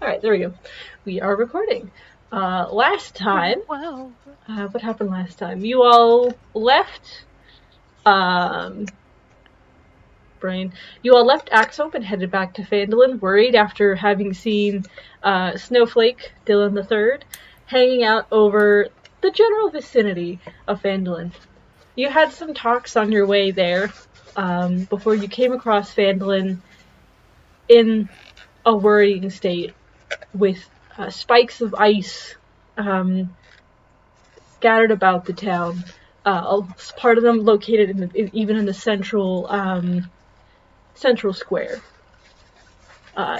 Alright, there we go. We are recording. Last time, Wow. what happened last time? You all left, brain. You all left Axhope and headed back to Phandalin, worried after having seen Snowflake, Dylan III, hanging out over the general vicinity of Phandalin. You had some talks on your way there, before you came across Phandalin in a worrying state, with spikes of ice scattered about the town. Part of them located even in the central square.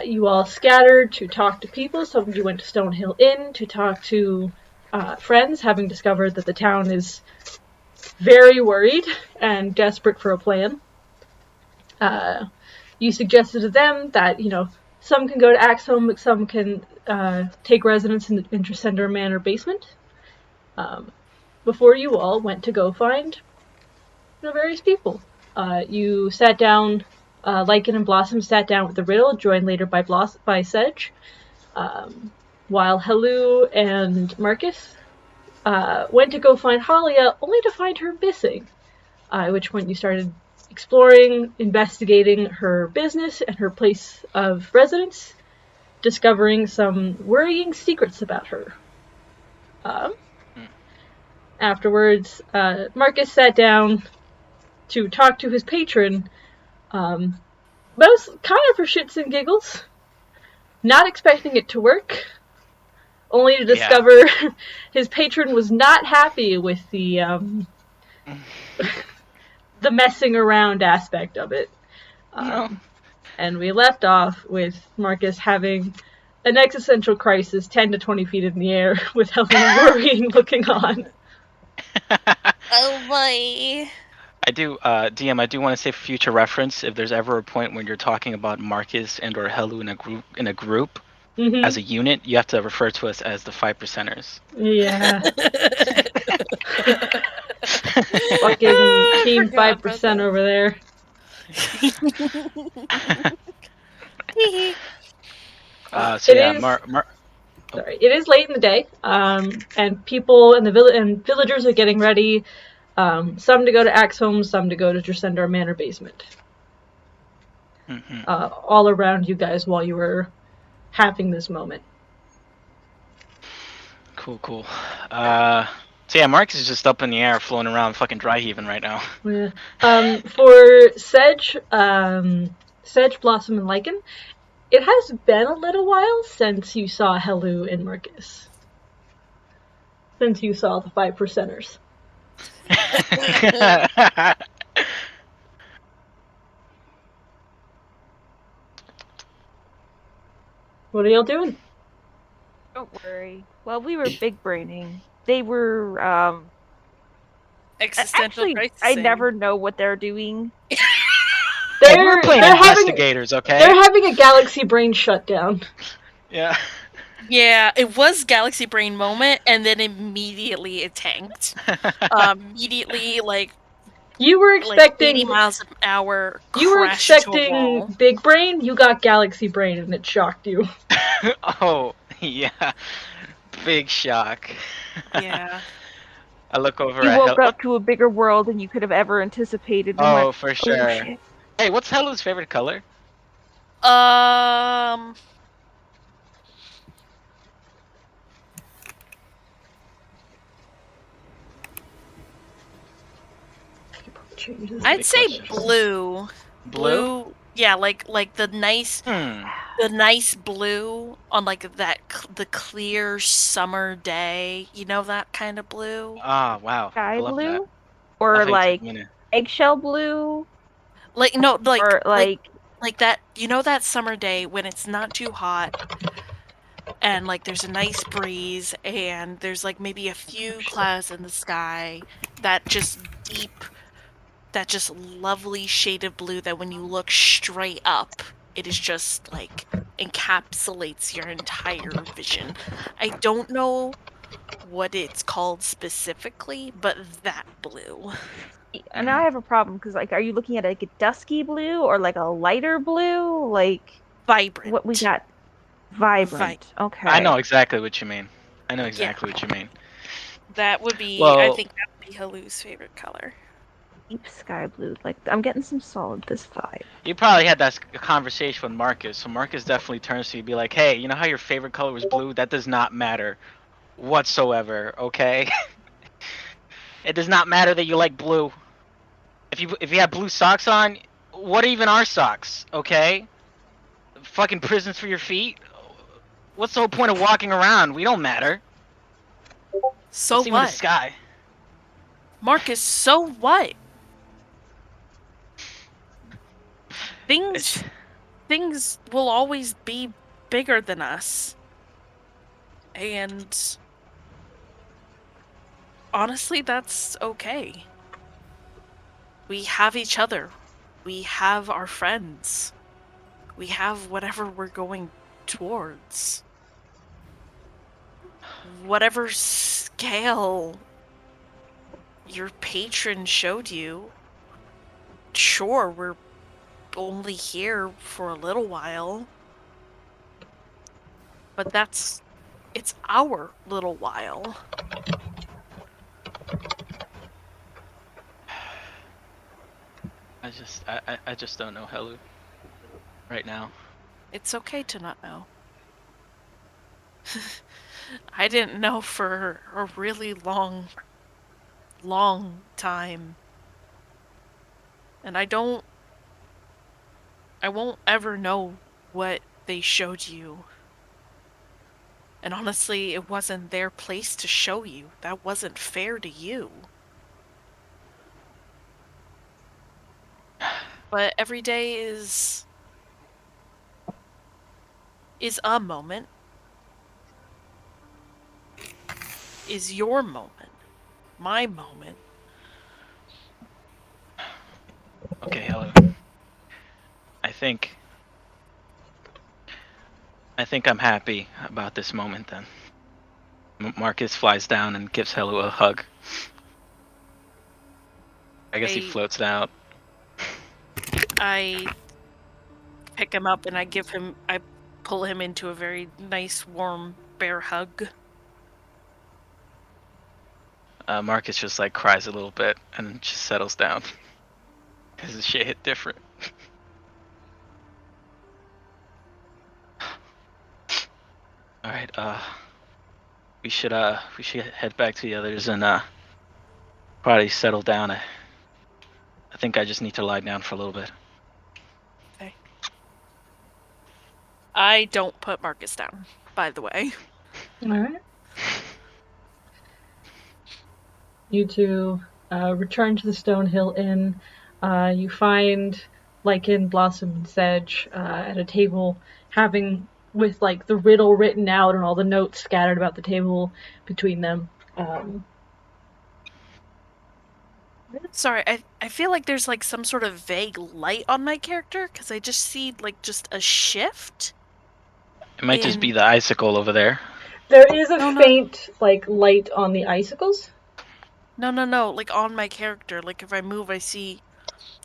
You all scattered to talk to people. Some of you went to Stonehill Inn to talk to friends, having discovered that the town is very worried and desperate for a plan. You suggested to them that, some can go to Axholme, but some can take residence in the Intercender Manor basement. Before you all went to go find various people. You sat down, Lycan and Blossom sat down with the riddle, joined later by Sedge, while Helu and Marcus went to go find Halia, only to find her missing. At which point you started exploring, investigating her business and her place of residence, discovering some worrying secrets about her. Afterwards, Marcus sat down to talk to his patron, but it was kind of for shits and giggles, not expecting it to work, only to discover his patron was not happy with the the messing around aspect of it. And we left off with Marcus having an existential crisis 10 to 20 feet in the air with Helen worrying looking on. Oh boy. I do, DM, I do want to say for future reference, if there's ever a point when you're talking about Marcus and or Helu in a group as a unit, you have to refer to us as the 5%ers. Yeah. Fucking team 5% over there. Sorry, it is late in the day, and people and villagers are getting ready. Some to go to Axholme, some to go to Dresendar Manor basement. All around you guys while you were having this moment. Cool. So yeah, Marcus is just up in the air, floating around, fucking dry heaving right now. Yeah. For Sedge, Blossom, and Lycan, it has been a little while since you saw Helu and Marcus. Since you saw the 5%ers. What are y'all doing? Don't worry. Well, we were big braining. They were existential crisis. I never know what they're doing. We're playing investigators, okay? They're having a galaxy brain shutdown. Yeah. Yeah, it was Galaxy Brain moment, and then immediately it tanked. Immediately, you were expecting 80 miles an hour. You were expecting big brain. You got Galaxy Brain, and it shocked you. Oh yeah, big shock. Yeah. I look over. You woke up to a bigger world than you could have ever anticipated. Oh, for sure. Oh, hey, what's Helu's favorite color? I'd say blue. Blue? Yeah, like the nice blue on the clear summer day. You know, that kind of blue. Ah, wow. Sky blue, or eggshell blue. Like that. You know, that summer day when it's not too hot. And there's a nice breeze, and there's maybe a few clouds in the sky. That just lovely shade of blue that when you look straight up, it is just encapsulates your entire vision. I don't know what it's called specifically, but that blue. And now I have a problem because are you looking at a dusky blue or a lighter blue? Vibrant. What we got? Vibrant. Okay. I know exactly what you mean. What you mean. That would be. Well, I think that would be Halu's favorite color. Deep sky blue. Like I'm getting some solid this vibe. you probably had that conversation with Marcus, so Marcus definitely turns to you and be like, hey, you know how your favorite color was blue? That does not matter whatsoever, okay? It does not matter that you like blue. If you have blue socks on, what even are socks, okay? Fucking prisons for your feet? What's the whole point of walking around? We don't matter. So Let's see in the what? sky. Marcus, so what? It's, Things will always be bigger than us. And honestly, that's okay. We have each other. We have our friends. We have whatever we're going towards. Whatever scale your patron showed you, sure, we're only here for a little while. But it's our little while. I just don't know Helu right now. It's okay to not know. I didn't know for a really long time. And I won't ever know what they showed you. And honestly, it wasn't their place to show you. That wasn't fair to you. But every day is a moment. Is your moment. My moment. Okay, Helu. I think I'm happy about this moment then. Marcus flies down and gives Helu a hug. I guess he floats out. I pick him up and I pull him into a very nice, warm bear hug. Marcus just like cries a little bit and just settles down. Cause the shit hit different. Alright, we should head back to the others and probably settle down. I think I just need to lie down for a little bit. Okay. I don't put Marcus down, by the way. Alright. You two return to the Stonehill Inn. You find Lichen, Blossom, and Sedge at a table with like the riddle written out and all the notes scattered about the table between them. Sorry, I feel like there's like some sort of vague light on my character because I just see like just a shift. It might just be the icicle over there. There is a faint like light on the icicles. No, like on my character. Like if I move, I see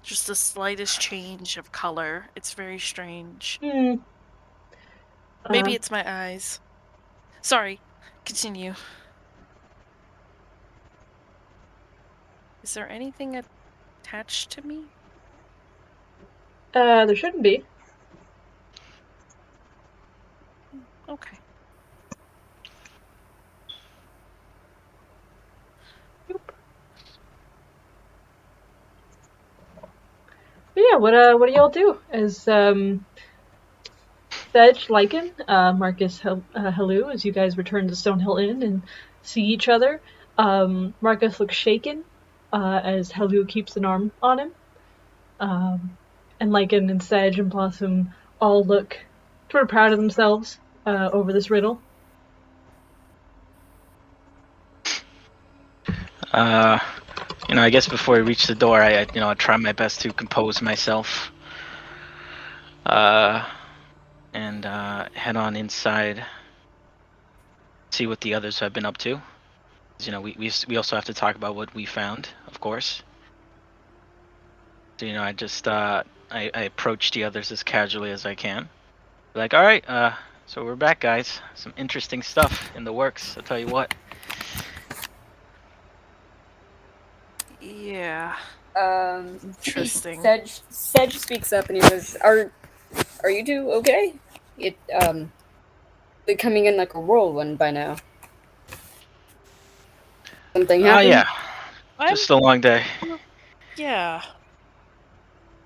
just the slightest change of color. It's very strange. Maybe it's my eyes. Sorry, continue. Is there anything attached to me? There shouldn't be. Okay. Nope. But yeah, what do y'all do as Sedge, Lichen, Marcus, Helu, as you guys return to Stonehill Inn and see each other. Marcus looks shaken as Helu keeps an arm on him. And Lichen and Sedge and Blossom all look sort of proud of themselves over this riddle. I guess before we reach the door, I try my best to compose myself. And head on inside, see what the others have been up to. We also have to talk about what we found, of course. So I just I approach the others as casually as I can. Like, all right, So we're back, guys. Some interesting stuff in the works, I'll tell you what. Yeah. Interesting. Sedge speaks up and he says, "Are you two okay? They're coming in like a whirlwind by now. Something happened? Yeah. I'm- Just a long day. Yeah.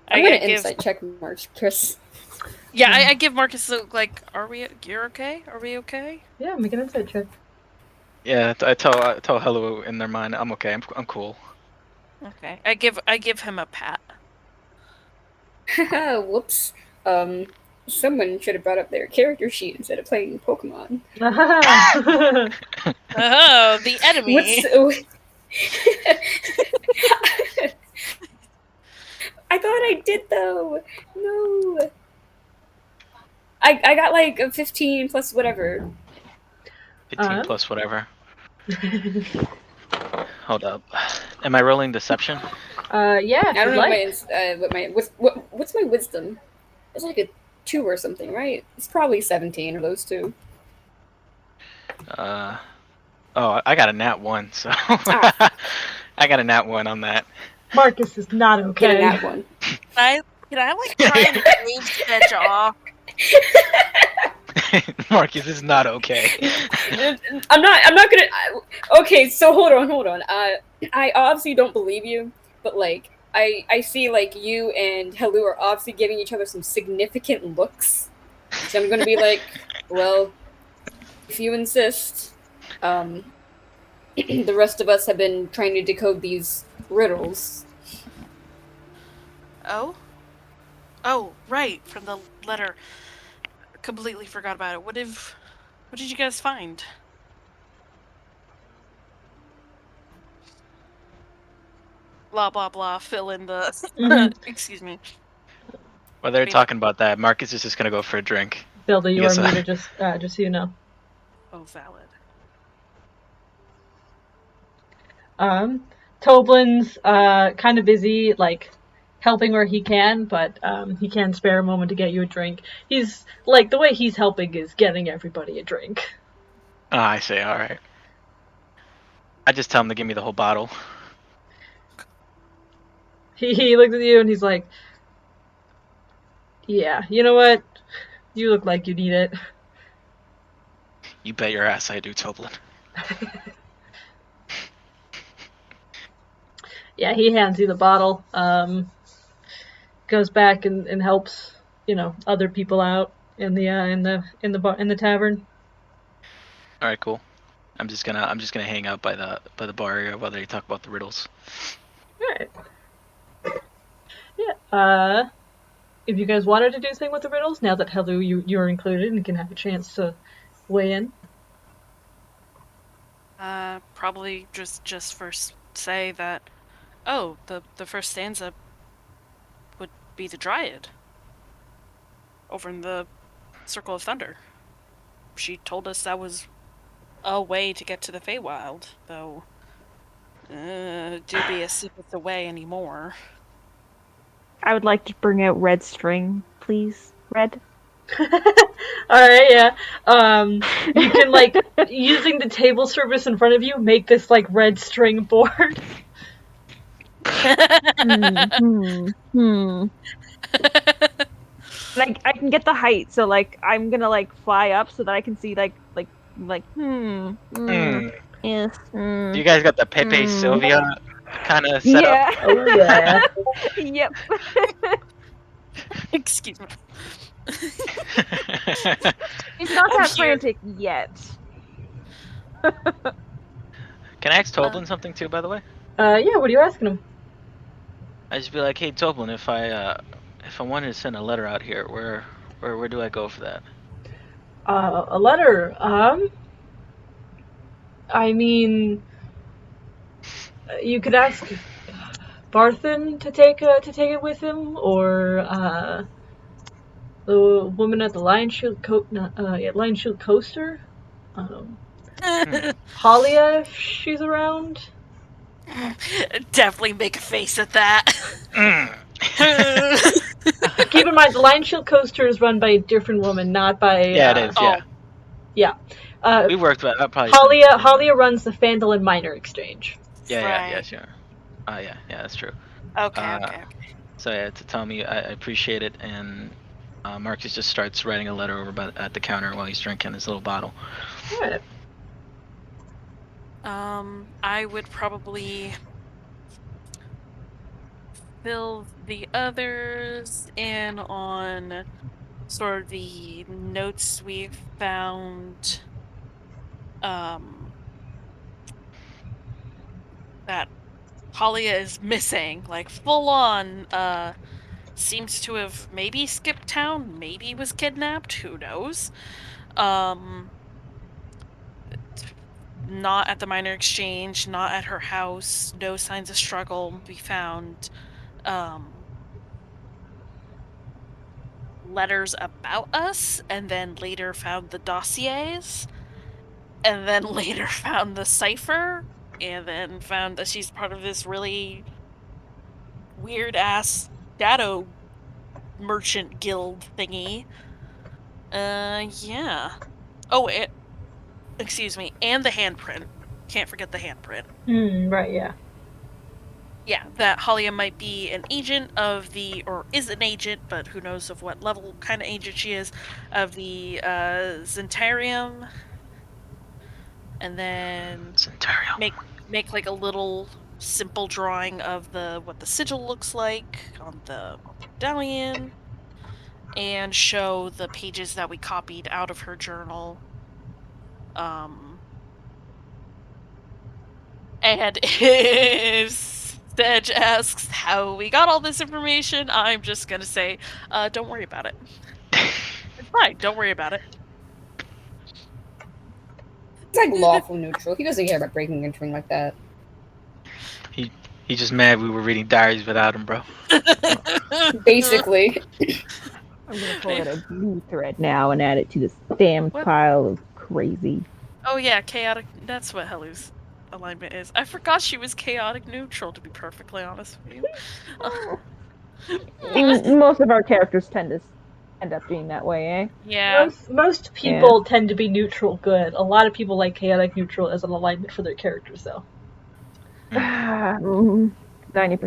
I'm gonna give. insight check March, Chris. Yeah, I give Marcus a, like, you're okay? Are we okay? Yeah, make an insight check. Yeah, I tell hello in their mind. I'm okay. I'm cool. Okay. I give him a pat. Whoops. Someone should have brought up their character sheet instead of playing Pokemon. Oh, the enemy. I thought I did though. No. I got like a 15 plus whatever. 15 plus whatever. Hold up. Am I rolling deception? Yeah. I don't know like. what's my wisdom? It's like a 2 or something, right? It's probably 17 or those two. Oh, I got a nat 1, so I got a nat 1 on that. Marcus is not okay. Get a nat 1. Can I like try and wave Sedge off? Marcus is not okay. I'm not gonna. Okay, so hold on. I obviously don't believe you, but like I see like you and Helu are obviously giving each other some significant looks. So I'm gonna be like, well, if you insist. The rest of us have been trying to decode these riddles. Oh, right, from the letter. Completely forgot about it. What did you guys find? Blah blah blah. Fill in the. Excuse me. While they're talking about that, Marcus is just gonna go for a drink. Builder, you are Yes, muted. Just so you know. Oh, valid. Toblin's kind of busy, like helping where he can, but he can spare a moment to get you a drink. He's like, the way he's helping is getting everybody a drink. Oh, I see. All right. I just tell him to give me the whole bottle. He looks at you and he's like, "Yeah, you know what? You look like you need it." You bet your ass I do, Toblin. Yeah, he hands you the bottle. Goes back and helps, other people out in the tavern. All right, cool. I'm just gonna hang out by the bar area while they talk about the riddles. Alright. Yeah. If you guys wanted to do something with the riddles, now that Helu you're included and can have a chance to weigh in. Probably just first say that. Oh, the first stanza would be the Dryad. Over in the Circle of Thunder. She told us that was a way to get to the Feywild, though dubious if it's a way anymore. I would like to bring out red string, please. Red. Alright, yeah. You can, like, using the table service in front of you, make this, like, red string board. Like, I can get the height, so, like, I'm gonna, like, fly up so that I can see, yes. You guys got the Pepe Sylvia kind of setup? Yeah. Oh, yeah. Yep. Excuse me. He's not I'm that here. frantic yet. Can I ask Toblin something too, by the way? Yeah, what are you asking him? I just be like, hey Toblin, if I wanted to send a letter out here, where do I go for that? A letter. I mean, you could ask Barthen to take it with him, or the woman at the Lion Shield Coaster. Halia, if she's around. Definitely make a face at that. Keep in mind, the Lion Shield coaster is run by a different woman, not by. Yeah, it is. Yeah, Yeah. we worked with probably. Halia runs the Phandalin Minor Exchange. Yeah, Right. sure. Yeah, that's true. Okay, Uh, okay. So yeah, to tell me, I appreciate it, and Marcus just starts writing a letter over at the counter while he's drinking his little bottle. Alright. I would probably fill the others in on sort of the notes we've found. That Halia is missing, like full on. Seems to have maybe skipped town, maybe was kidnapped. Who knows? Um, not at the minor exchange, not at her house. No signs of struggle. We found letters about us, and then later found the dossiers, and then later found the cipher, and then found that she's part of this really weird ass shadow merchant guild thingy. Yeah. Oh, excuse me, and the handprint. Can't forget the handprint. Right, yeah. Yeah, that Halia might be an agent of the, or is an agent, but who knows of what level, kind of agent she is, of the Zentarium. And then Centurion. make like a little simple drawing of what the sigil looks like on the medallion, and show the pages that we copied out of her journal. And if Sedge asks how we got all this information, I'm just gonna say, don't worry about it. It's fine, don't worry about it. He's like lawful neutral. He doesn't care about breaking and entering like that. He's just mad we were reading diaries without him, bro. Basically. I'm gonna pull out a blue thread now and add it to this damn pile of crazy. Oh yeah, chaotic. That's what Helu's alignment is. I forgot she was chaotic neutral, to be perfectly honest with you. Most of our characters tend to end up being that way, eh? Yeah. Most people tend to be neutral good. A lot of people like chaotic neutral as an alignment for their characters, though. 90%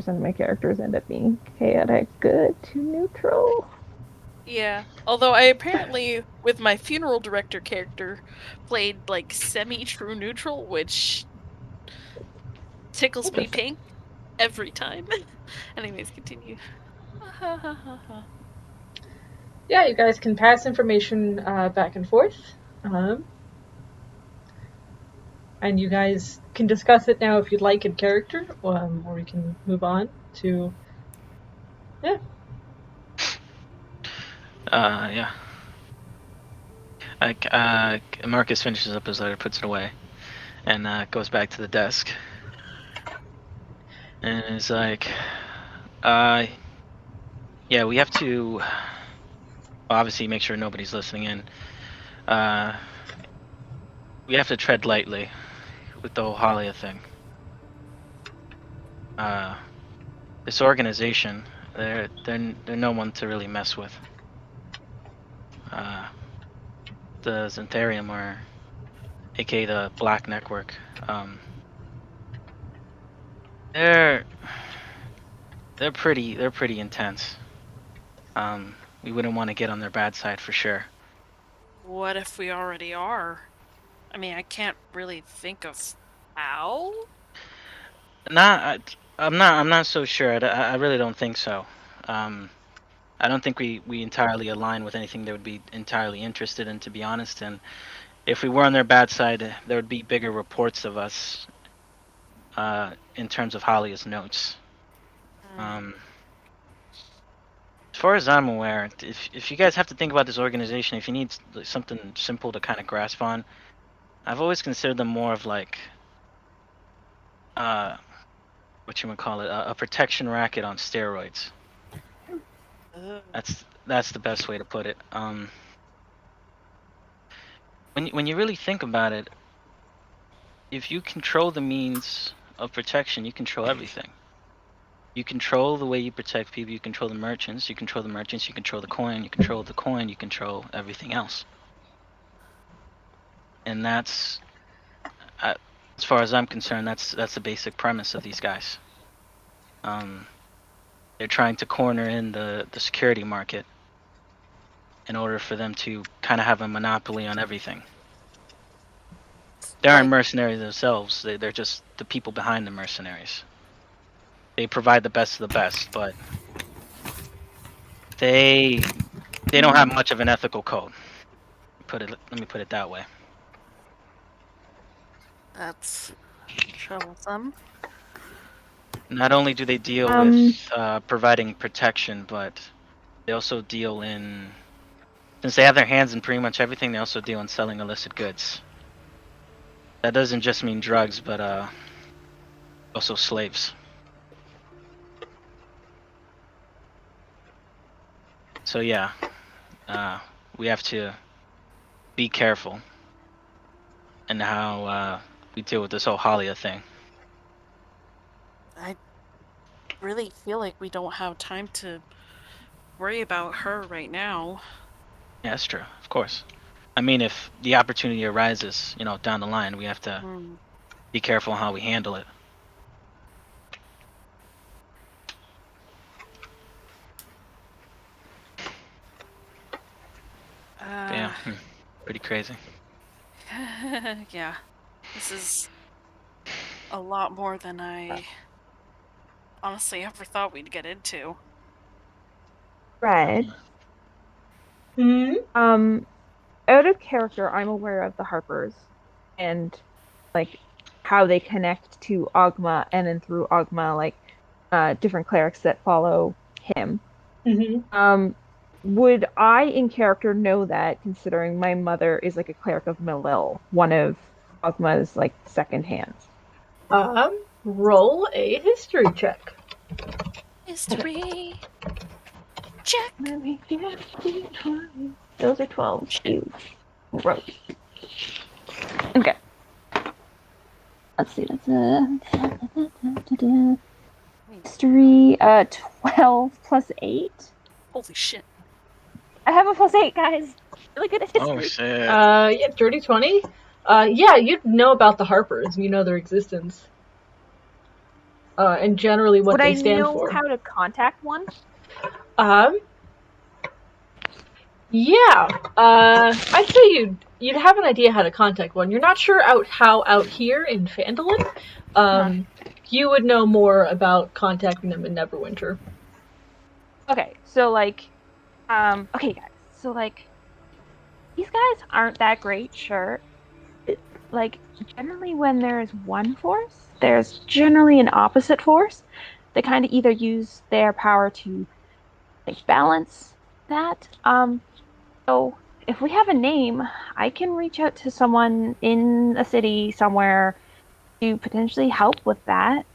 of my characters end up being chaotic good to neutral. Yeah. Although I apparently, with my funeral director character, played like semi-true neutral, which tickles me pink every time. Anyways, continue. Yeah, you guys can pass information back and forth. And you guys can discuss it now if you'd like in character, or we can move on to... Yeah. Yeah. Marcus finishes up his letter, puts it away, and goes back to the desk. And is like, yeah, we have to obviously make sure nobody's listening in. We have to tread lightly with the whole Halia thing. This organization, they're no one to really mess with. The Zentarium, or aka the Black Network, they're pretty intense. We wouldn't want to get on their bad side for sure. What if we already are? I mean, I can't really think of how. I'm not so sure. I really don't think so. I don't think we entirely align with anything they would be entirely interested in, to be honest. And if we were on their bad side, there would be bigger reports of us in terms of Halia's notes. As far as I'm aware, if you guys have to think about this organization, if you need something simple to kind of grasp on, I've always considered them more of like what you would call it, a protection racket on steroids. That's the best way to put it. When you really think about it, if you control the means of protection, you control everything. You control the way you protect people. You control the merchants. You control the merchants. You control the coin. You control the coin. You control everything else. And that's, as far as I'm concerned, that's the basic premise of these guys. They're trying to corner in the security market in order for them to kind of have a monopoly on everything. They aren't mercenaries themselves. They're just the people behind the mercenaries. They provide the best of the best, but they don't have much of an ethical code. Let me put it that way. That's troublesome. Not only do they deal with providing protection, but they also deal in, since they have their hands in pretty much everything, they also deal in selling illicit goods. That doesn't just mean drugs, but also slaves. So yeah, we have to be careful in how we deal with this whole Halia thing. I really feel like we don't have time to worry about her right now. Yeah, that's true. Of course. I mean, if the opportunity arises, down the line, we have to be careful on how we handle it. Yeah, pretty crazy. Yeah, this is a lot more than I honestly ever thought we'd get into. Red. Out of character, I'm aware of the Harpers and like how they connect to Ogma, and then through Ogma, like different clerics that follow him. Would I in character know that, considering my mother is like a cleric of Melil, one of Ogma's like second hands? Roll a history check. History check. Those are 12. Gross. Okay. Let's see. That's a history. 12 plus 8. Holy shit! I have a +8, guys. Really good at history. Oh shit. Yeah, dirty 20. Yeah, you'd know about the Harpers. You know their existence. And generally what they stand for. Would I know how to contact one? Yeah. I'd say you'd have an idea how to contact one. You're not sure how out here in Phandalin. You would know more about contacting them in Neverwinter. Okay, so like, okay, guys. So like, these guys aren't that great, sure. Like, generally when there's one force, there's generally an opposite force. They kind of either use their power to like balance that. So if we have a name, I can reach out to someone in a city somewhere to potentially help with that.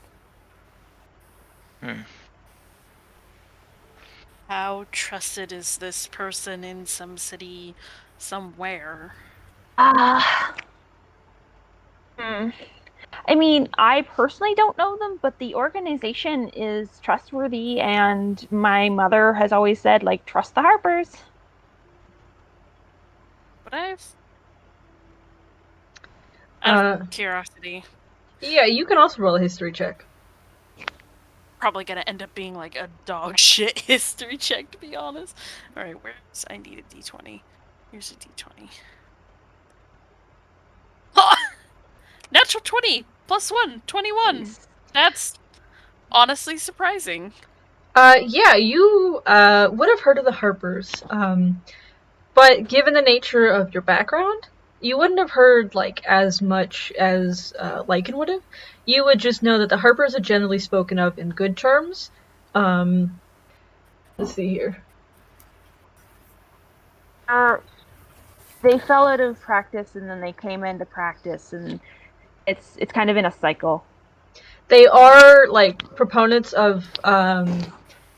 How trusted is this person in some city somewhere? I mean, I personally don't know them, but the organization is trustworthy, and my mother has always said, like, trust the Harpers. But out of curiosity. Yeah, you can also roll a history check. Probably gonna end up being like a dog shit history check, to be honest. Alright, I need a d20. Here's a d20. Natural 20 plus 1, 21. That's honestly surprising. Yeah, you would have heard of the Harpers, but given the nature of your background, you wouldn't have heard like as much as Lycan would have. You would just know that the Harpers are generally spoken of in good terms. Let's see here. They fell out of practice and then they came into practice, and it's kind of in a cycle. They are like proponents of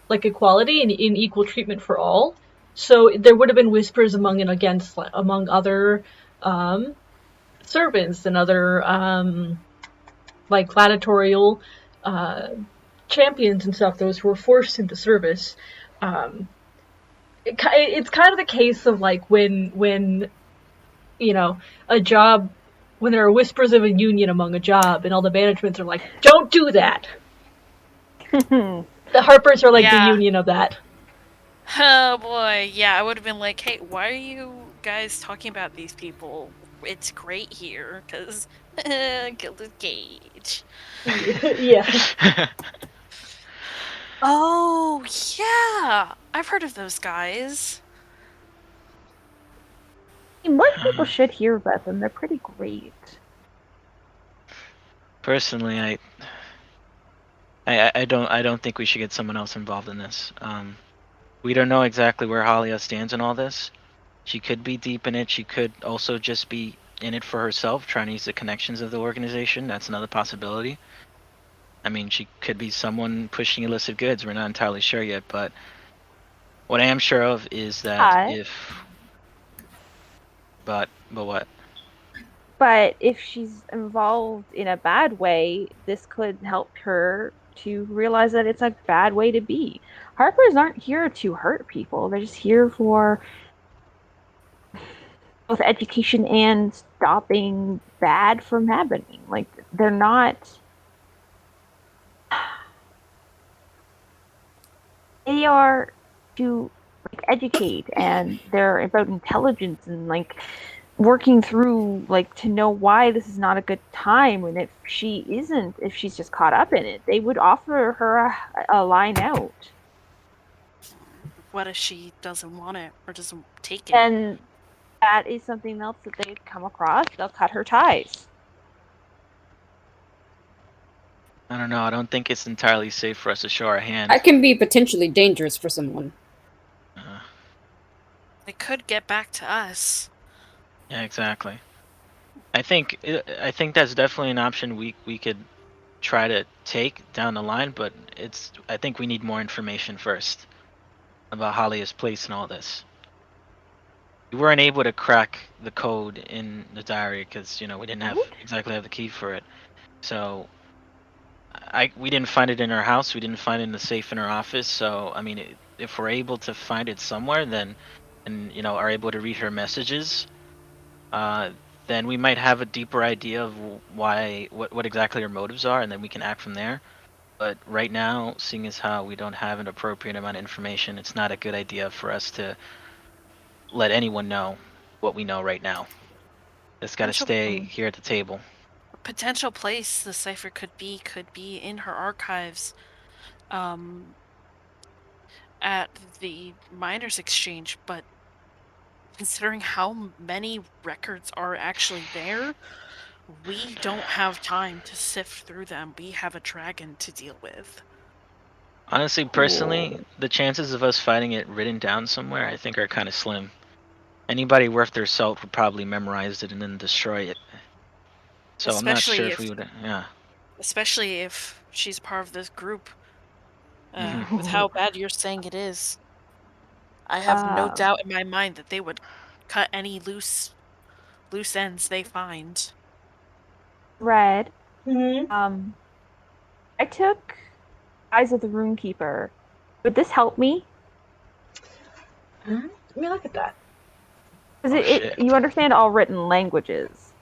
like equality and in equal treatment for all. So there would have been whispers among other servants and other like gladiatorial champions and stuff, those who were forced into service, it's kind of the case of like when a job, when there are whispers of a union among a job, and all the managements are like, "Don't do that." The Harpers are like the union of that. Oh boy, yeah, I would have been like, hey, why are you guys talking about these people? It's great here, because Gilded Cage. Yeah. Oh, yeah! I've heard of those guys. More people should hear about them. They're pretty great. Personally, I don't think we should get someone else involved in this. We don't know exactly where Halia stands in all this. She could be deep in it. She could also just be in it for herself, trying to use the connections of the organization. That's another possibility. I mean, she could be someone pushing illicit goods. We're not entirely sure yet, but what I am sure of is that But what? But if she's involved in a bad way, this could help her to realize that it's a bad way to be. Harpers aren't here to hurt people. They're just here for both education and stopping bad from happening. Like, they're not. They are to like educate, and they're about intelligence and like working through like to know why this is not a good time. And if she's just caught up in it, they would offer her a line out. What if she doesn't want it or doesn't take it? And that is something else that they come across. They'll cut her ties. I don't know. I don't think it's entirely safe for us to show our hand. That can be potentially dangerous for someone. They could get back to us. Yeah, exactly. I think that's definitely an option we could try to take down the line, but I think we need more information first about Halia's place in all this. We weren't able to crack the code in the diary because we didn't exactly have the key for it. So we didn't find it in our house. We didn't find it in the safe in our office. So I mean, if we're able to find it somewhere, then and are able to read her messages, then we might have a deeper idea of what exactly her motives are, and then we can act from there. But right now, seeing as how we don't have an appropriate amount of information, it's not a good idea for us to let anyone know what we know right now. It's got to stay here at the table. Potential place the cipher could be in her archives, at the miners' exchange. But considering how many records are actually there, we don't have time to sift through them. We have a dragon to deal with. Honestly, personally, the chances of us finding it written down somewhere, I think, are kind of slim. Anybody worth their salt would probably memorize it and then destroy it. So I'm not sure if we would. Yeah. Especially if she's part of this group. With how bad you're saying it is, I have no doubt in my mind that they would cut any loose ends they find. Red. Mm-hmm. I took Eyes of the Runekeeper. Would this help me? Let me look at that. Because you understand all written languages,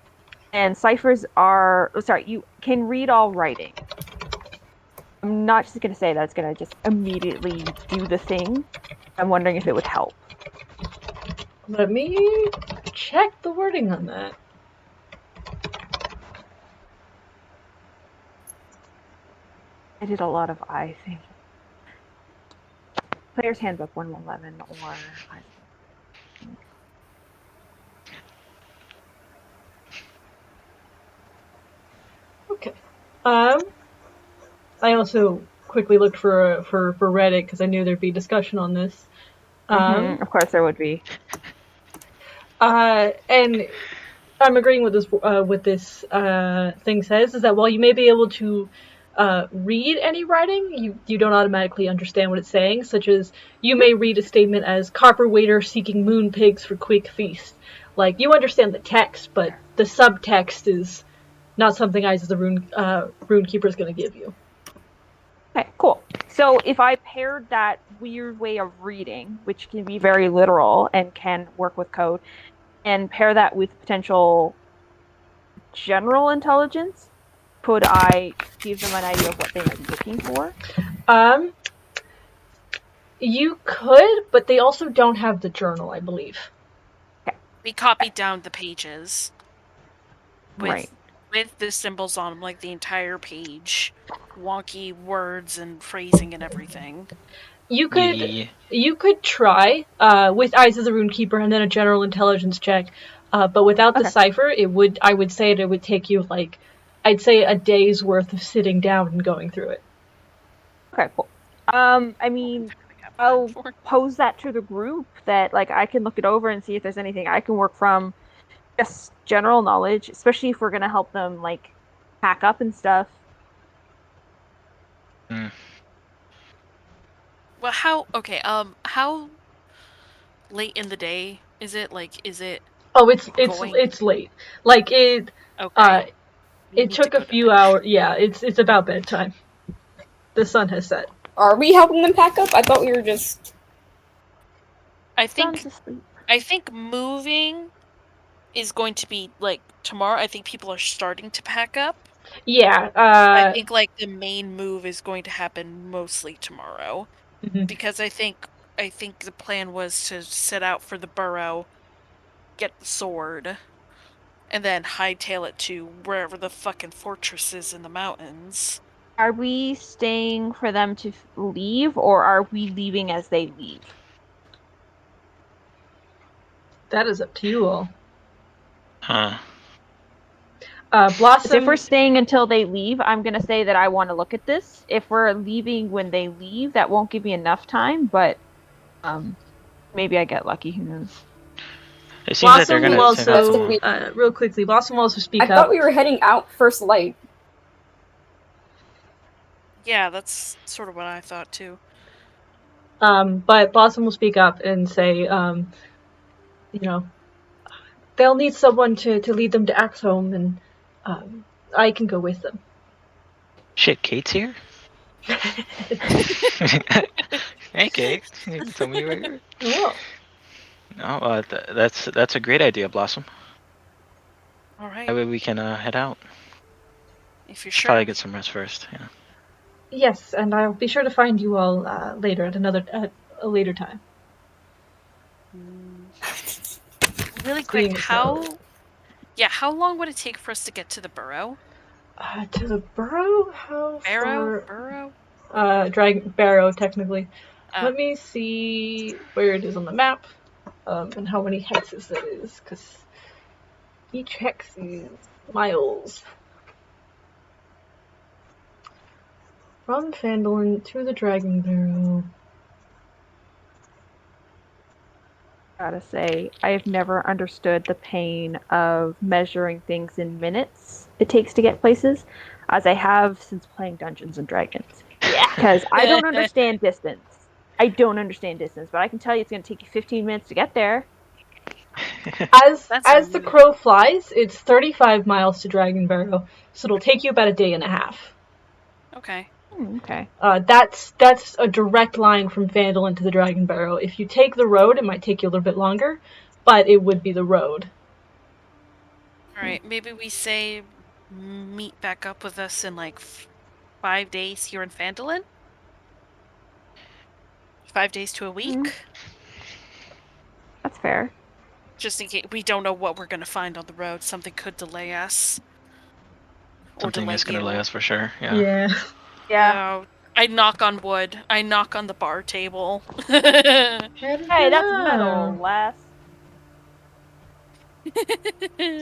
and ciphers are. Sorry, you can read all writing. I'm not just going to say that it's going to just immediately do the thing. I'm wondering if it would help. Let me check the wording on that. I did a lot of I think. Player's Handbook 111 or. Okay. I also quickly looked for Reddit because I knew there'd be discussion on this. Of course there would be. And I'm agreeing with this thing says is that while you may be able to read any writing, you don't automatically understand what it's saying, such as you may read a statement as copper waiter seeking moon pigs for quick feast. Like, you understand the text, but the subtext is not something Eyes of the Runekeeper is going to give you. Okay, cool. So if I paired that weird way of reading, which can be very literal and can work with code, and pair that with potential general intelligence, could I give them an idea of what they might be looking for? You could, but they also don't have the journal, I believe. We copied down the pages Right. with the symbols on them, like the entire page, wonky words and phrasing and everything. You Yeah. could try with Eyes of the Runekeeper and then a general intelligence check, but without the Okay. cipher, I would say it would take you I'd say a day's worth of sitting down and going through it. Okay, cool. I mean, I'll pose that to the group that like I can look it over and see if there's anything I can work from, just general knowledge, especially if we're gonna help them like pack up and stuff. Mm. Well, how late in the day is it? Like, is it Oh, it's going? late. Like it Okay. We it need to took a go to few bed. hours. Yeah, it's about bedtime. The sun has set. Are we helping them pack up? I thought we were just. I Sun's think asleep. moving is going to be like tomorrow. I think people are starting to pack up. Yeah. I think like the main move is going to happen mostly tomorrow. Mhm. Because I think the plan was to set out for the burrow, get the sword, and then hightail it to wherever the fucking fortress is in the mountains. Are we staying for them to leave, or are we leaving as they leave? That is up to you all. Huh. Because if we're Blossom. staying until they leave, I'm gonna say that I want to look at this. If we're leaving when they leave, that won't give me enough time, but maybe I get lucky, who knows? It seems like they're Blossom will gonna take out also, some. real quickly, Blossom will also speak I up. thought we were heading out first light. Yeah, that's sort of what I thought too. But Blossom will speak up and say, they'll need someone to lead them to Axholm, and I can go with them. Shit, Kate's here. Hey, Kate. You tell me you're here. Oh. No, that's a great idea, Blossom. All right. That way we can head out. If you're Should sure. probably get some rest first. Yeah. Yes, and I'll be sure to find you all later at a later time. Really quick, Seeing as how long would it take for us to get to the burrow? To the burrow? How far? Burrow? Barrow, technically. Oh. Let me see where it is on the map, and how many hexes that is, because each hex is miles. From Phandalin to the Dragon Barrow. Gotta say, I have never understood the pain of measuring things in minutes it takes to get places, as I have since playing Dungeons and Dragons. Yeah. Because I don't understand distance. I don't understand distance, but I can tell you it's going to take you 15 minutes to get there. As the crow flies, it's 35 miles to Dragon Barrow, so it'll take you about a day and a half. Okay. Okay. That's a direct line from Phandalin to the Dragon Barrow. If you take the road, it might take you a little bit longer, but it would be the road. All right, maybe we say meet back up with us in like 5 days here in Phandalin? 5 days to a week? That's fair. Just in case we don't know what we're going to find on the road. Something could delay us. Something is gonna delay us for sure. Yeah. Yeah. Yeah. I knock on wood. I knock on the bar table. Hey, that's metal, lass.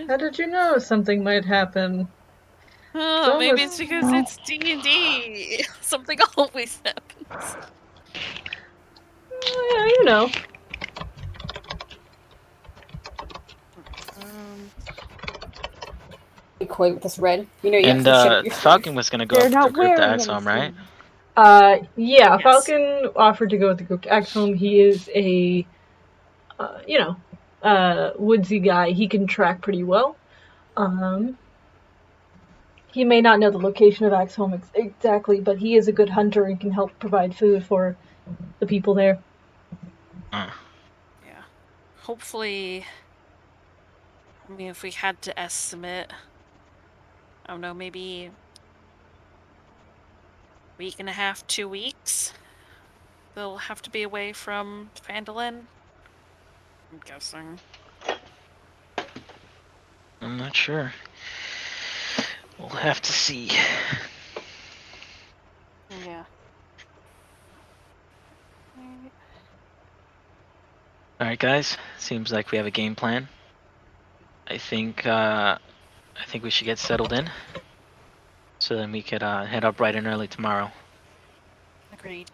How did you know something might happen? Oh, maybe it's because it's D&D. Something always happens. Yeah, you know. Coy with this red. You know you And have to shut your Falcon was gonna go They're up not the group to wearing Axholm, any right? Yeah, Yes. Falcon offered to go with the group to Axholm. He is a, woodsy guy. He can track pretty well. He may not know the location of Axe Home exactly, but he is a good hunter and can help provide food for the people there. Uh, Yeah. Hopefully, I mean, if we had to estimate, I don't know, maybe a week and a half, 2 weeks, they'll have to be away from Phandalin. I'm guessing. I'm not sure. We'll have to see. Yeah. Alright, guys. Seems like we have a game plan. I think we should get settled in. So then we could head up bright and early tomorrow. Agreed.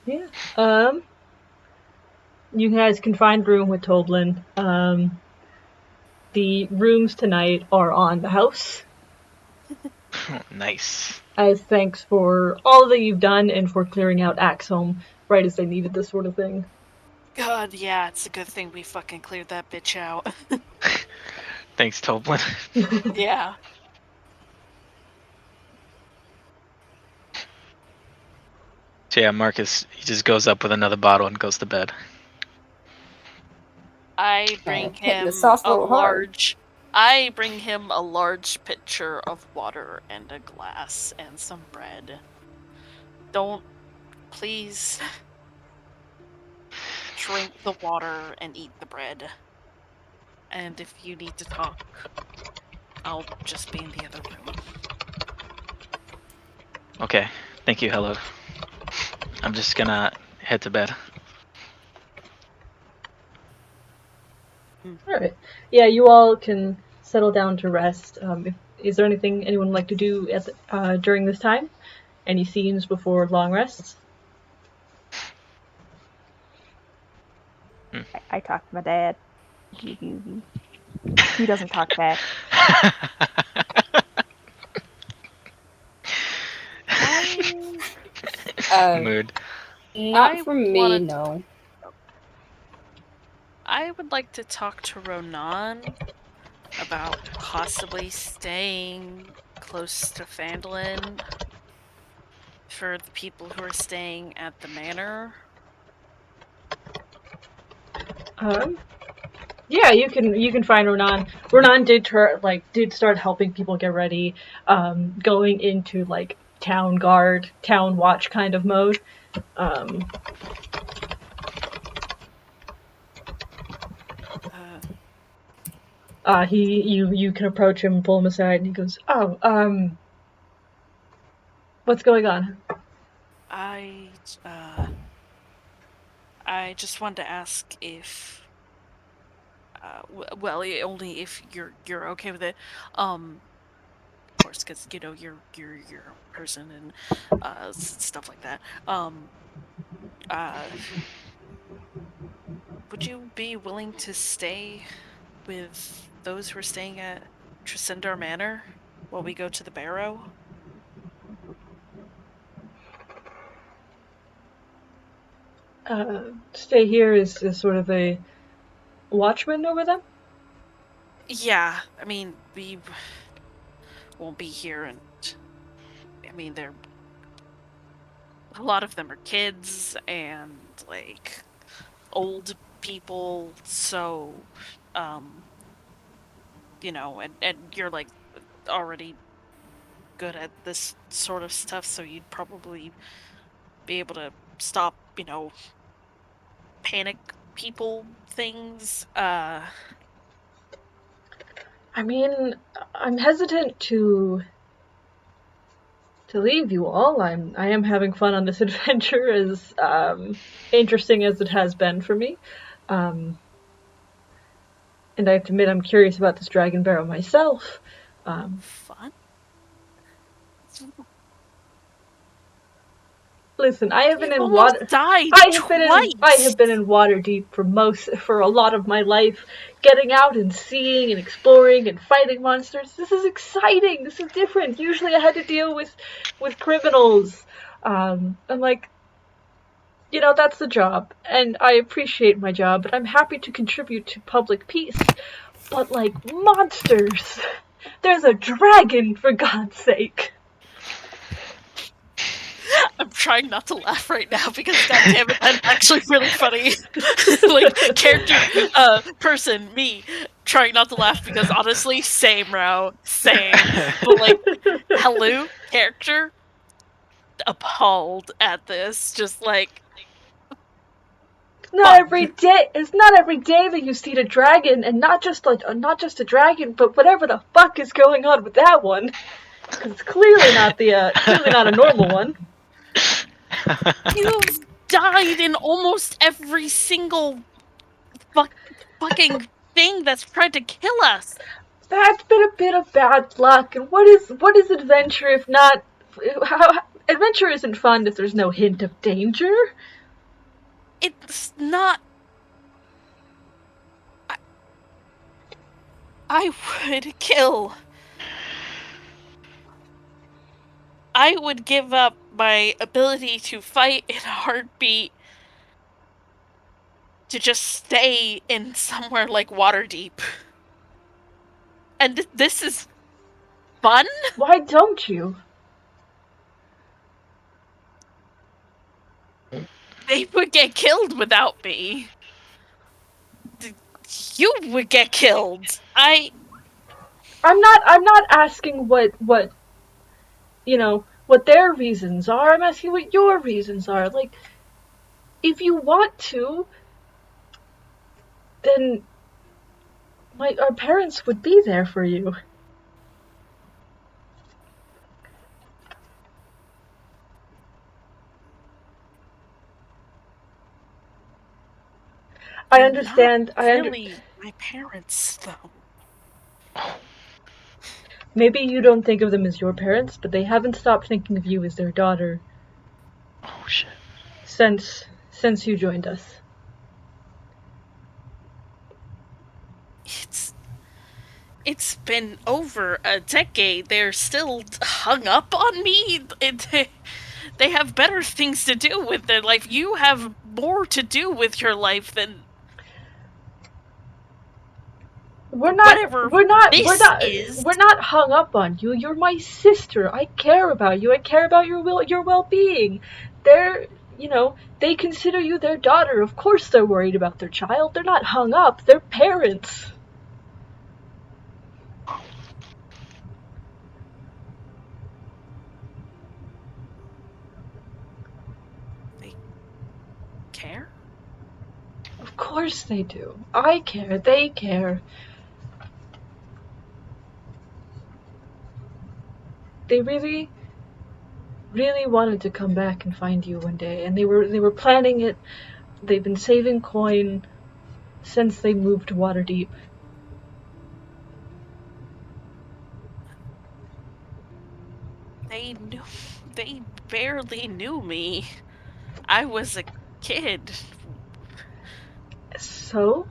Yeah. You guys can find room with Toblin. The rooms tonight are on the house. Nice. As thanks for all that you've done and for clearing out Axe Home right as they needed this sort of thing. God, yeah, it's a good thing we fucking cleared that bitch out. Thanks, Toblin. Yeah. So yeah, Marcus, he just goes up with another bottle and goes to bed. I bring hitting the him sauce a a little hard. large pitcher of water and a glass and some bread. Don't, please, drink the water and eat the bread. And if you need to talk, I'll just be in the other room. Okay, thank you, hello. I'm just gonna head to bed. Alright. Yeah, you all can settle down to rest. Is there anything anyone would like to do during this time? Any scenes before long rests? I talk to my dad. He doesn't talk back. Mood. Not I for me, wanna- no. I would like to talk to Ronan about possibly staying close to Phandalin for the people who are staying at the manor. Yeah, you can find Ronan. Ronan did start helping people get ready, going into like town guard, town watch kind of mode. You can approach him, pull him aside, and he goes, "Oh, what's going on?" I just wanted to ask if, well, only if you're okay with it. Of course, because you're a person and stuff like that. Would you be willing to stay with those who are staying at Tresendar Manor while we go to the Barrow? Stay here is sort of a watchman over them. Yeah, I mean, we won't be here, and I mean, a lot of them are kids and like old people, so and you're like already good at this sort of stuff, so you'd probably be able to stop, panic people things. I mean, I'm hesitant to leave you all. I am having fun on this adventure, as interesting as it has been for me. And I have to admit, I'm curious about this dragon barrow myself. Fun? Listen, I have been You've in almost water. died I twice. have been in water deep for a lot of my life, getting out and seeing and exploring and fighting monsters. This is exciting. This is different. Usually, I had to deal with criminals. I'm like, you know, that's the job, and I appreciate my job, and I'm happy to contribute to public peace. But, like, monsters! There's a dragon, for God's sake! I'm trying not to laugh right now because goddammit, that's actually really funny. Like, character, person, me, trying not to laugh because honestly, same, Rao, same. But like, hello, character, appalled at this, just like, It's not every day. It's not every day that you see the dragon, and not just a dragon, but whatever the fuck is going on with that one. Because it's clearly not a normal one. you've died in almost every single fucking thing that's tried to kill us. That's been a bit of bad luck. And what is adventure if not? Adventure isn't fun if there's no hint of danger. It's not. I would kill. I would give up my ability to fight in a heartbeat to just stay in somewhere like Waterdeep. And this is fun? Why don't you? They would get killed without me. You would get killed. I'm not asking what what their reasons are. I'm asking what your reasons are. Like, if you want to, then our parents would be there for you. I understand. Not really my parents, though. Maybe you don't think of them as your parents, but they haven't stopped thinking of you as their daughter. Oh shit. Since you joined us. It's been over a decade. They're still hung up on me. They have better things to do with their life. You have more to do with your life than We're not hung up on you. You're my sister. I care about you. I care about your well-being. They consider you their daughter. Of course they're worried about their child. They're not hung up. They're parents. they care? Of course they do. I care. They care. They really, really wanted to come back and find you one day, and they were planning it. They've been saving coin since they moved to Waterdeep. They barely knew me. I was a kid. So?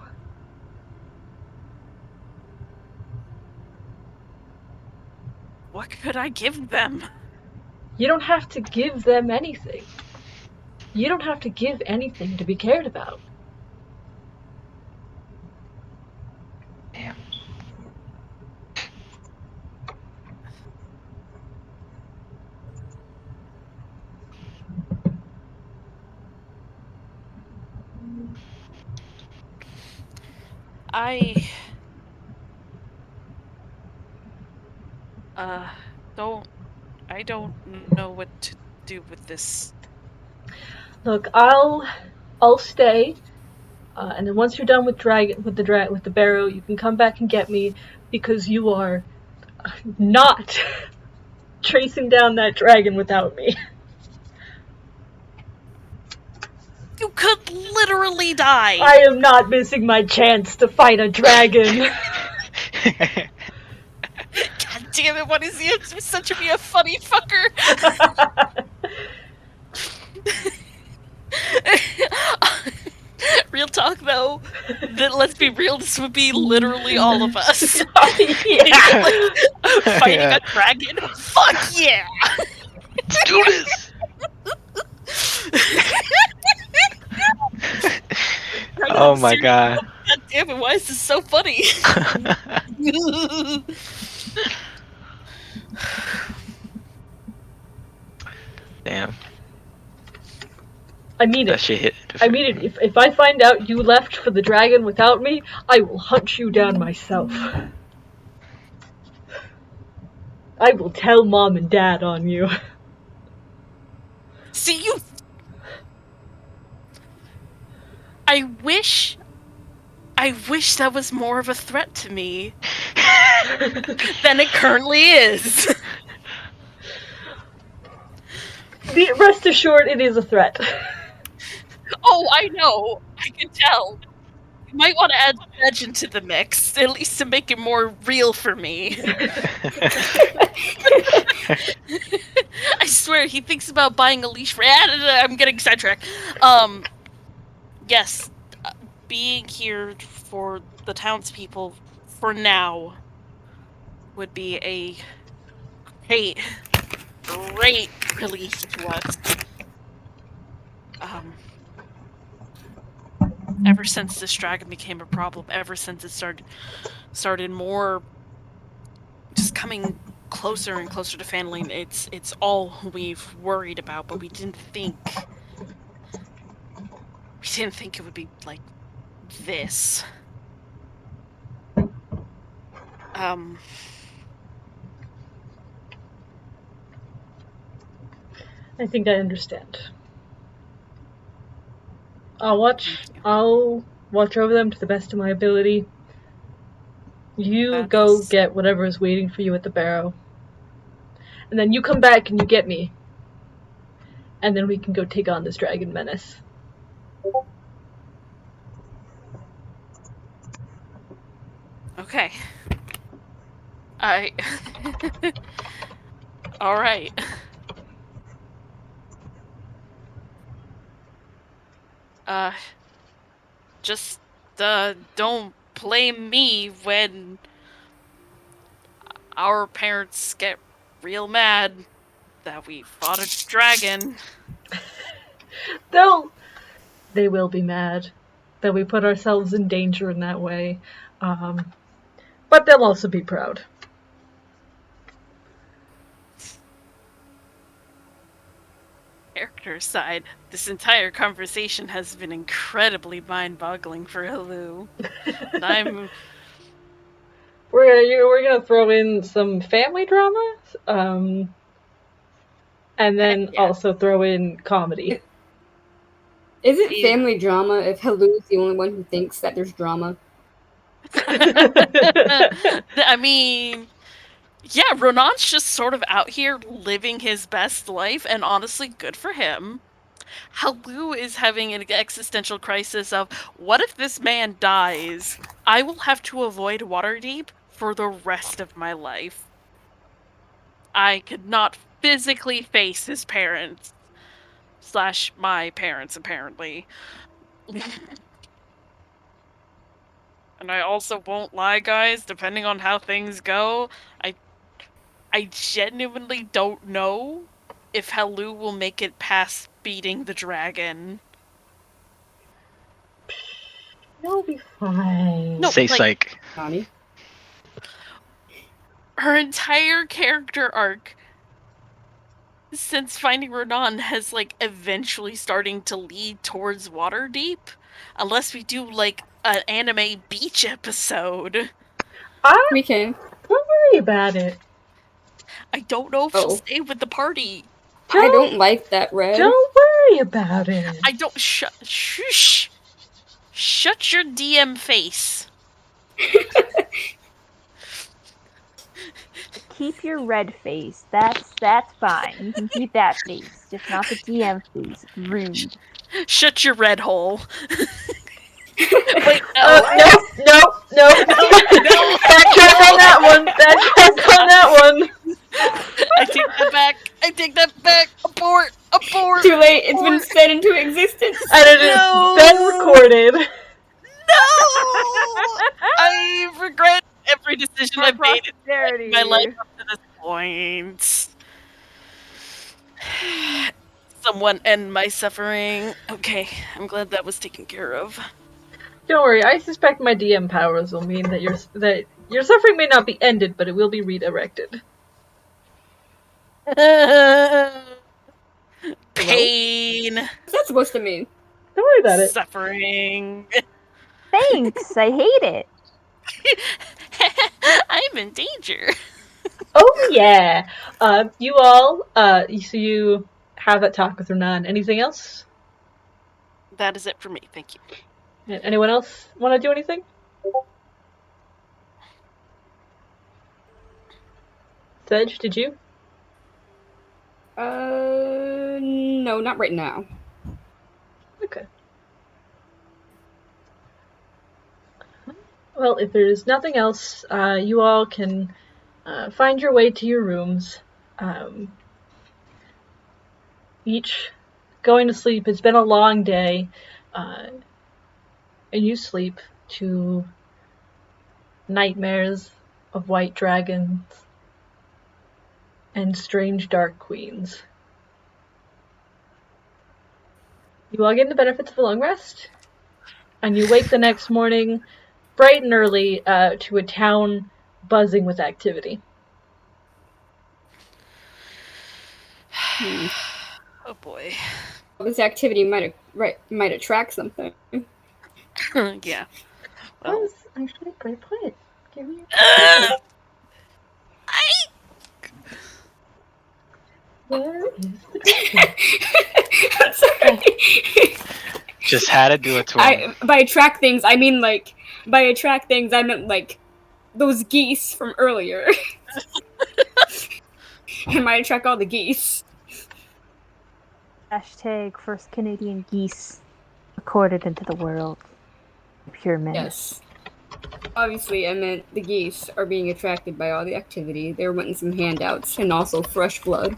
What could I give them? You don't have to give them anything. You don't have to give anything to be cared about. Damn. I don't know what to do with this. Look, I'll stay, and then once you're done with the barrow, you can come back and get me, because you are not tracing down that dragon without me. You could literally die. I am not missing my chance to fight a dragon. God damn it, what is he? It's such a funny fucker. Real talk though, let's be real, this would be literally all of us. Yeah. Fighting a dragon? Fuck yeah! Let's do this! Oh my god. God damn it! Why is this so funny? Damn, I mean that it. shit hit. I mean it. If I find out you left for the dragon without me, I will hunt you down myself. I will tell Mom and Dad on you. See you. I wish that was more of a threat to me than it currently is. Rest assured, it is a threat. Oh, I know. I can tell. You might want to add legend to the mix, at least to make it more real for me. I swear, he thinks about buying a leash for. I'm getting sidetracked. Yes, being here for the townspeople for now would be a great relief to us. Ever since this dragon became a problem, ever since it started more just coming closer and closer to Fanling, it's all we've worried about, but we didn't think it would be like this. I think I understand. I'll watch over them to the best of my ability. You go get whatever is waiting for you at the barrow. And then you come back and you get me. And then we can go take on this dragon menace. Okay. Alright. Just, don't blame me when our parents get real mad that we fought a dragon. They will be mad that we put ourselves in danger in that way. But they'll also be proud. Character side, this entire conversation has been incredibly mind-boggling for Halu. And we're gonna throw in some family drama, and then also throw in comedy. Is it family drama if Halu's the only one who thinks that there's drama? I mean, yeah, Ronan's just sort of out here living his best life, and honestly, good for him. Halu is having an existential crisis of, what if this man dies? I will have to avoid Waterdeep for the rest of my life. I could not physically face his parents. / my parents, apparently. And I also won't lie, guys, depending on how things go, I genuinely don't know if Halu will make it past beating the dragon. You'll be fine. No, say psych. Connie? Her entire character arc since finding Ronan has, eventually starting to lead towards Waterdeep. Unless we do, an anime beach episode. We can. Don't worry about it. I don't know if she'll stay with the party. I don't like that, Red. Don't worry about it. I don't. Shush. Shut your DM face. Keep your red face. That's fine. You can keep that face, just not the DM face. Rude. Shut your red hole. Wait, no. Backtrack on that one. I take that back. Abort. Too late. It's been set into existence. And it has been recorded. No! I regret every decision I've made in my life up to this point. someone end my suffering. Okay, I'm glad that was taken care of. Don't worry, I suspect my DM powers will mean that your suffering may not be ended, but it will be redirected. Pain, What's that supposed to mean? Don't worry about it. suffering. Thanks. I hate it. I'm in danger. Oh yeah. You all. So you have that talk with Renan. Anything else? That is it for me. Thank you. Anyone else want to do anything? Sedge, did you? No, not right now. Okay. Well, if there's nothing else, you all can find your way to your rooms. Each going to sleep. It's been a long day, and you sleep to nightmares of white dragons and strange dark queens. You all get the benefits of a long rest, and you wake the next morning bright and early to a town buzzing with activity. Oh boy. This activity might attract something. Yeah. That Well, was actually a great point. Give me I Where is the dragon? I'm sorry. Just had to do it to him. By attract things, I mean like I meant like those geese from earlier. I might attract all the geese. Hashtag first Canadian geese recorded into the world. Pure menace. Yes. Obviously, I meant the geese are being attracted by all the activity. They're wanting some handouts and also fresh blood.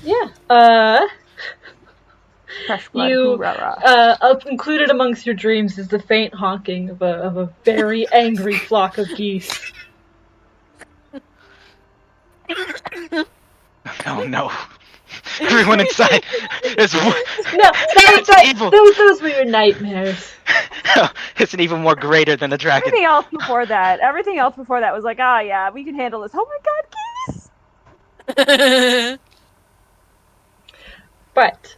Yeah. Fresh blood. You Hoorah. included amongst your dreams is the faint honking of a very angry flock of geese. Oh no. Everyone inside is No, evil. those were your nightmares. It's an even more greater than the dragon. Everything else before that was like, yeah, we can handle this. Oh my god, geese! But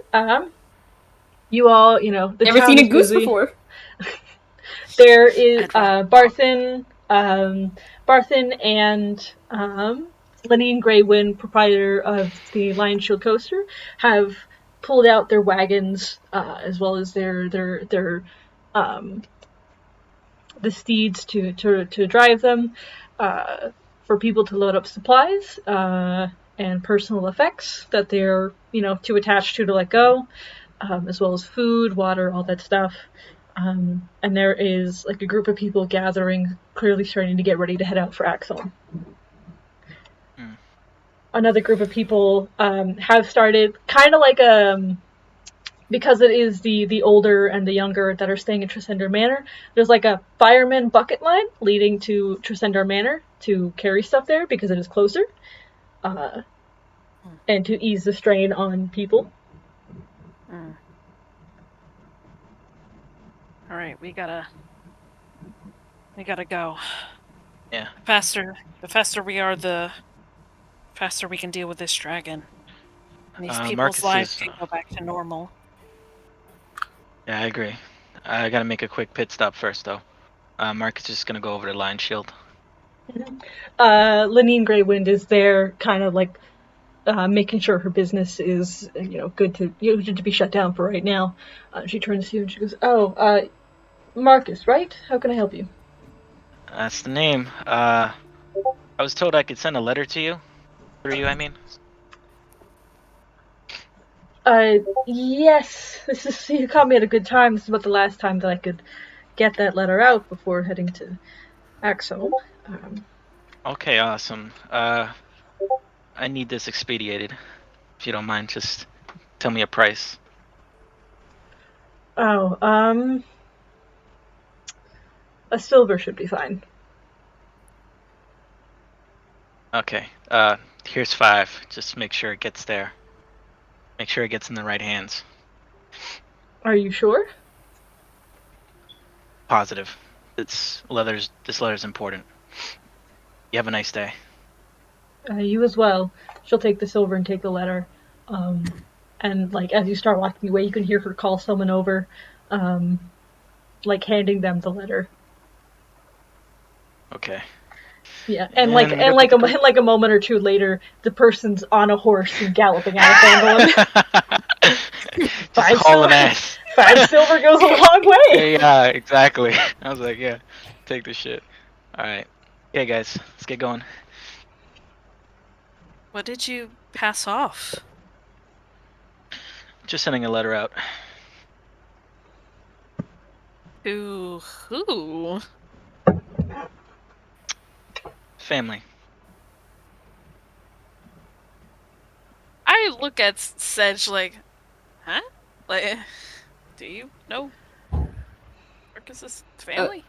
you all, the Never town seen a is goose busy. before. There is Barthen and Lenny and Greywind, proprietor of the Lion Shield Coaster, have pulled out their wagons as well as their the steeds to drive them for people to load up supplies and personal effects that they're too attached to let go, as well as food, water, all that stuff. And there is like a group of people gathering, clearly starting to get ready to head out for Axon. Another group of people have started kind of like because it is the older and the younger that are staying at Tresendar Manor, there's like a fireman bucket line leading to Tresendar Manor to carry stuff there because it is closer, and to ease the strain on people. All right, we gotta go. Yeah. The faster we are, the faster we can deal with this dragon. And these people's Marcus lives is- can go back to normal. Yeah, I agree. I gotta make a quick pit stop first, though. Marcus is just gonna go over to Lion Shield. Lenine Greywind is there, kind of like making sure her business is good to be shut down for right now. She turns to you and she goes, "Oh, Marcus, right? How can I help you?" That's the name. I was told I could send a letter to you. Through you, I mean. Yes. You caught me at a good time. This is about the last time that I could get that letter out before heading to Axel. Okay, awesome. I need this expedited. If you don't mind, just tell me a price. A silver should be fine. Okay. Here's 5. Just make sure it gets there. Make sure it gets in the right hands. Are you sure? Positive. This letter's important. You have a nice day. You as well. She'll take the silver and take the letter. And like as you start walking away, you can hear her call someone over, like handing them the letter. Okay. Yeah, and we go like pick it like a moment or two later, the person's on a horse and galloping out of Fangolin. Just hauling ass. 5 silver goes a long way. Yeah, exactly. I was like, yeah, take this shit. All right. Okay, guys, let's get going. What did you pass off? Just sending a letter out. To who? Family. I look at Sedge like, huh? Like, do you know Marcus's family?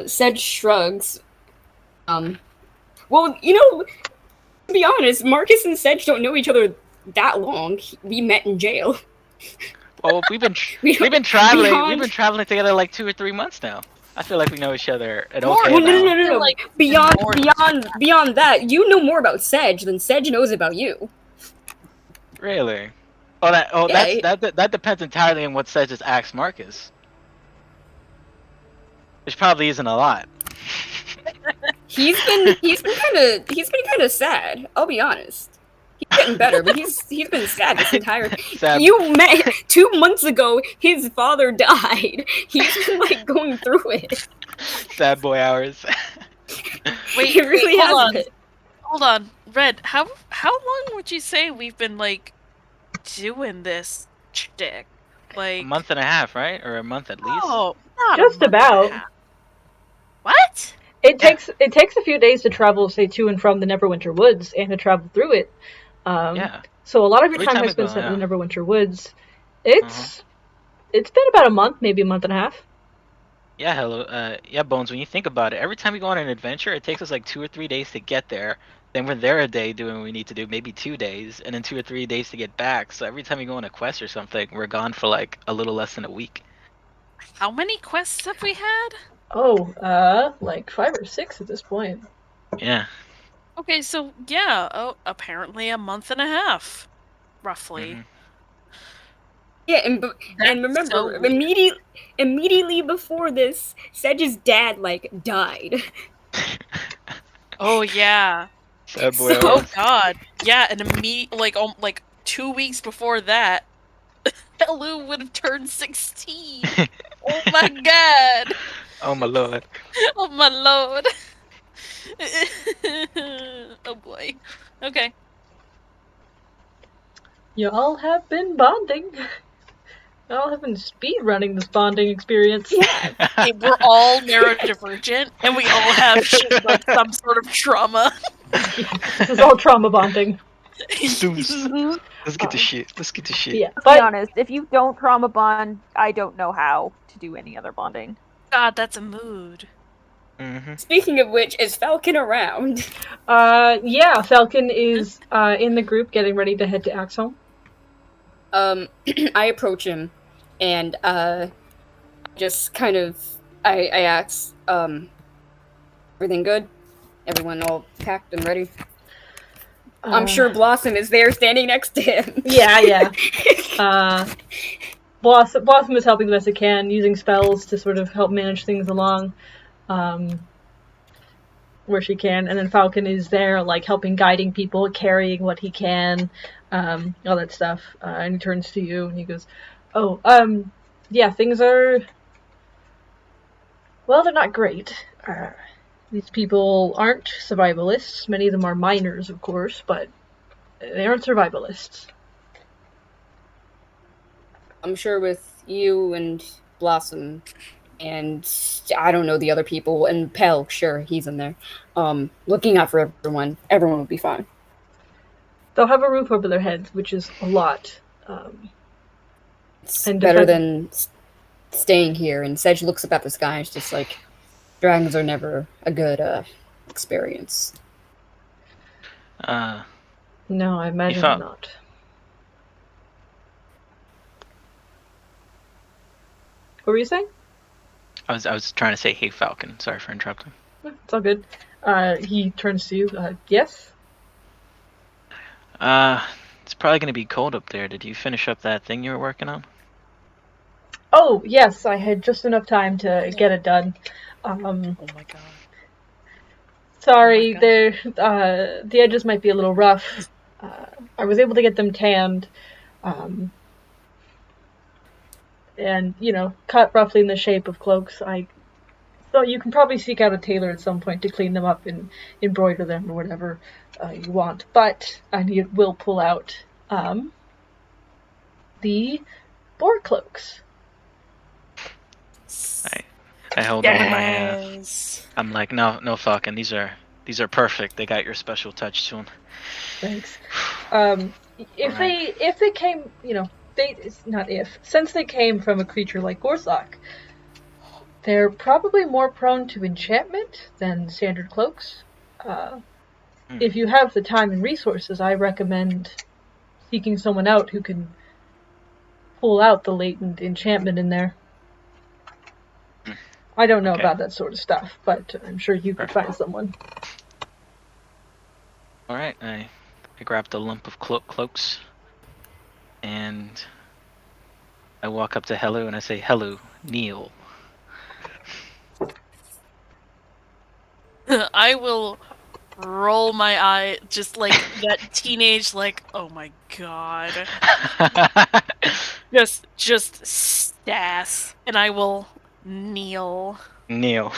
Sedge shrugs. Well, you know, to be honest, Marcus and Sedge don't know each other that long. We met in jail. Well, we've been traveling. We've been traveling together like 2 or 3 months now. I feel like we know each other an okay Well, amount. no. Like, Beyond that, you know more about Sedge than Sedge knows about you. Really? Yeah, That depends entirely on what Sedge asks Marcus. Which probably isn't a lot. he's been kind of sad. I'll be honest. He's getting better, but he's been sad this entire. Sad. You met 2 months ago. His father died. He's been like going through it. Sad boy hours. Wait, He really hold has. on. Hold on, Red. How long would you say we've been like doing this shtick? Like A month and a half, right? Or a month at least. Oh, not Just a month and a about. half. What? It takes a few days to travel, say, to and from the Neverwinter Woods, and to travel through it. Yeah. So a lot of your Every time time has we been go, spent in yeah. the Neverwinter Woods. It's been about a month, maybe a month and a half. Yeah, hello. Yeah, Bones, when you think about it, every time we go on an adventure, it takes us like 2 or 3 days to get there. Then we're there a day doing what we need to do, maybe 2 days, and then 2 or 3 days to get back. So every time we go on a quest or something, we're gone for like a little less than a week. How many quests have we had? Oh, like 5 or 6 at this point. Yeah. Okay, so yeah, apparently a month and a half, roughly. Mhm. Yeah, and That's remember, so weird. immediately before this, Sedge's dad like died. Oh yeah. Sad boy Oh hours. god. Yeah, and like 2 weeks before that, Helu would have turned 16. Oh my god. Oh my lord. Oh my lord. Oh boy. Okay. Y'all have been bonding. Y'all have been speed running this bonding experience. Yeah. We're all neurodivergent, and we all have like some sort of trauma. This is all trauma bonding. Let's get to shit. Let's get to shit. Yeah, Let's be honest, if you don't trauma bond, I don't know how to do any other bonding. God, that's a mood. Mm-hmm. Speaking of which, is Falcon around? yeah, Falcon is in the group getting ready to head to Axholm. I approach him, and just kind of I ask, everything good? Everyone all packed and ready? I'm sure Blossom is there standing next to him. Yeah. Blossom is helping the best it can, using spells to sort of help manage things along where she can. And then Falcon is there, like, helping, guiding people, carrying what he can, all that stuff. And he turns to you and he goes, yeah, things are... Well, they're not great. These people aren't survivalists. Many of them are miners, of course, but they aren't survivalists. I'm sure with you and Blossom and I don't know the other people, and Pell, sure, he's in there. Looking out for everyone will be fine. They'll have a roof over their heads, which is a lot. It's And better defend- than staying here. And Sedge looks up at the sky and it's just like, dragons are never a good experience. No, I imagine thought- not. What were you saying? I was trying to say, hey, Falcon. Sorry for interrupting. It's all good. He turns to you. Yes? It's probably gonna be cold up there. Did you finish up that thing you were working on? Oh, yes, I had just enough time to get it done. Oh my god. Sorry, God. the edges might be a little rough. I was able to get them tanned, and, cut roughly in the shape of cloaks. So you can probably seek out a tailor at some point to clean them up and embroider them or whatever you want. But I will pull out the boar cloaks. I hold them in my hand. Yes. I'm like, no, Falcon. These are perfect. They got your special touch to them. Thanks. If Right. they came, since they came from a creature like Gorthok, they're probably more prone to enchantment than standard cloaks. If you have the time and resources, I recommend seeking someone out who can pull out the latent enchantment in there. I don't know Okay. about that sort of stuff, but I'm sure you could find someone. All right. I grabbed a lump of cloaks, and I walk up to Helu and I say, "Helu, kneel." I will roll my eye, just like that teenage, like, oh my god. Just sass, and I will kneel. Kneel.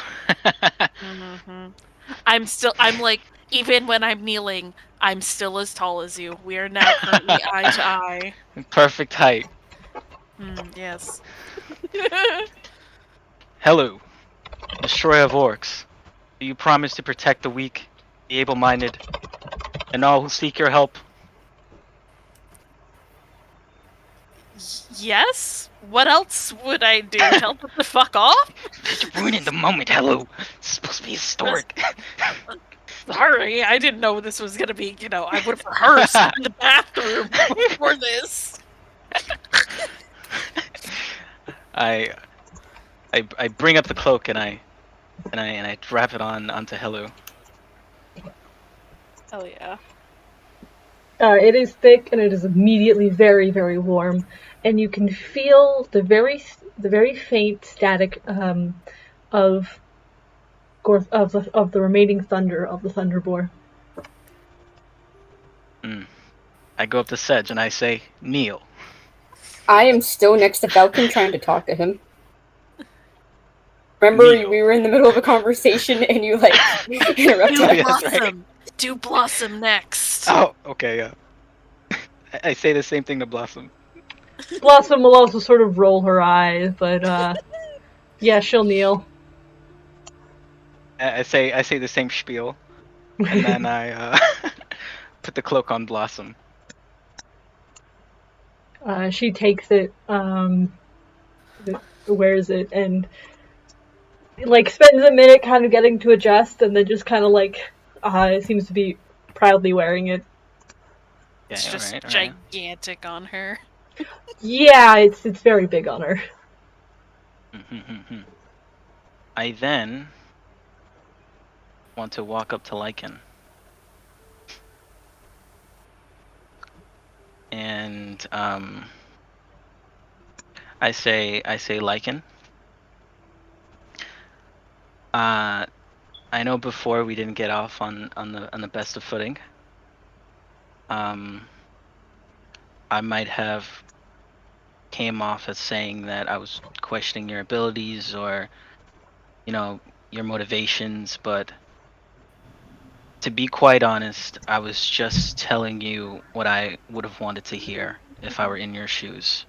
I'm like, even when I'm kneeling, I'm still as tall as you. We are now currently eye to eye. Perfect height. Yes. Helu, destroyer of orcs. Do you promise to protect the weak, the able-minded, and all who seek your help? Yes? What else would I do? Tell them to fuck off? You're ruining the moment, Helu. It's supposed to be historic. Sorry, I didn't know this was gonna be, I would have rehearsed in the bathroom before this. I bring up the cloak and I wrap it onto Helu. Oh yeah. It is thick and it is immediately very, very warm, and you can feel the very faint static of the remaining thunder of the thunder boar. I go up to Sedge and I say, "Kneel." I am still next to Falcon trying to talk to him. Remember, Kneel. we were in the middle of a conversation and you interrupted Do us. Yeah, that's right. Blossom. Do Blossom next. Oh, okay, yeah. I say the same thing to Blossom. Blossom will also sort of roll her eyes, but yeah, she'll kneel. I say the same spiel, and then I put the cloak on Blossom. She takes it, wears it, and spends a minute kind of getting to adjust, and then just kind of seems to be proudly wearing it. Yeah, It's just right. gigantic on her. Yeah, it's very big on her. I then want to walk up to Lycan. And I say Lycan. I know before we didn't get off on the best of footing. I might have came off as saying that I was questioning your abilities or your motivations, but to be quite honest, I was just telling you what I would have wanted to hear if I were in your shoes.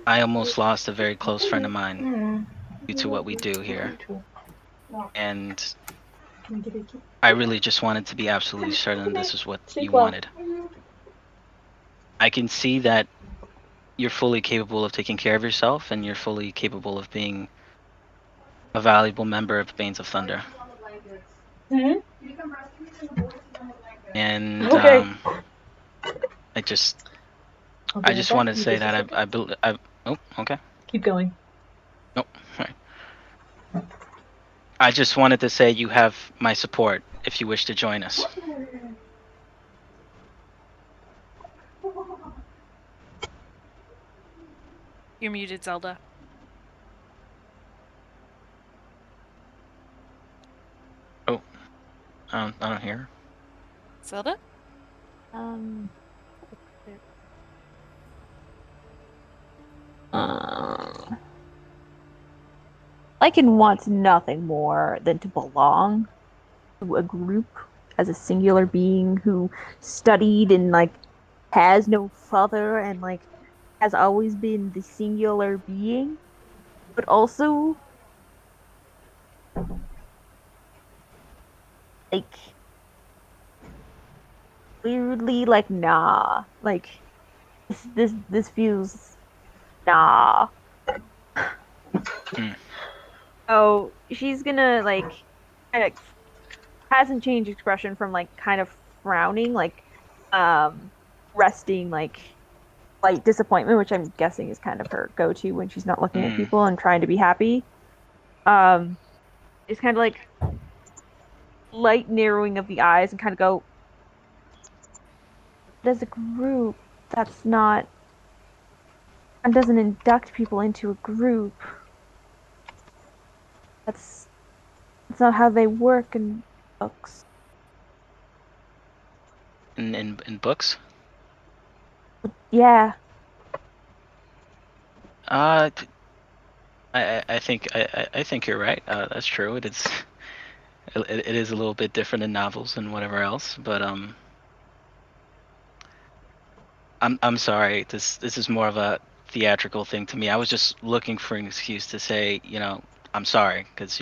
I almost lost a very close friend of mine due to what we do here. And I really just wanted to be absolutely certain this is what you wanted. I can see that you're fully capable of taking care of yourself and you're fully capable of being a valuable member of Banes of Thunder. Mhm. And Okay. I just I'll be right back. wanted to Give me say just a that second. I built. Oh, okay. Keep going. Nope. All right. I just wanted to say you have my support if you wish to join us. You're muted, Zelda. I don't hear. Zelda? Um. Lycan wants nothing more than to belong to a group as a singular being who studied and has no father and has always been the singular being, but also like weirdly nah. This feels nah. Hmm. So she's gonna kind of hasn't changed expression from kind of frowning, um resting light disappointment, which I'm guessing is kind of her go-to when she's not looking at Hmm. people and trying to be happy. Um it's kind of light narrowing of the eyes and kind of go, as a group, that's not one doesn't induct people into a group. That's that's not how they work in books. In books. Yeah. Uh, I think I think you're right. That's true. It is a little bit different in novels and whatever else. But I'm sorry. This is more of a theatrical thing to me. I was just looking for an excuse to say, I'm sorry, because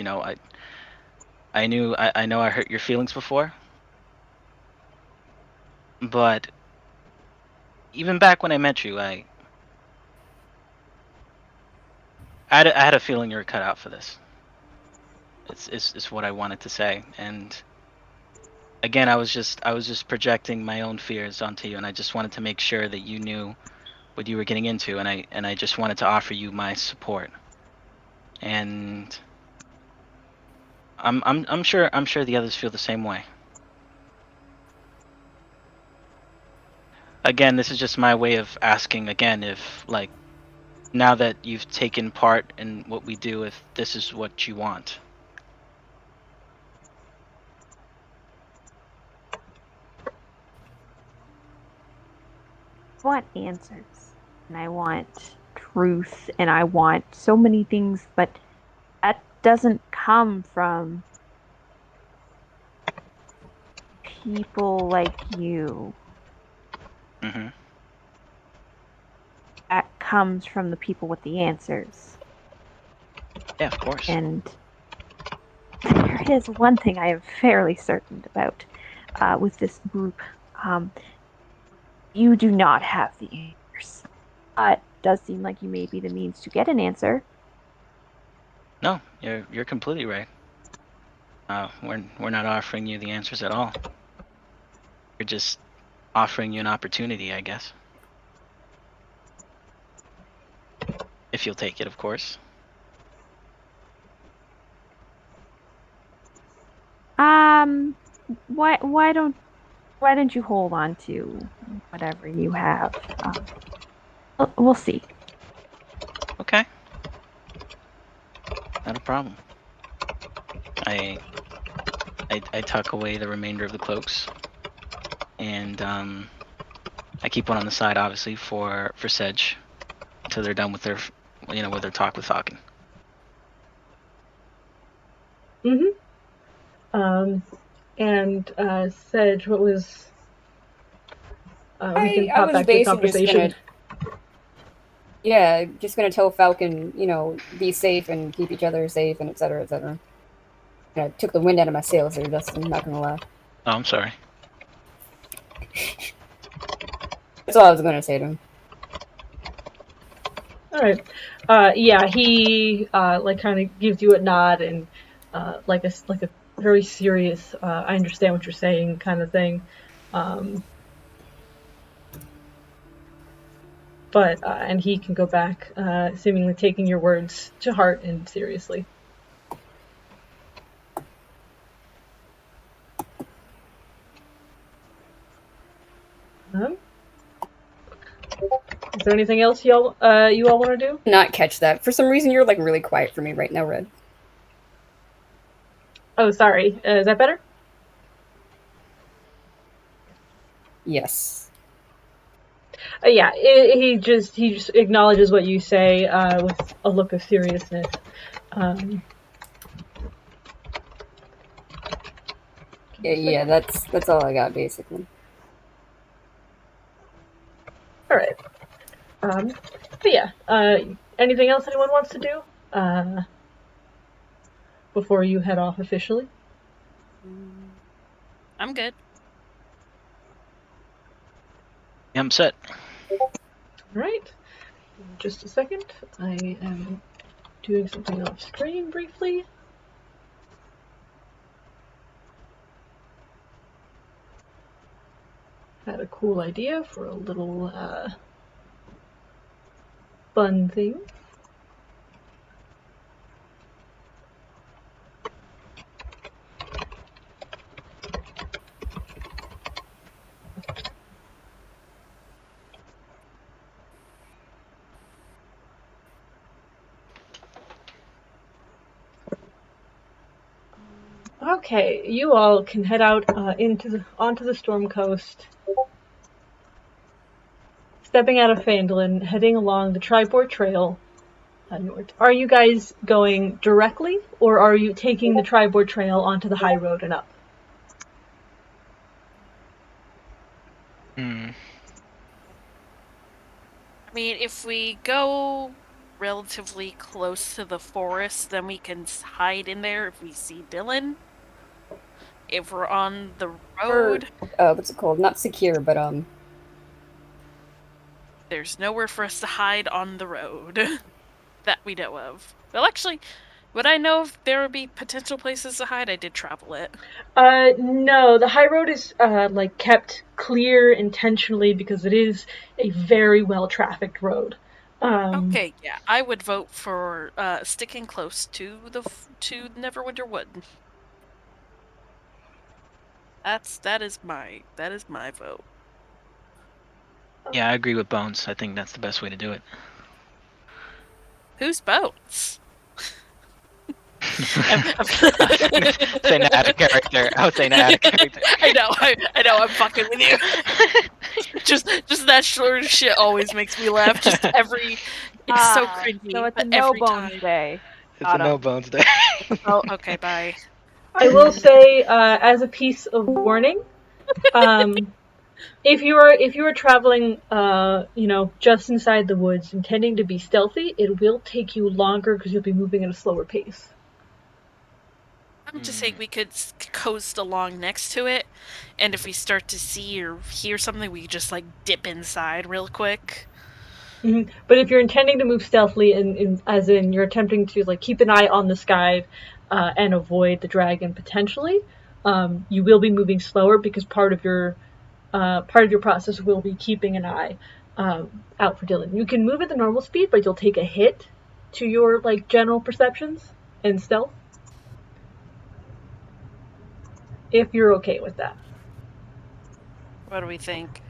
I know I hurt your feelings before, but even back when I met you, I had a feeling you were cut out for this. It's what I wanted to say, and again, I was just projecting my own fears onto you, and I just wanted to make sure that you knew what you were getting into, and I just wanted to offer you my support. And I'm sure the others feel the same way. Again, this is just my way of asking again if now that you've taken part in what we do, if this is what you want. I want answers and I want truth and I want so many things, but that doesn't come from people like you. Hmm. That comes from the people with the answers. Yeah, of course. And there is one thing I am fairly certain about with this group. Um, you do not have the answers. It does seem like you may be the means to get an answer. No, you're completely right. We're not offering you the answers at all. We're just offering you an opportunity, I guess. If you'll take it, of course. Um, why don't you hold on to whatever you have? We'll see. Okay, not a problem. I I tuck away the remainder of the cloaks, and I keep one on the side, obviously, for Sedge until they're done with their with their talk with Falcon. Mm-hmm. And Sedge, what was? We can I pop was back to the basically just conversation. gonna, yeah, just gonna tell Falcon, be safe and keep each other safe and et cetera, et cetera. Took the wind out of my sails there, Justin. Not gonna lie. Oh, I'm sorry. That's all I was gonna say to him. All right. Yeah, he kind of gives you a nod and like a very serious, I understand what you're saying kind of thing. But and he can go back, seemingly taking your words to heart and seriously. Is there anything else you all want to do? Not catch that. For some reason, you're like really quiet for me right now, Red. Oh, sorry. Is that better? Yes. Yeah. He just acknowledges what you say with a look of seriousness. Yeah. That's all I got basically. All right. But yeah. Anything else anyone wants to do before you head off officially? I'm good. Yeah, I'm set. All right. Just a second. I am doing something off screen briefly. Had a cool idea for a little fun thing. Okay, you all can head out onto the Storm Coast, stepping out of Phandalin, heading along the Tribord Trail north. Are you guys going directly, or are you taking the Tribord Trail onto the high road and up? I mean, if we go relatively close to the forest, then we can hide in there if we see Dylan. If we're on the road, What's it called? Not secure, but there's nowhere for us to hide on the road that we know of. Well, actually, would I know if there would be potential places to hide? I did travel it. No, the high road is like kept clear intentionally because it is a very well trafficked road. Okay, yeah, I would vote for sticking close to Neverwinter Wood. That is my vote. Yeah, I agree with Bones. I think that's the best way to do it. Whose boats? Saying that out of character. I was saying that out of character. I know. I'm fucking with you. just that sort of shit always makes me laugh. It's so cringy. So it's a but no every bones time. day. It's a no bones day. Oh, okay, bye. I will say, as a piece of warning, if you are traveling, just inside the woods, intending to be stealthy, it will take you longer because you'll be moving at a slower pace. I'm just saying we could coast along next to it, and if we start to see or hear something, we just like dip inside real quick. Mm-hmm. But if you're intending to move stealthily, as in you're attempting to like keep an eye on the sky and avoid the dragon potentially, you will be moving slower because part of your process will be keeping an eye out for Dylan. You can move at the normal speed, but you'll take a hit to your like general perceptions and stealth. If you're okay with that. What do we think?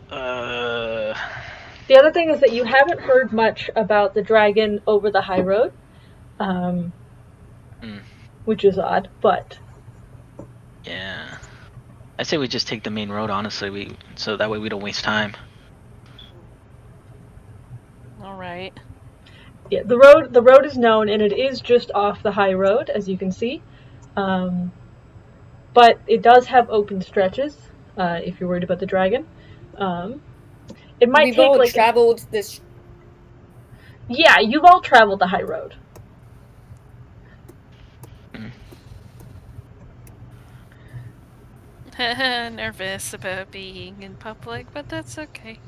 The other thing is that you haven't heard much about the dragon over the high road, which is odd, but Yeah. I say we just take the main road, honestly, so that way we don't waste time. All right. Yeah, the road is known, and it is just off the high road, as you can see. But it does have open stretches, if you're worried about the dragon. It might we've take all like traveled this. Yeah, you've all traveled the high road. Nervous about being in public, but that's okay.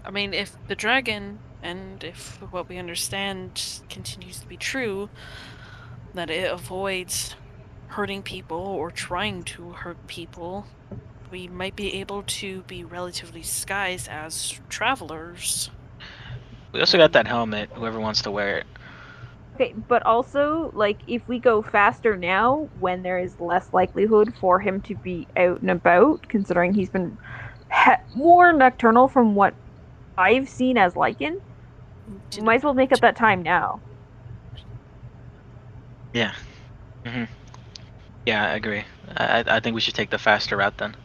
I mean, if the dragon And if what we understand continues to be true, that it avoids hurting people or trying to hurt people, we might be able to be relatively disguised as travelers. We also got that helmet. Whoever wants to wear it. Okay, but also, like, if we go faster now, when there is less likelihood for him to be out and about, considering he's been more nocturnal from what I've seen as Lycan, might as well make up that time now. Yeah. Yeah, I agree. I think we should take the faster route then.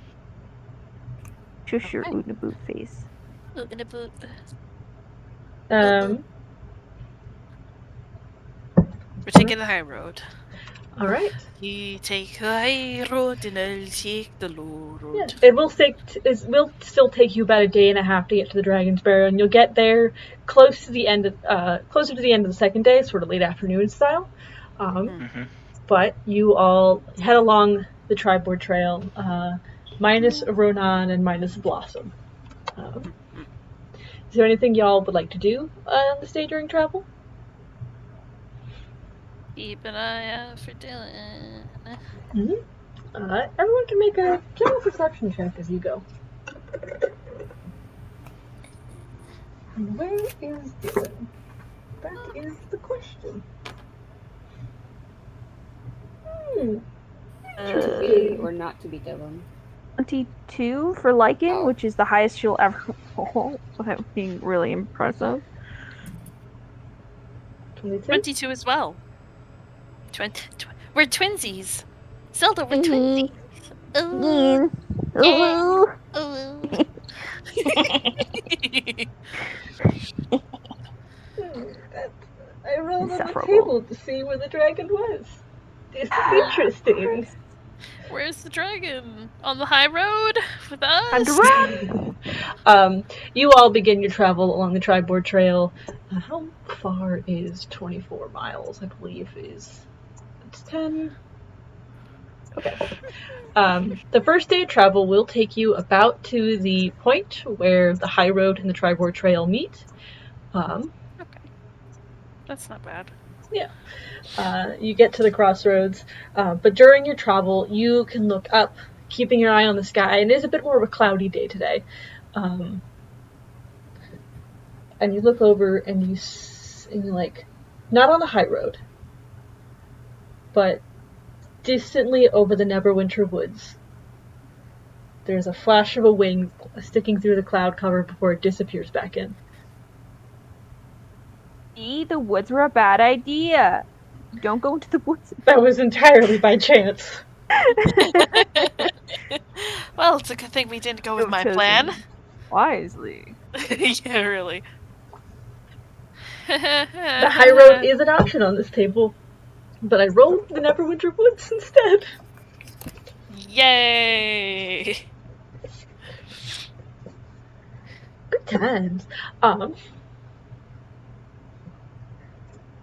Shush your Oodna boot face. Um, We're taking the high road. all right. You take the high road and I'll take the low road. Yeah, it will still take you about a day and a half to get to the Dragon's Barrow, and you'll get there closer to the end of the second day, sort of late afternoon style. But you all head along the Triboard Trail, minus Ronan and minus Blossom. Is there anything y'all would like to do on this day during travel? Keep an eye out for Dylan. Everyone can make a general perception check as you go. Where is Dylan? That is the question. To be or not to be Dylan. 22 for Lycan, Oh. which is the highest she'll ever roll without being really impressive. 22? 22 as well. We're twinsies. Zelda, we're twinsies. Ooh. Ooh. Ooh. I rolled on the Insufferable. table to see where the dragon was. This is interesting. Where's the dragon? On the high road with us? Time to run! You all begin your travel along the Triboard Trail. How far is 24 miles? I believe it's 10. Okay. The first day of travel will take you about to the point where the high road and the Triboard Trail meet. Okay. That's not bad. Yeah. You get to the crossroads, but during your travel, you can look up, keeping your eye on the sky, and it is a bit more of a cloudy day today. And you look over and you're like, not on the high road, but distantly over the Neverwinter woods. There's a flash of a wing sticking through the cloud cover before it disappears back in. See, the woods were a bad idea. Don't go into the woods. That was entirely by chance. Well, it's a good thing we didn't go with my plan. Wisely. Yeah, really. The high road is an option on this table, but I rolled the Neverwinter woods instead. Yay! Good times.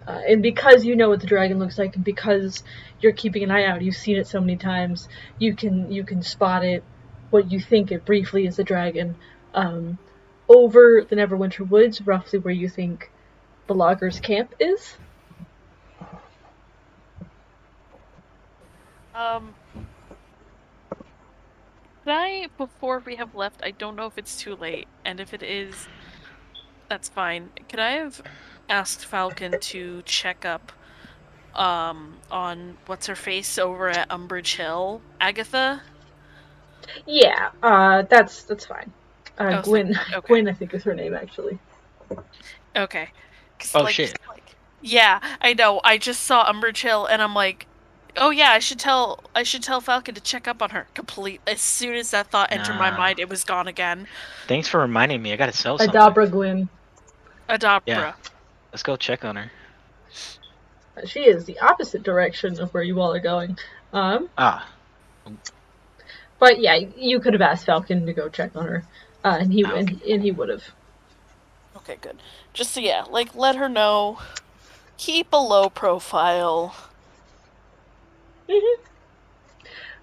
And because you know what the dragon looks like, and because you're keeping an eye out, you've seen it so many times, you can spot it, what you think it briefly is a dragon, over the Neverwinter woods, roughly where you think the loggers' camp is. Could I, before we have left, I don't know if it's too late, and if it is, that's fine. Could I have asked Falcon to check up on what's her face over at Umbridge Hill, Agatha? Yeah, that's fine. Gwen, Okay. Gwen, I think is her name actually. Okay. Oh, shit. Yeah, I know. I just saw Umbridge Hill, and I'm like, oh yeah, I should tell Falcon to check up on her. As soon as that thought entered my mind, it was gone again. Thanks for reminding me. I gotta sell something. Adabra Gwen. Adabra. Yeah. Let's go check on her. She is the opposite direction of where you all are going. But yeah, you could have asked Falcon to go check on her, and he would have. Okay, good. Just so let her know. Keep a low profile.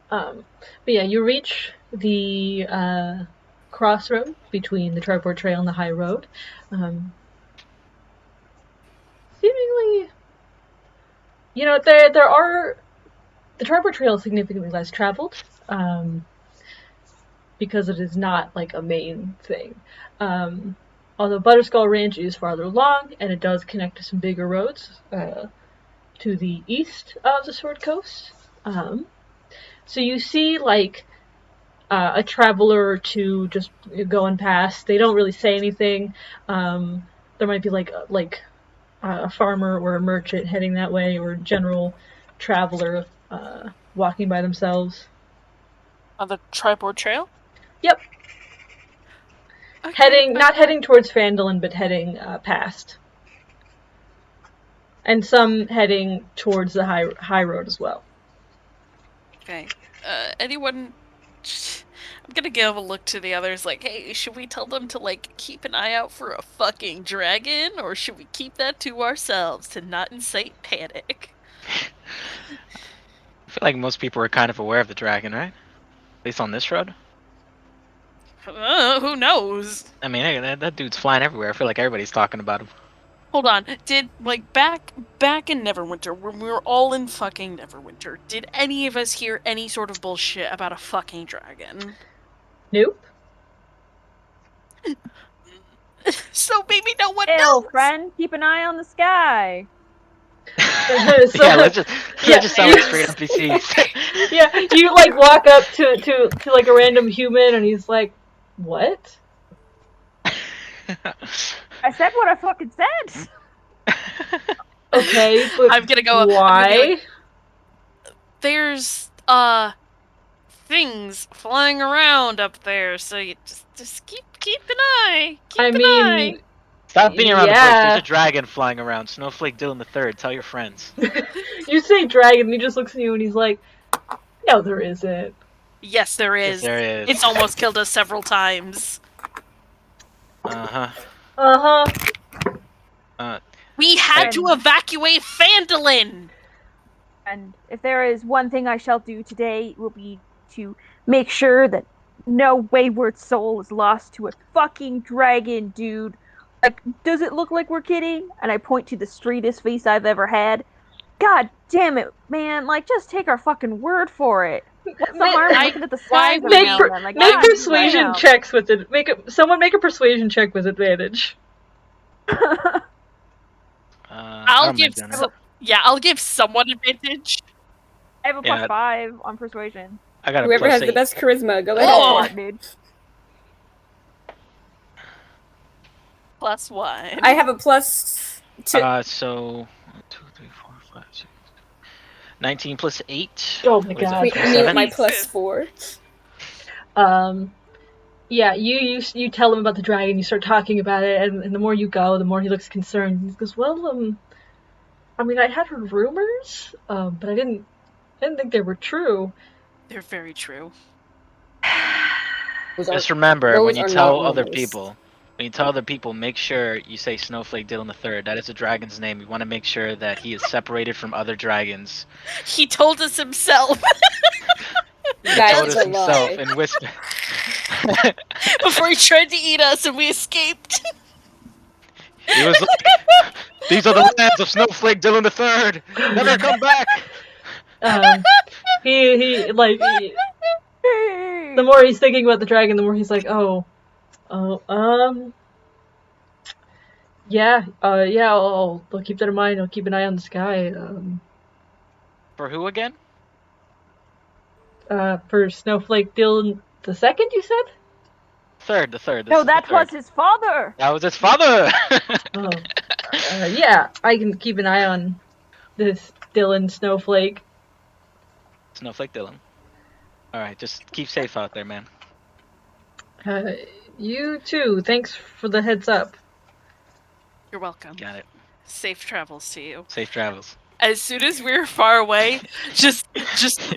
But yeah, you reach the crossroad between the Triboard Trail and the high road. surprisingly, there are the Tribal Trail is significantly less traveled, because it is not like a main thing. Although Butterskull Ranch is farther along, and it does connect to some bigger roads to the east of the Sword Coast. So you see like a traveler or two just going past. They don't really say anything. There might be like a farmer or a merchant heading that way, or a general traveler walking by themselves. On the Tribord Trail? Yep. Okay, Not heading towards Phandalin, but heading past. And some heading towards the high road as well. Okay. Anyone... I'm gonna give a look to the others like, hey, should we tell them to, like, keep an eye out for a fucking dragon? Or should we keep that to ourselves to not incite panic? I feel like most people are kind of aware of the dragon, right? At least on this road. Who knows? I mean, that dude's flying everywhere. I feel like everybody's talking about him. Hold on. Did, like, back in Neverwinter, when we were all in fucking Neverwinter, did any of us hear any sort of bullshit about a fucking dragon? Nope. So maybe no one Hail, knows! friend, keep an eye on the sky. Yeah, let's just sound like straight NPCs. Yeah, you like walk up to like a random human, and he's like, "What?" I said what I fucking said. Okay, but I'm gonna go. why? There's things flying around up there, so you just keep an eye. Keep an eye. Stop being around the bush. Yeah. There's a dragon flying around. Snowflake Dylan III. Tell your friends. You say dragon, and he just looks at you, and he's like, "No, there isn't." Yes, there is. Yes, there is. It's almost killed us several times. We had to evacuate Phandalin! And if there is one thing I shall do today, it will be to make sure that no wayward soul is lost to a fucking dragon, dude. Like, does it look like we're kidding? And I point to the straightest face I've ever had. God damn it, man. Like, just take our fucking word for it. What's the harm in looking at the skies every now and then? Like, make God, persuasion checks with it. Someone make a persuasion check with advantage. I'll give someone advantage. I have a +5 on persuasion. I got a Whoever has +8. the best charisma, go Oh. ahead. Dude. +1. I have a +2. So 2, 3, 4, 5, 6, 19 plus 8. Oh my god. Wait, me with my +4. Yeah, you tell him about the dragon, you start talking about it, and the more you go, the more he looks concerned. He goes, "Well, I mean, I had heard rumors, but I didn't think they were true." They're very true. Just remember, when you those are tell not other rumors. people, make sure you say Snowflake Dylan III. That is a dragon's name. We want to make sure that he is separated from other dragons. He told us himself. He told That's us a himself lie. in whisper. Before he tried to eat us and we escaped. He was like, "These are the lands of Snowflake Dylan III. Never come back." The more he's thinking about the dragon, the more he's like, yeah, I'll keep that in mind. I'll keep an eye on the sky. For who again? For Snowflake Dylan the second, you said? The third. No, that was his father. That was his father. Oh, yeah, I can keep an eye on this Dylan Snowflake. Snowflake Dylan. All right, just keep safe out there, man. You too. Thanks for the heads up. You're welcome. Got it. Safe travels to you. Safe travels. As soon as we were far away, just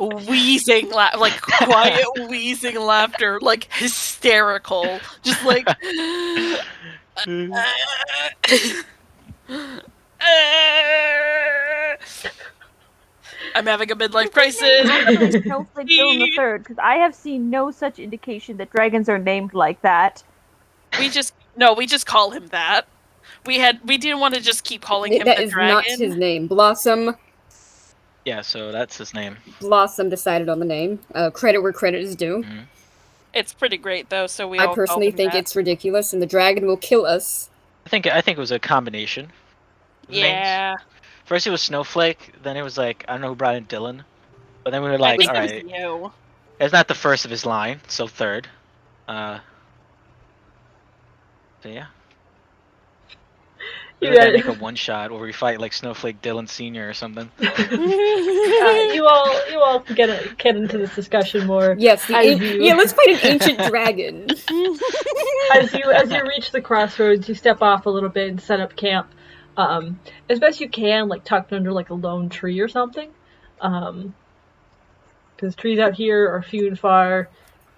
wheezing, like quiet wheezing laughter, like hysterical, just like. I'm having a midlife crisis. Snowflake Dylan the Third, because I have seen no such indication that dragons are named like that. We just call him that. We didn't want to just keep calling him That the is dragon. not his name. Blossom Yeah, so that's his name. decided on the name. Credit where credit is due. Mhm. It's pretty great though, so we I all call personally him think that. it's ridiculous, and the dragon will kill us. I think it was a combination of names. Yeah. First it was Snowflake, then it was like I don't know who brought in Dylan, but then we were I like, think all it was right, you. it's not the first of his line, so third. So yeah. You Maybe we gotta guys- make a one shot where we fight like Snowflake Dylan Senior or something. you all can get into this discussion more. Yes, As you- yeah. Let's fight an ancient dragon. as you reach the crossroads, you step off a little bit and set up camp, as best you can, like tucked under like a lone tree or something, because trees out here are few and far.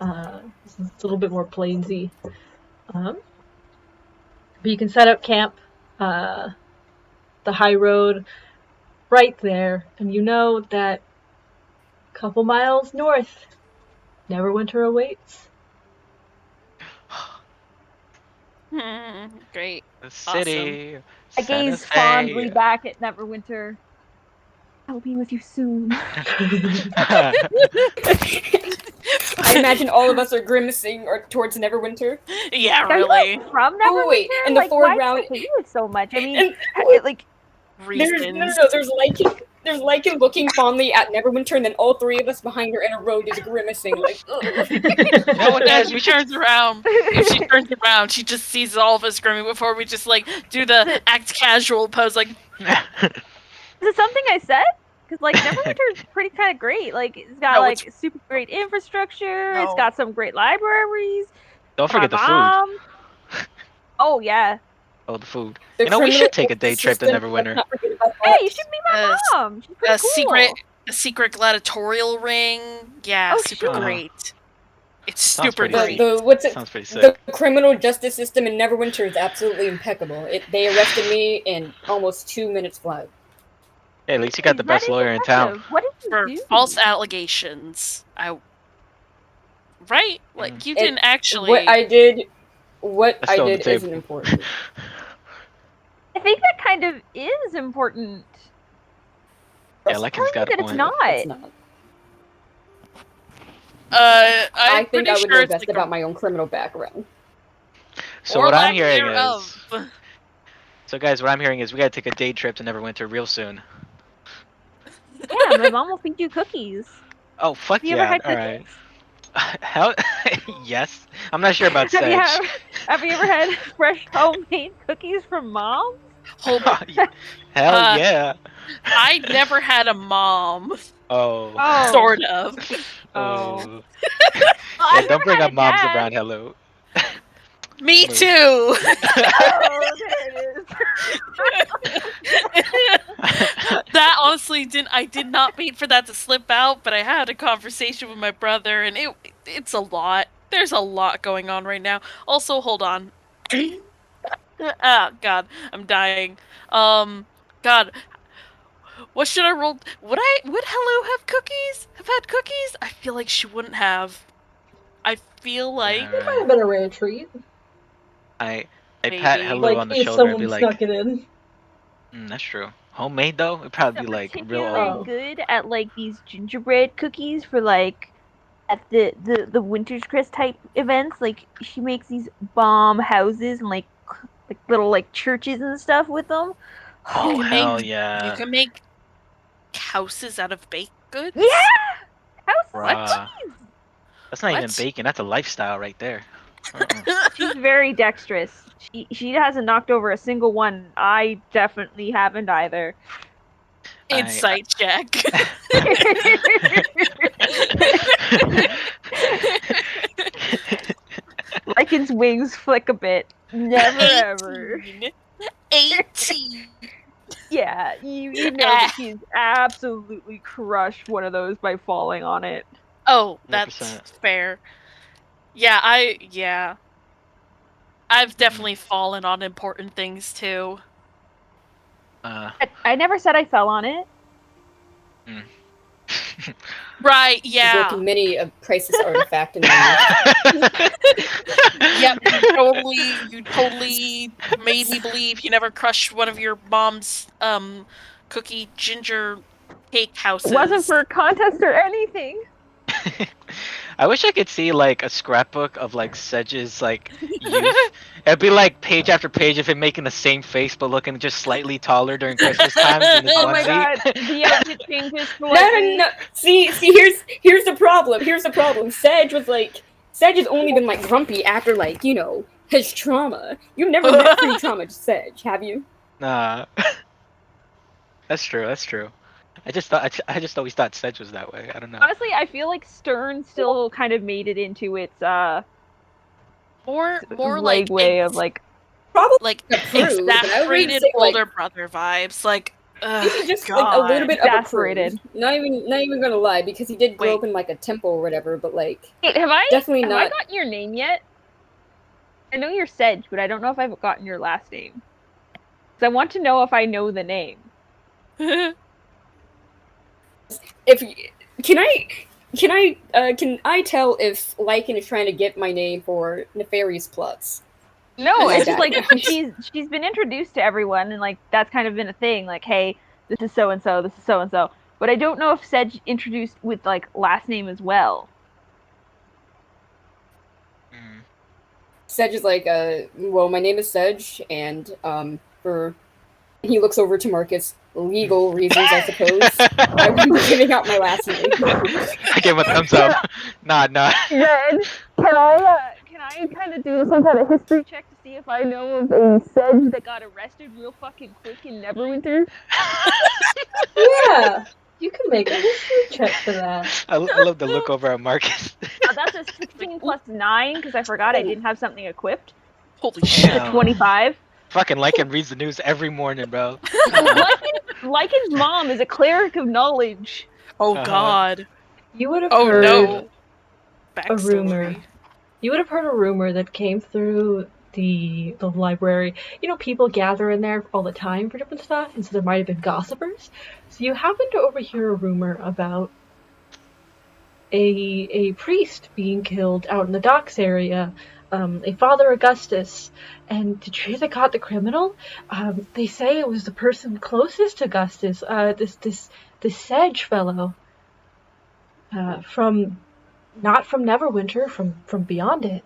It's a little bit more plainsy, but you can set up camp. The high road right there, and you know that a couple miles north, Neverwinter awaits. Great. The city. I Santa gaze Fe. fondly back at Neverwinter. I'll be with you soon. I imagine all of us are grimacing or towards Neverwinter. Yeah, Are you really. guys from Neverwinter? Oh, wait, and the like, forward why round- do I hate it so much? I mean, And- like, Reasons. There's Lycan looking fondly at Neverwinter, and then all three of us behind her in a row just grimacing like. Ugh. You know what, guys? As We she turns around, if she turns around, she just sees all of us screaming before we just like do the act casual pose, like is it something I said? Because like Neverwinter is pretty kind of great. Like it's got No, like super great infrastructure. It's No. got some great libraries. Don't forget the food. Bomb. Oh yeah. Oh, the food. The You know, we criminal should take a day trip to system, Neverwinter. let's not forget about Hey, that. you should meet my Uh, mom. She's pretty cool. a secret gladiatorial ring. Yeah, Oh, super sure. great. It's Sounds super pretty great. Sounds pretty sick. The criminal justice system in Neverwinter is absolutely impeccable. They arrested me in almost 2 minutes flat. Hey, at least you got the That best is lawyer in town. impressive. What did you For do? false allegations. Right? Like you didn't actually. What I did That's still on the table. isn't important. I think that kind of is important. Yeah, Lycan's got a that it's point. not. It's not. I'm I think pretty I would sure know it's best like about my own criminal background. So or what lack I'm hearing thereof. is, so guys, what I'm hearing is we gotta take a day trip to Neverwinter real soon. Yeah, my mom will feed you cookies. Oh fuck Have you ever yeah! had All right. Hell, yes. I'm not sure about Have Sedge. have you ever had fresh homemade cookies from mom? Hold Hell Uh, yeah! I never had a mom. Oh. Oh. Sort of. Oh. Well, I've Yeah, don't never bring had up a moms dad. around. Hello. Me Move. too. Oh, there it is. That honestly I did not wait for that to slip out, but I had a conversation with my brother and it's a lot. There's a lot going on right now. Also, hold on. Ah, God, I'm dying. God, what should I roll? Would Hello have cookies? Have had cookies? I feel like she wouldn't have. I feel like Yeah, Might right. have been a rare treat. I Maybe. pat Hello Like on the if shoulder and someone be like, snuck it in. That's true. Homemade though, it'd probably She's be like real particularly old. Oh. good at like these gingerbread cookies for like at the Winter's Crest type events. Like she makes these bomb houses and like little like churches and stuff with them. Oh You can hell make- yeah! you can make houses out of baked goods. Yeah, houses Bruh. and cookies. That's not even What? bacon. That's a lifestyle right there. Uh-uh. She's very dexterous. She hasn't knocked over a single one. I definitely haven't either. Insight check. Lycan's wings flick a bit. Never ever. 18. Yeah, you know that she's absolutely crushed one of those by falling on it. Oh, that's 100%. fair. Yeah, I've definitely fallen on important things too. I never said I fell on it. Right, He's yeah. working many a crisis artifact in my life. Yep, totally totally made me believe you never crushed one of your mom's cookie ginger cake houses. It wasn't for a contest or anything. I wish I could see like a scrapbook of like Sedge's like youth. It'd be like page after page of him making the same face but looking just slightly taller during Christmas times in his Oh my onesie. god, the outfit changes for No. See, here's the problem. Here's the problem. Sedge has only been like grumpy after like, you know, his trauma. You've never met pre-trauma Sedge, have you? Nah. That's true. That's true. I just always thought Sedge was that way. I don't know. Honestly, I feel like Stern still kind of made it into its more like way of like Probably like approved, but I wouldn't exasperated say, like, older brother vibes. Like, maybe just God. like a little bit Exasperated. approved. Not even gonna lie, because he did grow Wait. up in like a temple or whatever. But like, Wait, have I definitely have not. I gotten your name yet? I know you're Sedge, but I don't know if I've gotten your last name. Because I want to know if I know the name. If can I tell if Lycan is trying to get my name for nefarious plots? No, Oh, it's just okay. like she's been introduced to everyone, and like that's kind of been a thing. Like, hey, this is so and so, this is so and so. But I don't know if Sedge introduced with like last name as well. Mm. Sedge is like, well, my name is Sedge, and for he looks over to Marcus. Legal reasons, I suppose. I wouldn't be giving out my last name. I give him a thumbs up. Nah. Then can I kind of do some kind of history check to see if I know of a Sedge that got arrested real fucking quick in Neverwinter? Yeah, you can make a history check for that. I love the look over at Marcus. That's a 16 plus 9 because I forgot I didn't have something equipped. Holy shit. It's a 25. Fucking Lycan reads the news every morning, bro. Lycan's mom is a cleric of knowledge. Oh Uh-huh. God. You would have Oh heard no. a rumor. Backstory. You would have heard a rumor that came through the library. You know, people gather in there all the time for different stuff, and so there might have been gossipers. So you happened to overhear a rumor about a priest being killed out in the docks area, a Father Augustus. And did you hear they caught the criminal? They say it was the person closest to Augustus, this Sedge fellow. Not from Neverwinter, from beyond it.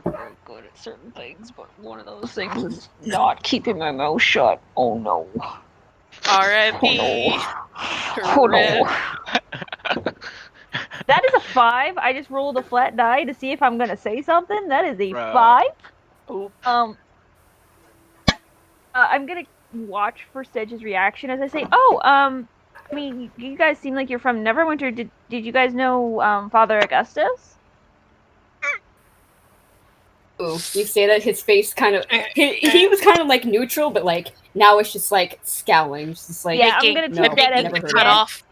Very good at certain things, but one of those things is not keeping my mouth shut. Oh no. R.I.P. Oh no. That is a 5. I just rolled a flat die to see if I'm gonna say something. That is a Bruh. 5. Oop. I'm gonna watch for Sedge's reaction as I say, I mean, you guys seem like you're from Neverwinter. Did you guys know Father Augustus? Ooh, you say that his face kind of he was kind of like neutral, but like now it's just like scowling, just like Yeah, I'm gonna no, take that as never a heard cut of it. off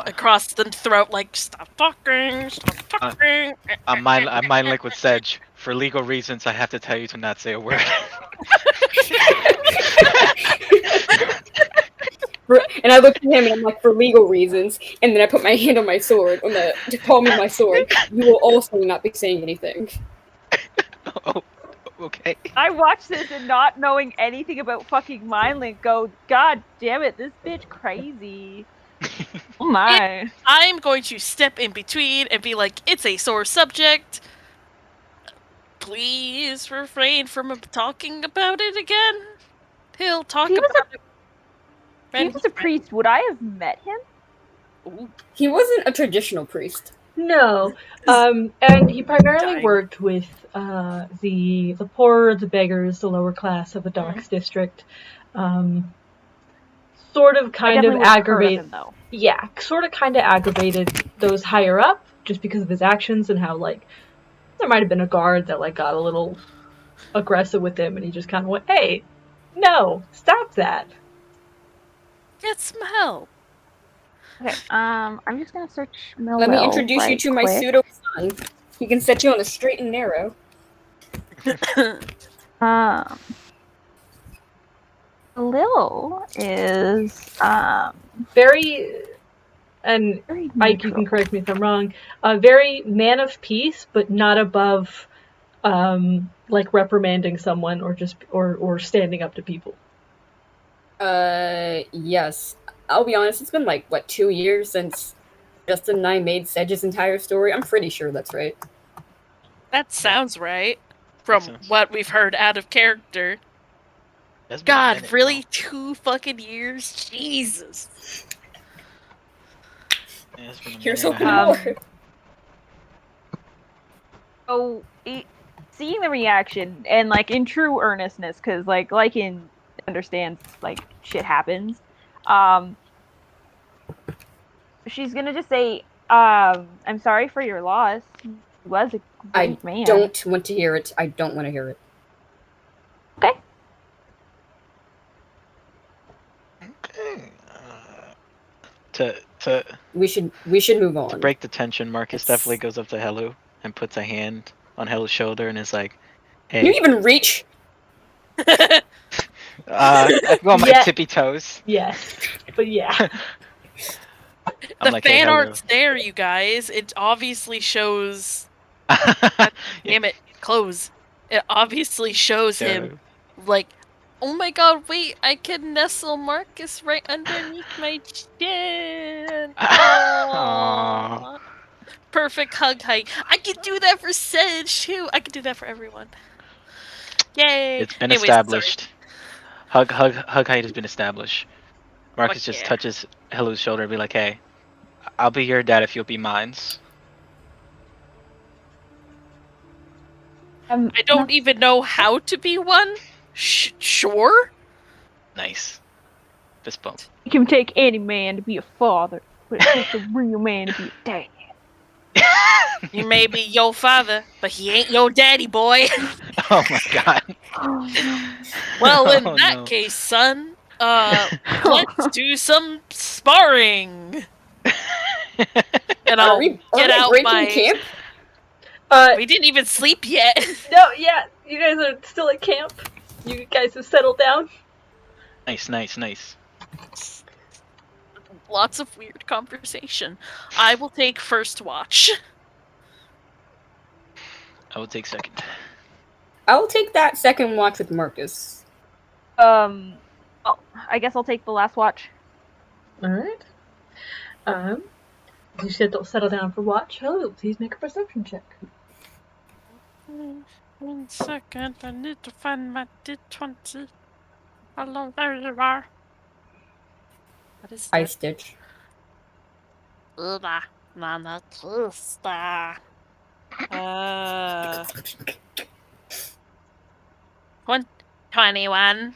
across the throat, like stop talking. I'm mind linked with Sedge. For legal reasons, I have to tell you to not say a word. And I look at him and I'm like, for legal reasons, and then I put my hand on my sword, to palm of my sword. You will also not be saying anything. Oh, okay. I watched this and not knowing anything about fucking Mindlink go, God damn it, this bitch crazy. Oh my. I'm going to step in between and be like, it's a sore subject. Please refrain from talking about it again. He'll talk He was about it. He was a priest. Would I have met him? Ooh. He wasn't a traditional priest. No, and he primarily Dying. worked with the poor, the beggars, the lower class of the Docks district. Sort of, I kind definitely of would have heard of aggravate. him though. Yeah, sort of, kind of aggravated those higher up just because of his actions and how like there might have been a guard that like got a little aggressive with him, and he just kind of went, "Hey, no, stop that." Get some help. Okay, I'm just gonna search Millwell. Let me introduce you right to my quick. pseudo son. He can set you on the straight and narrow. Lil is Very, and very Ike, you neutral. can correct me if I'm wrong. Very man of peace, but not above, like reprimanding someone or just or standing up to people. Yes. I'll be honest, it's been like, what, 2 years since Justin and I made Sedge's entire story? I'm pretty sure that's right. That sounds right. From sense. what we've heard out of character. That's been a God, minute, really? bro. 2 fucking years? Jesus. Yeah, it's been a Here's minute and a hoping half. more. So seeing the reaction and like in true earnestness, because like Lycan understands like shit happens. She's gonna just say, I'm sorry for your loss. He was a I great man. don't want to hear it. I don't want to hear it. Okay. Okay. To We should move on. to break the tension, Marcus definitely goes up to Helu and puts a hand on Helu's shoulder and is like, Can you "Hey, even reach? I can go on my Yeah. tippy toes." Yes, but yeah. I'm The like, "Hey, fan Helu." art's there, you guys. It obviously shows. Yeah. Damn it, close. It obviously shows him, like, oh my god, wait, I can nestle Marcus right underneath my chin. Aw. Aww. Perfect hug height. I can do that for Sedge, too. I can do that for everyone. Yay. It's been Anyways, sorry. established. Hug height has been established. Marcus just yeah. touches Helu's shoulder and be like, "Hey, I'll be your dad if you'll be mine's." I don't even know how to be one. Sure? Nice. Fist bump. It can take any man to be a father, but it takes a real man to be a dad. He may be your father, but he ain't your daddy, boy. Oh my god. Well, in Oh, that no. case, son, let's do some sparring. And Are I'll we get out breaking my. camp? We didn't even sleep yet. No, yeah, you guys are still at camp. You guys have settled down. Nice. Lots of weird conversation. I will take first watch. I will take second. I'll take that second watch with Marcus. Well, I guess I'll take the last watch. All right. You said they'll settle down for watch. Hello, please make a perception check. 1 second, I need to find my D20. Hello, there you are. What is that? Ice Stitch. Uda, nana, tusta. 21.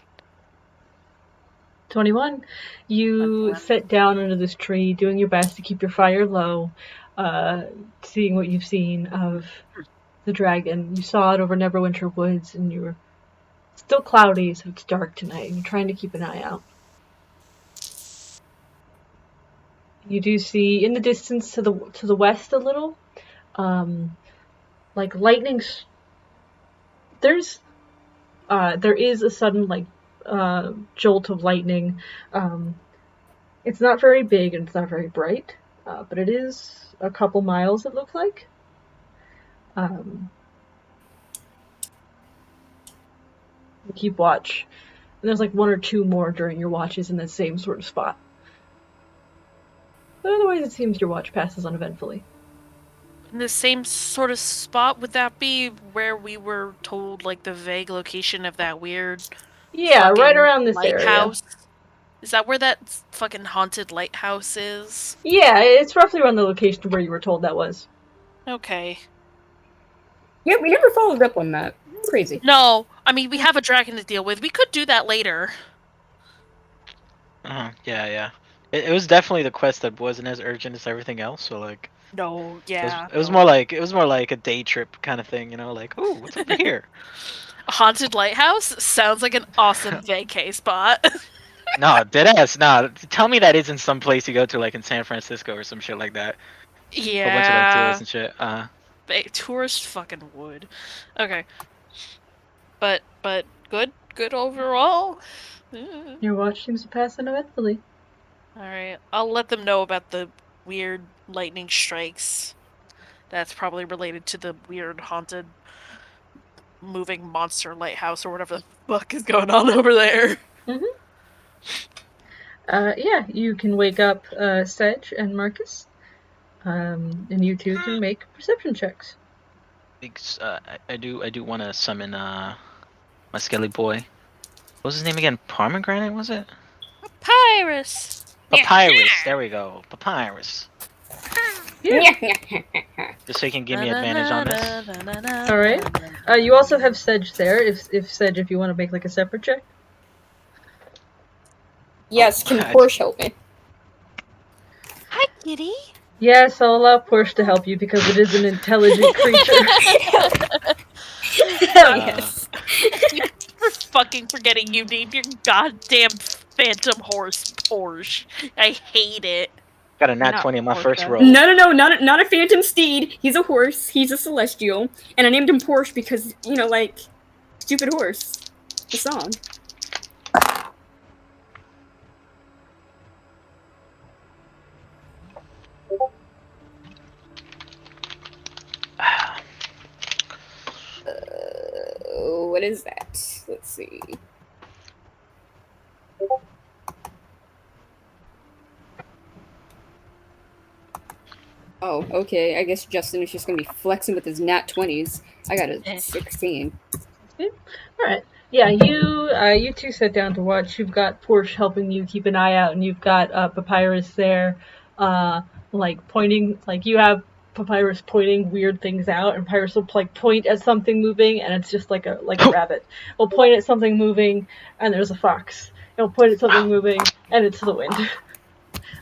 21. You sit down under this tree, doing your best to keep your fire low, seeing what you've seen of the dragon. You saw it over Neverwinter Woods, and you were still cloudy, so it's dark tonight, and you're trying to keep an eye out. You do see in the distance to the west a little, like lightning. There is a sudden jolt of lightning. It's not very big and it's not very bright, but it is a couple miles, it looks like. You keep watch. And there's like 1 or 2 more during your watches in the same sort of spot. But otherwise it seems your watch passes uneventfully. In the same sort of spot, would that be where we were told, like, the vague location of that weird Yeah, right around this lighthouse? area. Is that where that fucking haunted lighthouse is? Yeah, it's roughly around the location where you were told that was. Okay. Yeah, we never followed up on that. It's crazy. No, I mean, we have a dragon to deal with. We could do that later. Yeah. It was definitely the quest that wasn't as urgent as everything else. So like, No, yeah. it was more like a day trip kind of thing. You know, like, ooh, what's over here? A haunted lighthouse sounds like an awesome vacay spot. No, deadass. No, tell me that isn't some place you go to like in San Francisco or some shit like that. Yeah. A bunch of like tourists and shit. Tourist fucking would. Okay. But good overall. Your watch seems to pass uneventfully. Alright, I'll let them know about the weird lightning strikes. That's probably related to the weird haunted moving monster lighthouse or whatever the fuck is going on over there. Yeah, you can wake up Sedge and Marcus, and you two can make perception checks. I do want to summon my skelly boy. What was his name again? Pomegranate, was it? Papyrus! Papyrus. There we go. Papyrus. Yeah. Just so he can give me advantage on this. All right. You also have Sedge there. If Sedge, if you want to make like a separate check. Yes, can Porsche help me? Hi, kitty. Yes, I'll allow Porsche to help you because it is an intelligent creature. Hell yes. You're fucking forgetting you named your goddamn phantom horse Porsche. I hate it. Got a nat Not 20 on my Porsche. first roll. No, not a phantom steed. He's a horse. He's a celestial. And I named him Porsche because, you know, like, stupid horse. The song. What is that? Let's see. Oh, okay. I guess Justin is just gonna be flexing with his nat 20s. I got a 16. All right. Yeah, you two sit down to watch. You've got Porsche helping you keep an eye out, and you've got Papyrus there, like pointing. Like you have Papyrus pointing weird things out, and Papyrus will like point at something moving, and it's just like a rabbit. He'll point at something moving, and there's a fox. He'll point at something moving, and it's the wind.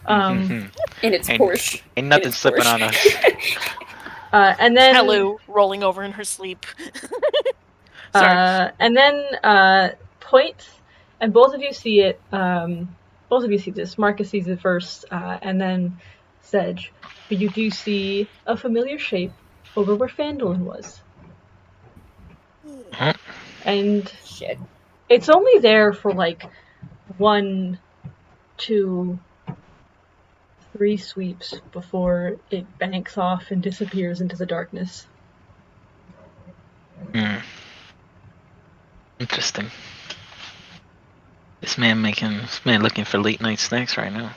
And it's Porsche. Ain't nothing it's slipping Porsche. on us. And then Hello, rolling over in her sleep. Sorry. and then points, and both of you see it. Both of you see this. Marcus sees it first, and then Sedge. But you do see a familiar shape over where Fandolin was. Huh? And Shit. it's only there for like 1, 2, 3 sweeps before it banks off and disappears into the darkness. Interesting. This man looking for late night snacks right now.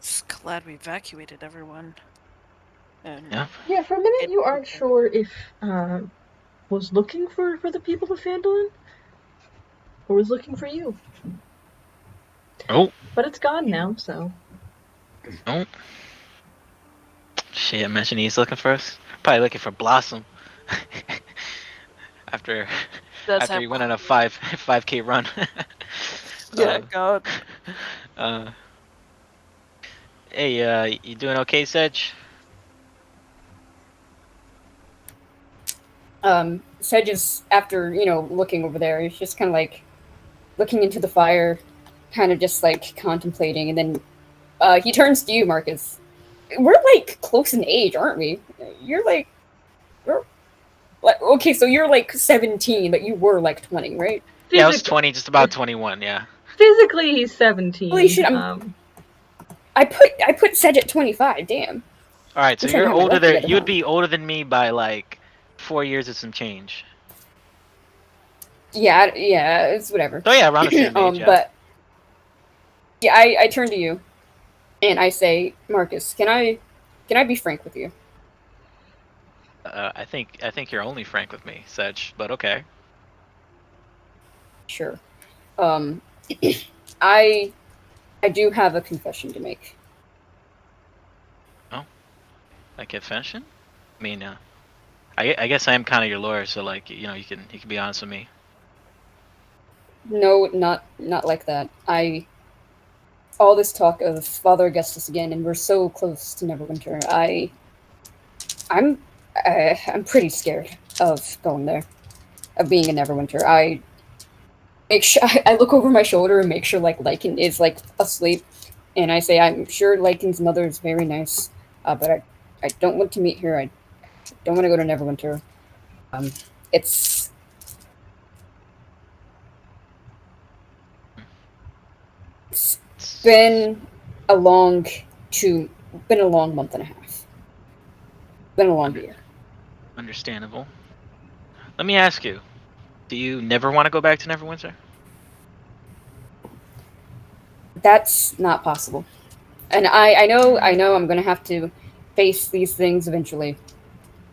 Just glad we evacuated everyone. And Yeah. Yeah, for a minute you aren't sure if was looking for the people of Fandolin or was looking for you. Oh. But it's gone now, so. Oh. Shit, imagine he's looking for us. Probably looking for Blossom. after he went on a 5K run. Yeah, God. Hey, you doing okay, Sedge? Sedge is, after, you know, looking over there, he's just kind of like looking into the fire, kind of just like contemplating, and then he turns to you, Marcus. We're like close in age, aren't we? You're like, okay, so you're like 17, but you were like 20, right? Yeah, I was 20, just about 21. Yeah. Physically, he's 17. Holy shit! I put Sedge at 25. Damn. All right, so We should you're have a older life than together, you'd huh? be older than me by like 4 years and some change. Yeah, it's whatever. Oh yeah, around the same age. Yeah. But yeah, I turn to you, and I say, Marcus, can I be frank with you? I think you're only frank with me, Sedge. But okay. Sure. I do have a confession to make. Oh, like confession? I mean, I guess I am kind of your lawyer, so like you know you can be honest with me. No, not like that. All this talk of Father Augustus again, and we're so close to Neverwinter. I'm pretty scared of going there, of being in Neverwinter. I look over my shoulder and make sure like Lycan is like asleep, and I say I'm sure Lycan's mother is very nice, but I don't want to meet her. I don't want to go to Neverwinter. It's been a long month and a half. Been a long year. Understandable. Let me ask you: do you never want to go back to Neverwinter? That's not possible. And I know I'm gonna have to face these things eventually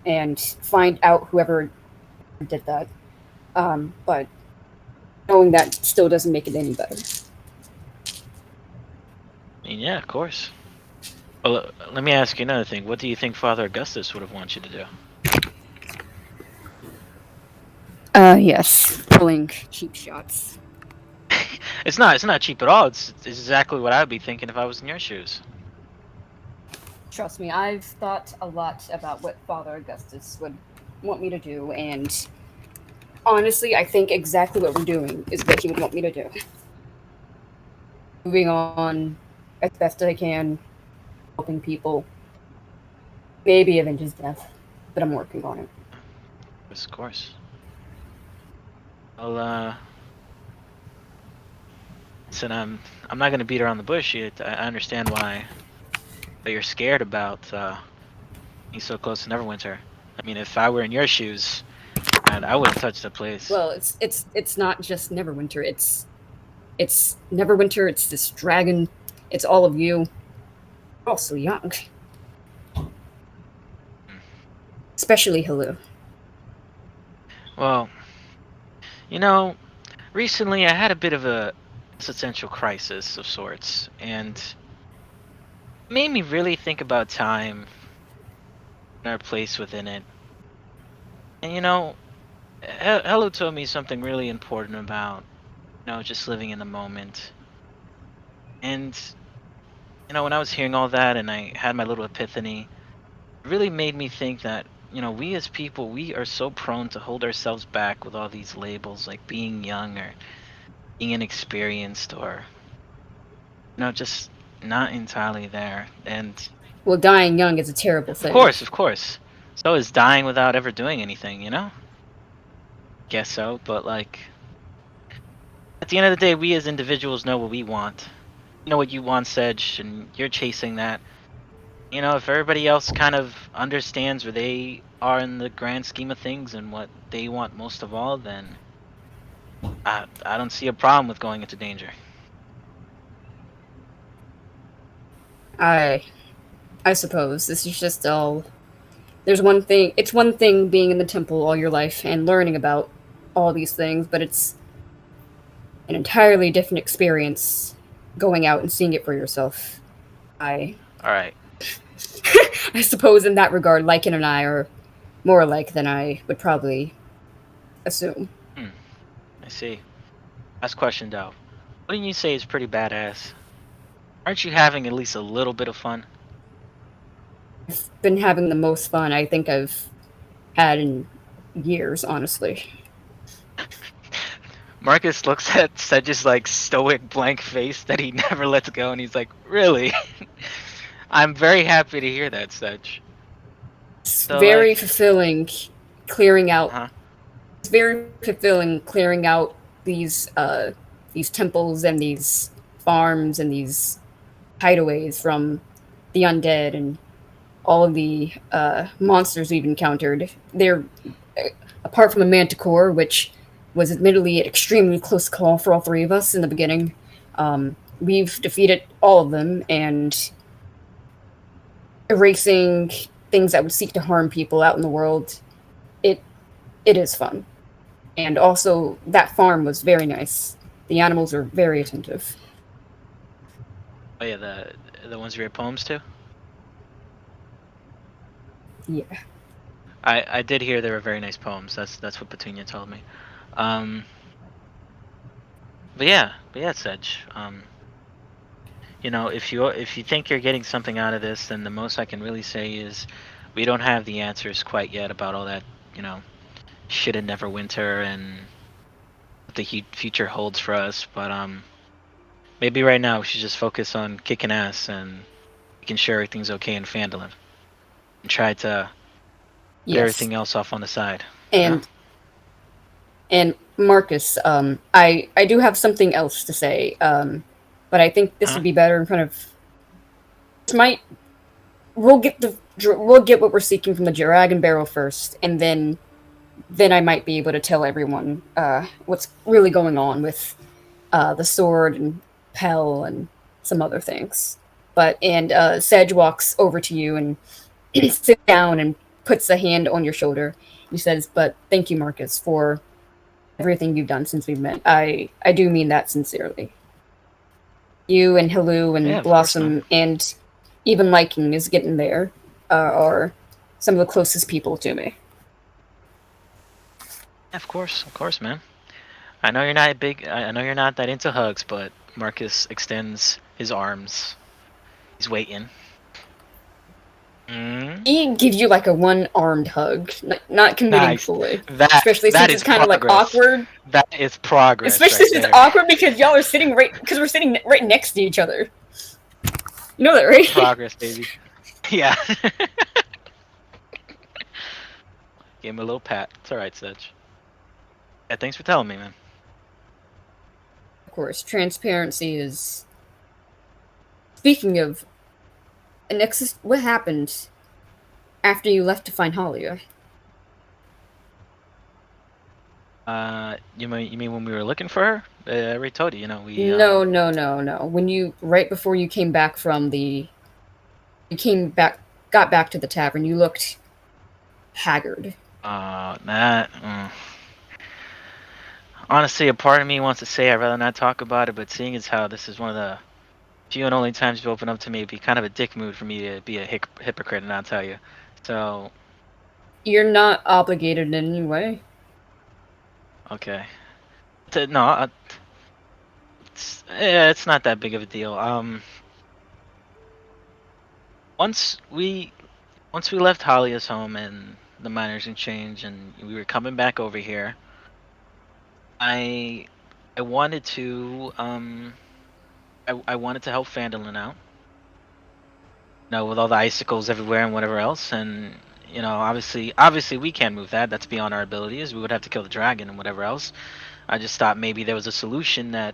and find out whoever did that. But knowing that still doesn't make it any better. I mean, yeah, of course. Well, let me ask you another thing. What do you think Father Augustus would have wanted you to do? Yes, pulling cheap shots. It's not cheap at all. It's exactly what I'd be thinking if I was in your shoes. Trust me, I've thought a lot about what Father Augustus would want me to do, and honestly, I think exactly what we're doing is what he would want me to do. Moving on as best I can, helping people, maybe avenge his death, but I'm working on it. Of course. Well, listen, I'm not gonna beat around the bush. I understand why, but you're scared about being so close to Neverwinter. I mean, if I were in your shoes, I wouldn't touch the place. Well, it's not just Neverwinter. It's Neverwinter. It's this dragon. It's all of you. We're all so young, especially Halu. Well, recently I had a bit of a existential crisis of sorts, and it made me really think about time and our place within it. And Hello told me something really important about, just living in the moment. And, when I was hearing all that and I had my little epiphany, it really made me think that, we as people, we are so prone to hold ourselves back with all these labels like being young or being inexperienced or, just not entirely there. And Well, dying young is a terrible thing. of course. So is dying without ever doing anything, Guess so, but like, at the end of the day, we as individuals know what we want. You know what you want, Sedge, and you're chasing that. If everybody else kind of understands where they are in the grand scheme of things and what they want most of all, then I don't see a problem with going into danger. I suppose this is just all. There's one thing. It's one thing being in the temple all your life and learning about all these things, but it's an entirely different experience going out and seeing it for yourself. All right. I suppose in that regard, Lycan and I are more alike than I would probably assume. I see. Last question, though. Wouldn't you say is pretty badass? Aren't you having at least a little bit of fun? I've been having the most fun I think I've had in years, honestly. Marcus looks at Sedge's like stoic blank face that he never lets go, and he's like, "Really?" I'm very happy to hear that, Sedge. It's So, very like, fulfilling clearing out. Uh-huh. It's very fulfilling clearing out these temples and these farms and these hideaways from the undead and all of the monsters we've encountered. They're apart from a manticore, which was admittedly an extremely close call for all three of us in the beginning. We've defeated all of them and erasing things that would seek to harm people out in the world. It is fun. And also, that farm was very nice. The animals are very attentive. Oh yeah, the ones you read poems to. Yeah. I did hear they were very nice poems. That's what Petunia told me. But yeah, Sedge. If you think you're getting something out of this, then the most I can really say is we don't have the answers quite yet about all that, shit in Neverwinter and what the future holds for us. But maybe right now we should just focus on kicking ass and making sure everything's okay in Phandalin, and try to get everything else off on the side. And Marcus, I do have something else to say. but I think this would be better in front of. This might we'll get what we're seeking from the dragon barrel first, and then I might be able to tell everyone what's really going on with the sword and Pell and some other things. Sedge walks over to you and sits down and puts a hand on your shoulder. He says, "But thank you, Marcus, for everything you've done since we met. I do mean that sincerely. You and Hello and Yeah, of course, Blossom man. and even Liking is getting there are some of the closest people to me." Of course, man. I know you're not big. I know you're not that into hugs, but Marcus extends his arms. He's waiting. He gives you like a one-armed hug, not committing Nice. fully. That Especially that since is it's kind of like progress. awkward. That is progress. Especially right since there. it's awkward because y'all are sitting because we're sitting right next to each other. You know that, right? Progress, baby. Yeah. Give him a little pat. It's alright, Sedge. Yeah, thanks for telling me, man. Of course, transparency is. Speaking of, what happened after you left to find Halia? You mean when we were looking for her? I already told you. We. No. When right before you came back got back to the tavern, you looked haggard. Honestly, a part of me wants to say I'd rather not talk about it, but seeing as how this is one of the few and only times you open up to me, it'd be kind of a dick move for me to be a hypocrite and not tell you. So. You're not obligated in any way. Okay. No, it's not that big of a deal. Once we left Halia's home and the miners exchange, and we were coming back over here, I wanted to I wanted to help Fandolin out. With all the icicles everywhere and whatever else, and obviously we can't move that. That's beyond our abilities. We would have to kill the dragon and whatever else. I just thought maybe there was a solution that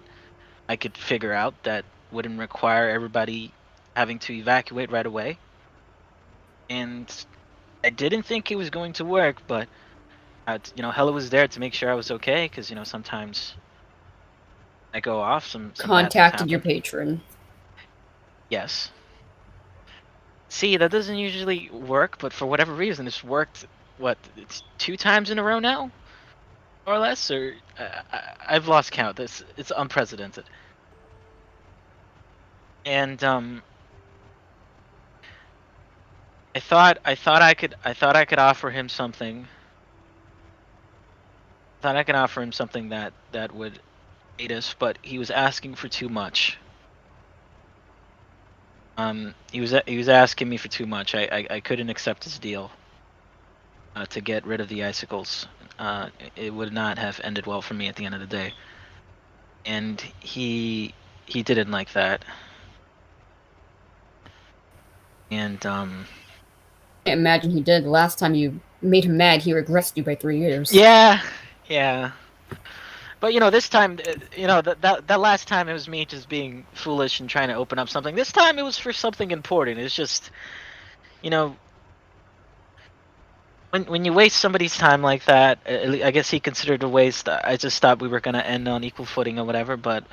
I could figure out that wouldn't require everybody having to evacuate right away. And I didn't think it was going to work, but Hella was there to make sure I was okay, because sometimes I go off, some bad things Contacted your happen. patron. Yes. See, that doesn't usually work, but for whatever reason, it's worked. It's 2 times in a row now, more or less, or I've lost count. It's unprecedented. And I thought I could offer him something. I thought I could offer him something that would aid us, but he was asking for too much. He was asking me for too much. I couldn't accept his deal. To get rid of the icicles. It would not have ended well for me at the end of the day. And he didn't like that. And I can't imagine he did. The last time you made him mad, he regressed you by 3 years. yeah. But this time, that last time it was me just being foolish and trying to open up something. This time it was for something important. It's just, when you waste somebody's time like that, I guess he considered a waste. I just thought we were gonna end on equal footing or whatever, but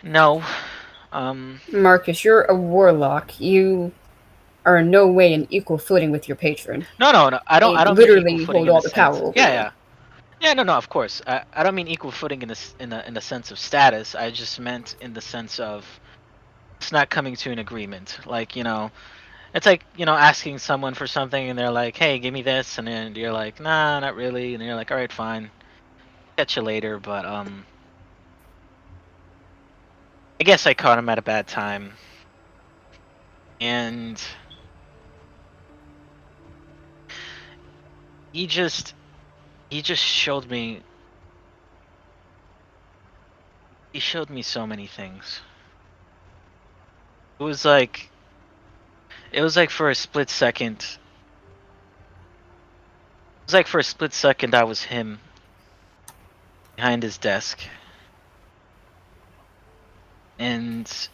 no. Marcus, you're a warlock. You are in no way in equal footing with your patron. No. I don't They mean literally equal footing hold in all the the power sense. over you. Yeah. No. Of course. I don't mean equal footing in the sense of status. I just meant in the sense of it's not coming to an agreement. Like it's like asking someone for something and they're like, "Hey, give me this," and then you're like, "Nah, not really," and you're like, "All right, fine, catch you later." But I guess I caught him at a bad time, and he just showed me. He showed me so many things. It was like for a split second. It was like for a split second I was him behind his desk. and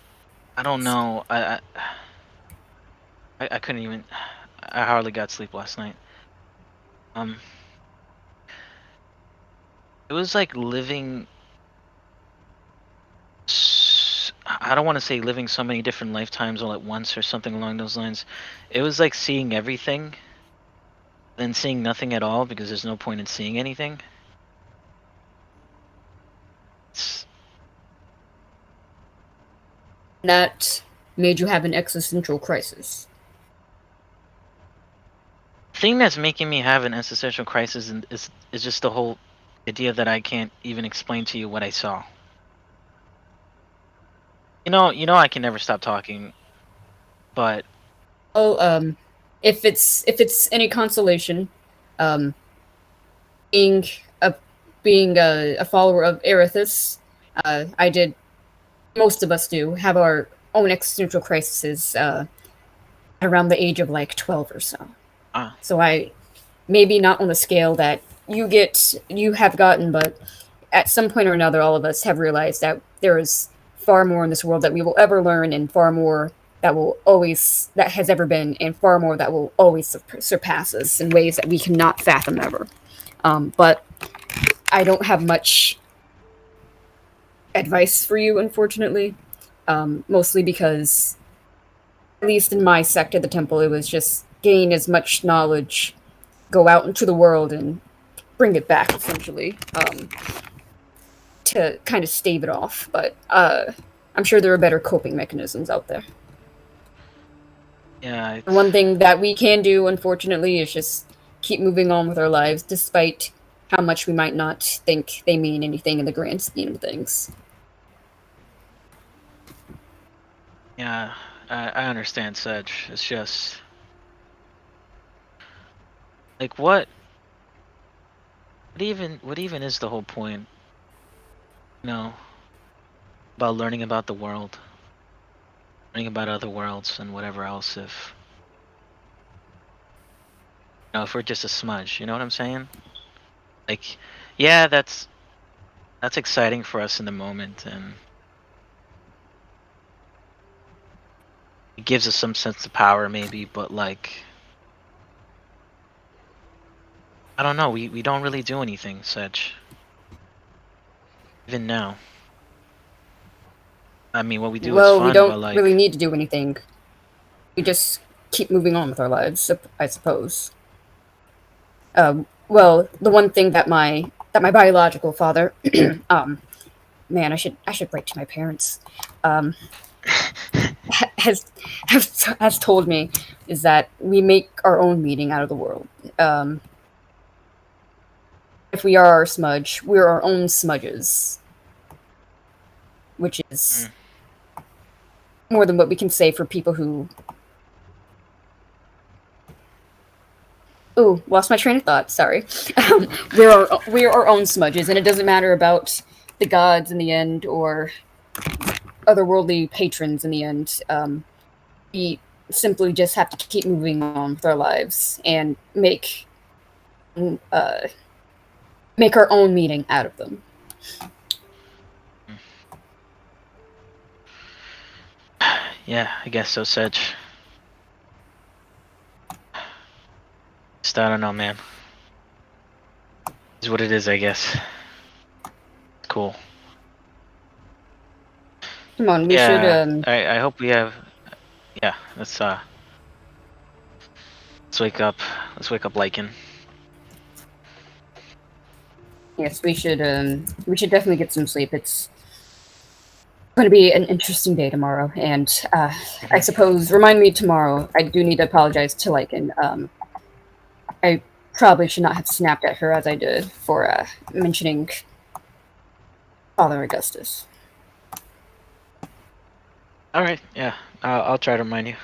I don't know. I couldn't even. I hardly got sleep last night. It was like living. I don't want to say living so many different lifetimes all at once or something along those lines. It was like seeing everything, then seeing nothing at all because there's no point in seeing anything. It's, That made you have an existential crisis. the thing that's making me have an existential crisis is just the whole idea that I can't even explain to you what I saw. You know, I can never stop talking, but Oh, if it's any consolation, um, being a being a follower of Erithus, I did. Most of us do have our own existential crises around the age of like 12 or so. So I maybe not on the scale that you have gotten, but at some point or another, all of us have realized that there is far more in this world that we will ever learn, and far more that has ever been, and far more that will always surpass us in ways that we cannot fathom ever. But I don't have much advice for you, unfortunately. Mostly because, at least in my sect of the temple, it was just gain as much knowledge, go out into the world, and bring it back, essentially, to kind of stave it off. But I'm sure there are better coping mechanisms out there. yeah, The one thing that we can do, unfortunately, is just keep moving on with our lives, despite how much we might not think they mean anything in the grand scheme of things. yeah, I understand, Sedge. It's just like what even is the whole point? You know, about learning about the world, learning about other worlds and whatever else if if we're just a smudge, you know what I'm saying? Like, yeah, that's exciting for us in the moment and it gives us some sense of power maybe, but like I don't know, we don't really do anything, Sedge. Even now. I mean, what we do is Well, we fun, don't but really like need to do anything. We just keep moving on with our lives, I suppose. Well, the one thing that my biological father, man, I should write to my parents, has has told me is that we make our own meaning out of the world. If we are our smudge, we're our own smudges, which is more than what we can say for people who. Ooh, lost my train of thought. Sorry. We're our own smudges, and it doesn't matter about the gods in the end or otherworldly patrons in the end. We simply just have to keep moving on with our lives and uh, make our own meaning out of them. yeah, I guess so, Sedge. Just I don't know, man. Is what it is, I guess. Cool. Come on, we should. Yeah, I hope we have. Yeah, let's wake up. Let's wake up, Lycan. Yes, we should. We should definitely get some sleep. It's going to be an interesting day tomorrow, and I suppose remind me tomorrow. I do need to apologize to Lycan. I probably should not have snapped at her as I did for mentioning Father Augustus. All right, yeah, I'll try to remind you.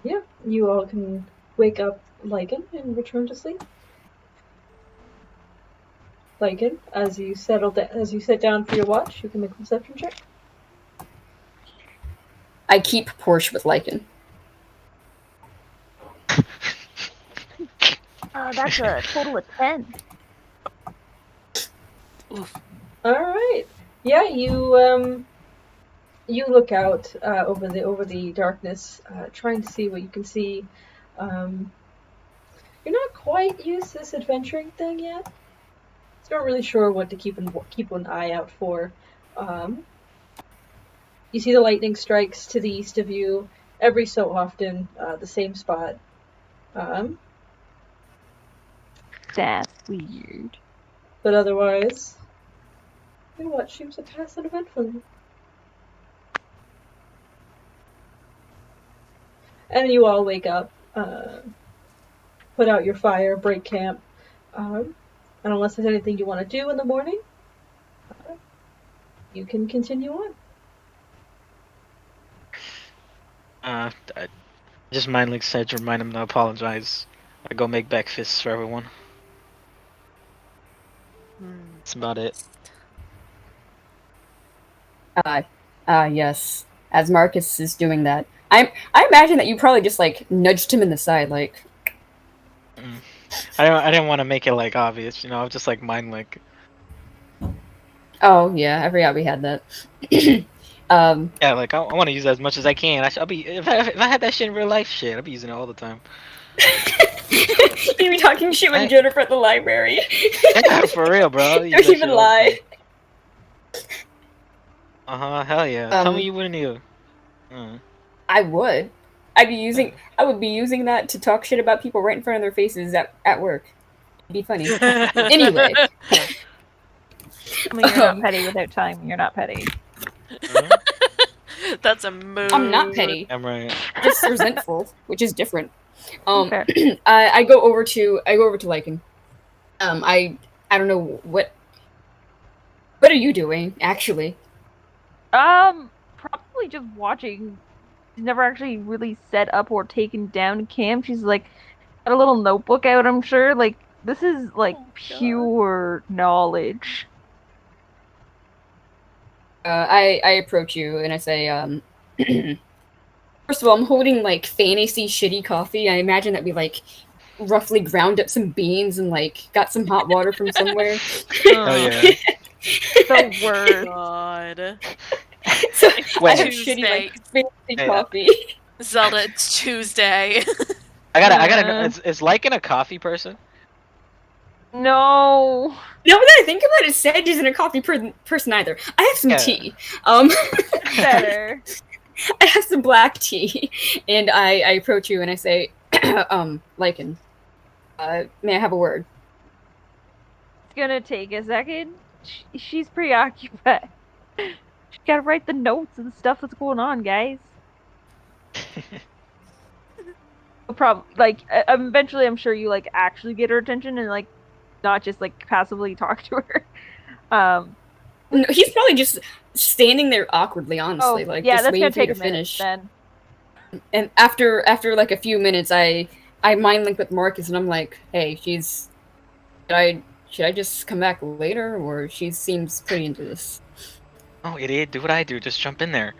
Yeah, you all can wake up Lycan and return to sleep. Lycan, as you sit down for your watch, you can make a perception check. I keep Porsche with Lycan. That's a total of 10. Oof. All right. Yeah, you look out over the darkness, trying to see what you can see. Um, you're not quite used to this adventuring thing yet. So not really sure what to keep an eye out for. Um, you see the lightning strikes to the east of you every so often, the same spot. Um, That's weird. but otherwise, what seems to pass uneventfully. And you all wake up, put out your fire, break camp. And unless there's anything you want to do in the morning, you can continue on. I just mind like Sedge, remind him to apologize. I go make back fists for everyone. That's about it. Yes. As Marcus is doing that, I imagine that you probably just like nudged him in the side, like. I didn't want to make it like obvious, you know. I was just like mind like. Oh yeah, I forgot we had that. Yeah, like I want to use it as much as I can. I'll be if I had that shit in real life, shit, I'll be using it all the time. You be talking shit with Jennifer at the library. Yeah, for real, bro. Don't even lie. Hell yeah. Tell me you wouldn't either. I would. I would be using that to talk shit about people right in front of their faces at work. It'd be funny. Anyway. I mean, you're not petty without telling me you're not petty. That's a move. I'm not petty. I'm right. Just resentful, which is different. I go over to Lycan. I don't know what are you doing actually? Probably just watching. She's never actually really set up or taken down camp. She's like got a little notebook out, I'm sure. Like this is like pure knowledge. I approach you and I say, first of all, I'm holding like fantasy shitty coffee. I imagine that we like roughly ground up some beans and like got some hot water from somewhere. Oh yeah. The worst. God. So Wait. I have shitty like fantasy coffee. Zelda, it's Tuesday. I gotta know. Is Lycan a coffee person? No. Now that I think about it, Sedge isn't a coffee person either. I have some tea. Better. I have some black tea, and I approach you and I say, Lycan, may I have a word? It's gonna take a second. She's preoccupied. She gotta write the notes and stuff that's going on, guys. Eventually, I'm sure you like actually get her attention and like not just like passively talk to her. No, he's probably just standing there awkwardly, honestly, just waiting for you to finish. Then. And after like a few minutes, I mind link with Marcus, and I'm like, hey, should I just come back later, or she seems pretty into this? Oh, idiot! Do what I do. Just jump in there.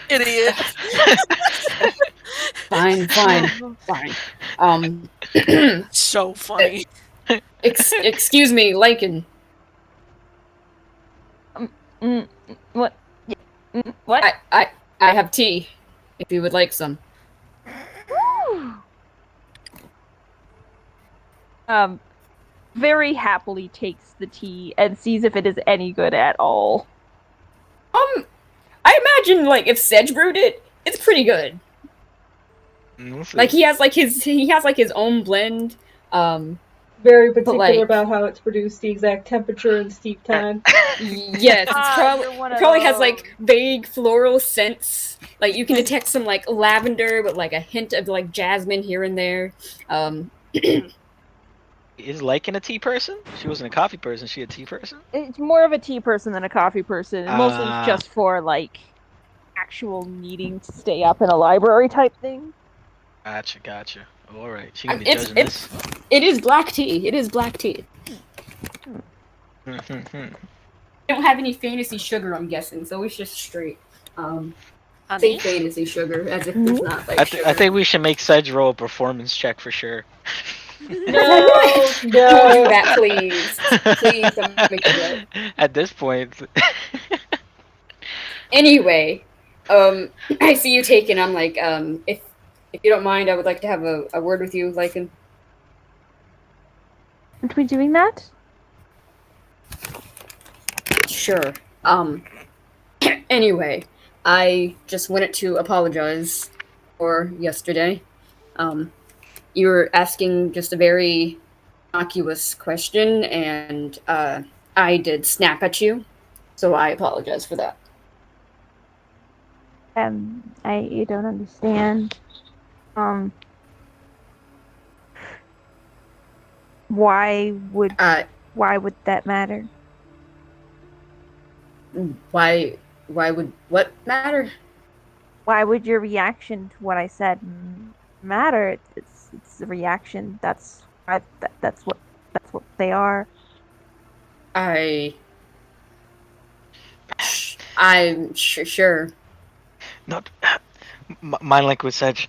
Idiot. Fine. So funny. Excuse me, Lycan. What? What? I have tea, if you would like some. Very happily takes the tea and sees if it is any good at all. I imagine like if Sedge brewed it, it's pretty good. Like he has like his own blend. Very particular about how it's produced, the exact temperature and steep time. Yes, it probably has like vague floral scents. Like you can detect some like lavender, but like a hint of like jasmine here and there. Is Lycan a tea person? She wasn't a coffee person. She a tea person? It's more of a tea person than a coffee person. Mostly just for like actual needing to stay up in a library type thing. Gotcha. All right, she gonna be judging this. It is black tea. It is black tea. I don't have any fantasy sugar, I'm guessing, so it's just straight. Say fantasy sugar, as if there's not like I think we should make Sedge roll a performance check for sure. No, Don't do no. that, please. Please don't make me do it. At this point, Anyway, I see you taken. I'm like, if you don't mind, I would like to have a word with you, Lycan. Aren't we doing that? Sure. Anyway, I just wanted to apologize for yesterday. You were asking just a very innocuous question, and I did snap at you, so I apologize for that. I don't understand. Why would that matter? Why would what matter? Why would your reaction to what I said matter? It's a reaction. That's what they are. I'm sure. not mind language Sedge.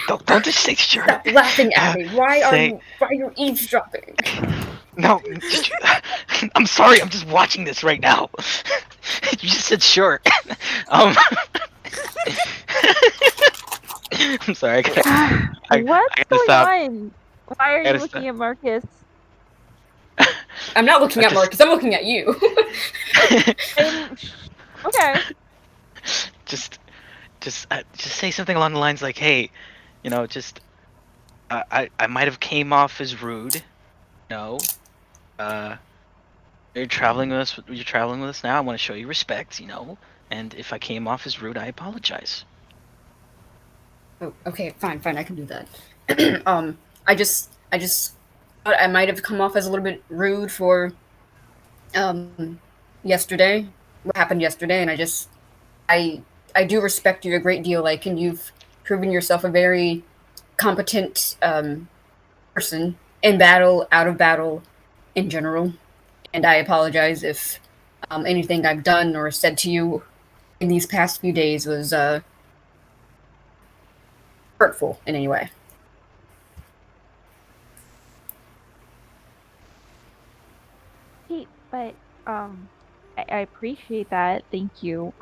don't just say sure. Stop laughing at me. Why are Say- you eavesdropping? No, I'm sorry. I'm just watching this right now. You just said sure. I'm sorry. What's I gotta going stop. on? Why are you gotta looking stop. at Marcus? I'm not looking I at just- Marcus. I'm looking at you. Okay. just say something along the lines like, "Hey, just I might have came off as rude. No, you're traveling with us. You're traveling with us now. I want to show you respect. And if I came off as rude, I apologize." Oh, okay, fine. I can do that. I just thought I might have come off as a little bit rude for yesterday. What happened yesterday, and I do respect you a great deal. Like, and you've proven yourself a very competent person in battle, out of battle, in general. And I apologize if anything I've done or said to you in these past few days was hurtful in any way. Hey, but I appreciate that. Thank you.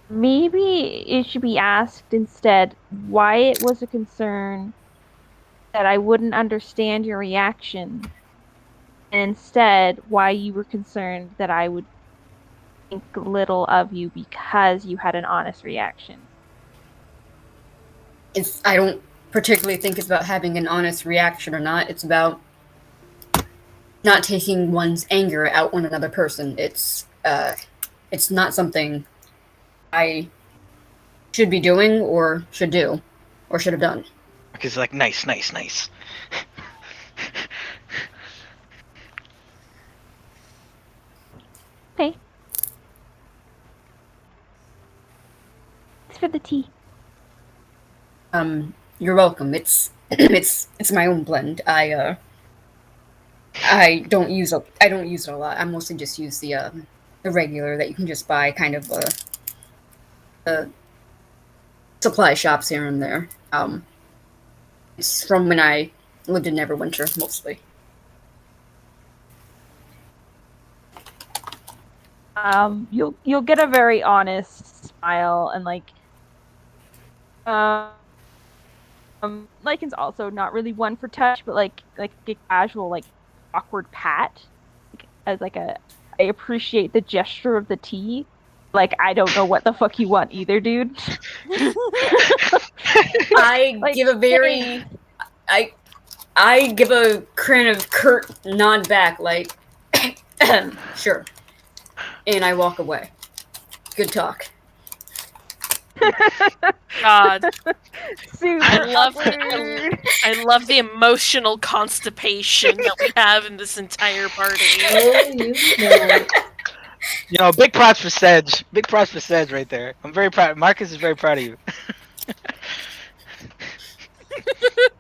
Maybe it should be asked instead why it was a concern that I wouldn't understand your reaction, and instead why you were concerned that I would think little of you because you had an honest reaction. I don't particularly think it's about having an honest reaction or not. It's about not taking one's anger out on another person. It's not something I should be doing or should do or should have done. Because like, nice. Okay. Thanks for the tea. You're welcome. It's it's my own blend. I don't use it a lot. I mostly just use the regular that you can just buy, kind of supply shops here and there. It's from when I lived in Neverwinter, mostly. You'll get a very honest smile and Lycan's also not really one for touch, but like a casual awkward pat, as I appreciate the gesture of the tea. Like, I don't know what the fuck you want either, dude. I Like, give a very I give a kind of curt nod back, like sure, and I walk away. Good talk. God, Super awkward. I love the emotional constipation that we have in this entire party. Oh, you know. Big props for Sedge. Big props for Sedge right there. I'm very proud. Marcus is very proud of you.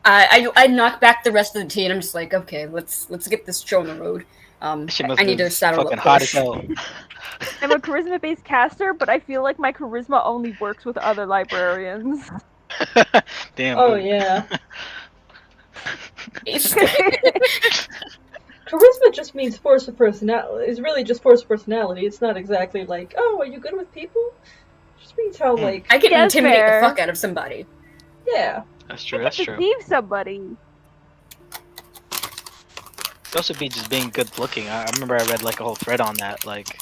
I knock back the rest of the tea, and I'm just like, okay, let's get this show on the road. She must I need be to saddle fucking up hot as push. hell. I'm a charisma-based caster, but I feel like my charisma only works with other librarians. Damn. Oh Ooh. yeah. Charisma Charisma just means force of personality. It's really just force of personality. It's not exactly like, oh, are you good with people? It just means how, like, I can Yeah, intimidate fair. the fuck out of somebody. yeah. That's I true. can That's true. deceive somebody. It also be just being good looking. I remember I read like a whole thread on that. Like,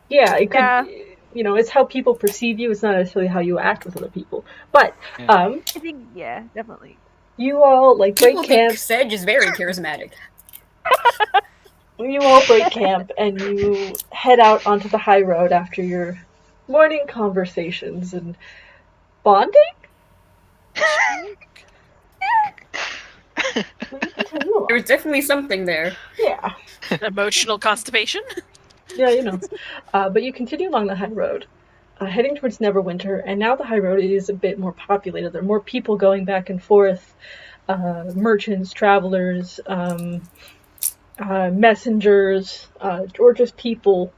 Yeah, it could, Yeah. it's how people perceive you. It's not necessarily how you act with other people. But, Yeah. I think, yeah, definitely. you all, like, People break think camp. Sedge is very charismatic. You all break camp and you head out onto the high road after your morning conversations and bonding? Well, you continue along. There's definitely something there. Yeah. Emotional constipation? Yeah. But you continue along the high road, heading towards Neverwinter, and now the high road is a bit more populated. There are more people going back and forth, merchants, travelers, messengers, or just people,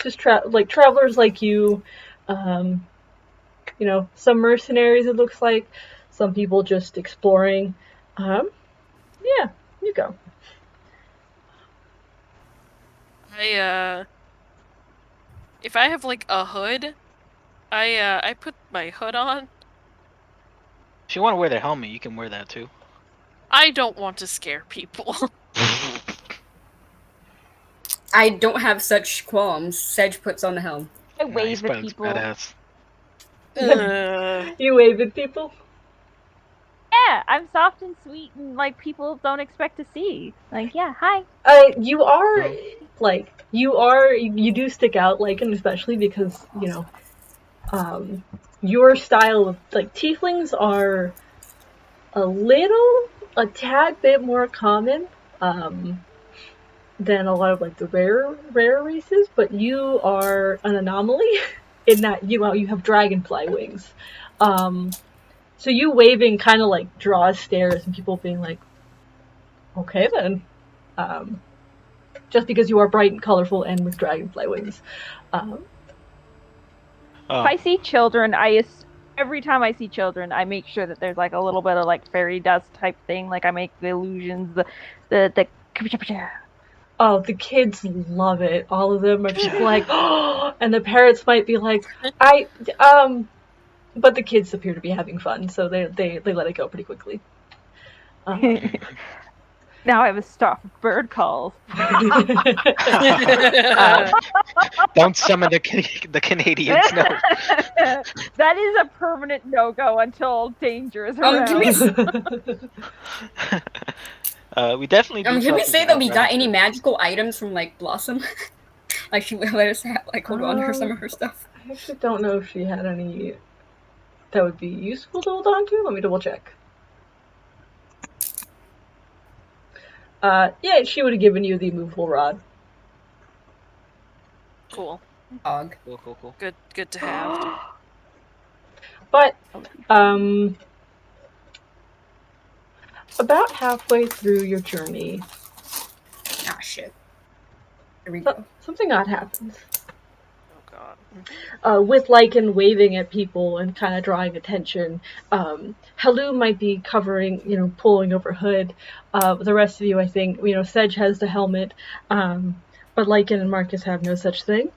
just travelers like you. Um, some mercenaries. It looks like some people just exploring. Yeah, you go. If I have like a hood, I put my hood on. if you want to wear the helmet, you can wear that too. I don't want to scare people. I don't have such qualms. Sedge puts on the helm. I Nah, wave he's at probably people. badass. You wave at people. Yeah, I'm soft and sweet, and like people don't expect to see. Like, yeah, hi. You are you do stick out, like, and especially because your style of like tieflings are a tad bit more common than a lot of like the rare races, but you are an anomaly in that you have dragonfly wings. So you waving kind of like draws stares and people being like, okay then. Just because you are bright and colorful and with dragonfly wings. Um, If I see children, every time I see children, I make sure that there's like a little bit of like fairy dust type thing. Like I make the illusions, the oh, the kids love it. All of them are just like, oh, and the parents might be like, but the kids appear to be having fun, so they let it go pretty quickly. Now I have a stop bird calls. Don't summon the Canadians. No. That is a permanent no-go until danger is around. We definitely do. Can we say that we got any magical items from like Blossom? Like she let us have, like hold on to her some of her stuff. I actually don't know if she had any that would be useful to hold on to. Let me double check. Yeah, she would have given you the immovable rod. Cool. Dog. Cool. Good to have. But about halfway through your journey, Ah shit. There we go. something odd happens. Oh god. With Lycan waving at people and kind of drawing attention. Halu might be covering, pulling over hood. The rest of you, I think, Sedge has the helmet, but Lycan and Marcus have no such thing.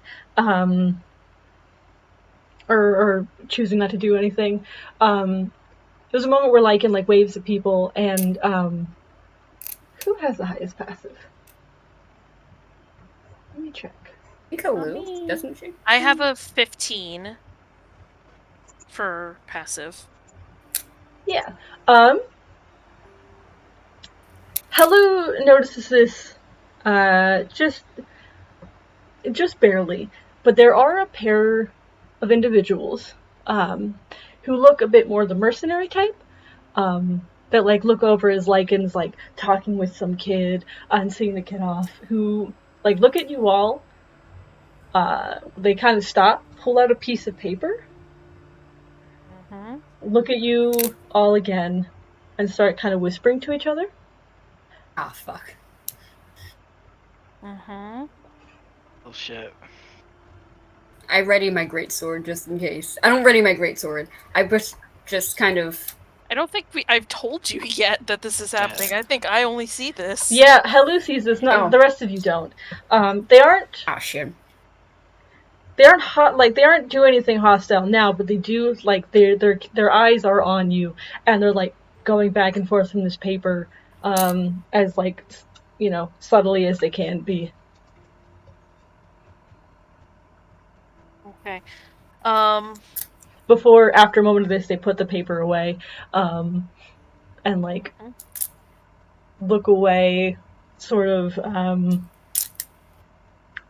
Or choosing not to do anything. There's a moment where Lycan like waves at people, and who has the highest passive? Let me check. I think Halu, doesn't she? I have a 15 for passive. Yeah. Halu notices this just barely, but there are a pair of individuals who look a bit more the mercenary type, that like look over as Lycan's like talking with some kid and seeing the kid off, who like look at you all. They kind of stop, pull out a piece of paper, look at you all again, and start kind of whispering to each other. Ah fuck. Mm-hmm. Oh shit. I ready my greatsword just in case. I don't ready my greatsword. I just kind of. I don't think I've told you yet that this is happening. I think I only see this. Yeah, Helu sees this. Not the rest of you don't. They aren't. Ah, shit. They aren't hot. Like they aren't doing anything hostile now, but they do. Like their eyes are on you, and they're like going back and forth from this paper, as like subtly as they can be. Okay. Before, after a moment of this, they put the paper away, and like look away, sort of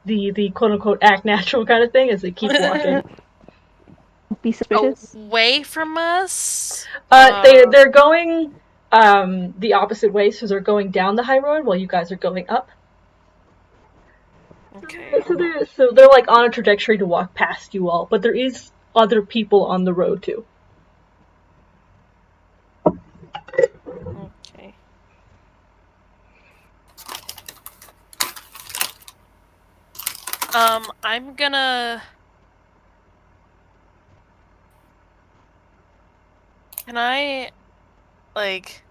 the quote unquote act natural kind of thing as they keep walking. Be suspicious. Away from us? They're going the opposite way, so they're going down the high road while you guys are going up. Okay. So they're like on a trajectory to walk past you all, but there is other people on the road too. Okay. I'm gonna... Can I, like,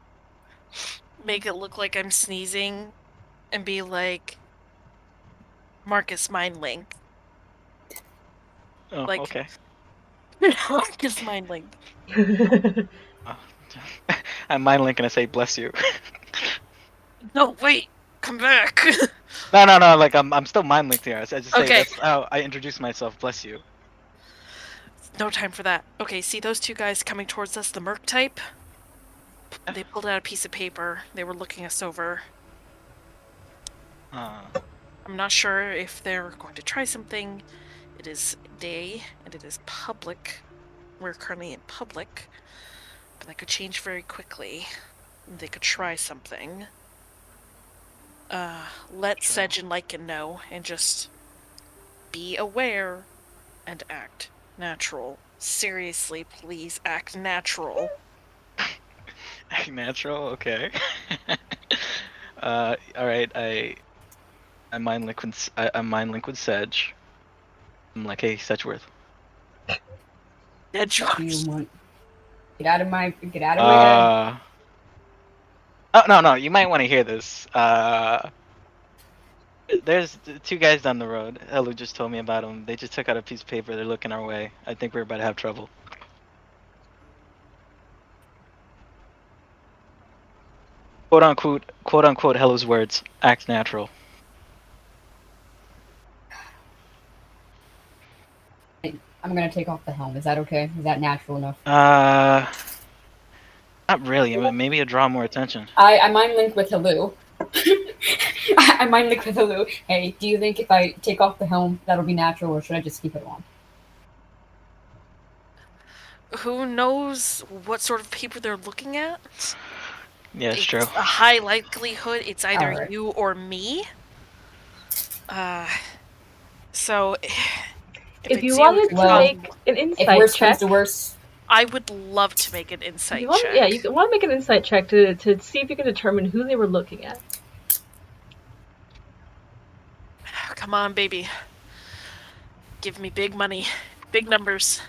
make it look like I'm sneezing and be like, Marcus Mind Link? Oh, Like, okay. Marcus Mind Link. I'm mind linking and say bless you. No, wait, come back. No. Like I'm still mind linked here. I just say Okay. that's how I introduce myself. Bless you. No time for that. Okay, see those two guys coming towards us, the merc type? They pulled out a piece of paper. They were looking us over. I'm not sure if they're going to try something. It is day, and it is public. We're currently in public. But that could change very quickly. They could try something. Let Sedge and Lycan know, and just be aware and act natural. Seriously, please act natural. Act natural, okay. All right. I mind link with Sedge. I'm like, hey, Sedgeworth. Dead What do you George. want? Get out of my head. Oh no, you might want to hear this. There's two guys down the road. Helu just told me about them. They just took out a piece of paper. They're looking our way. I think we're about to have trouble. Quote unquote, Helu's words. Act natural. I'm gonna take off the helm. Is that okay? Is that natural enough? Not really. I mean, maybe it'll draw more attention. I mind link with Helu. I mind link with Helu. Hey, do you think if I take off the helm that'll be natural, or should I just keep it on? Who knows what sort of paper they're looking at? Yeah, it's true. A high likelihood it's either Alright. you or me. So If you it's wanted to Well, make an If insight worse check, comes to worse, I would love to make an insight check. yeah, you want to make an insight check to see if you can determine who they were looking at. Come on, baby. Give me big money. Big numbers.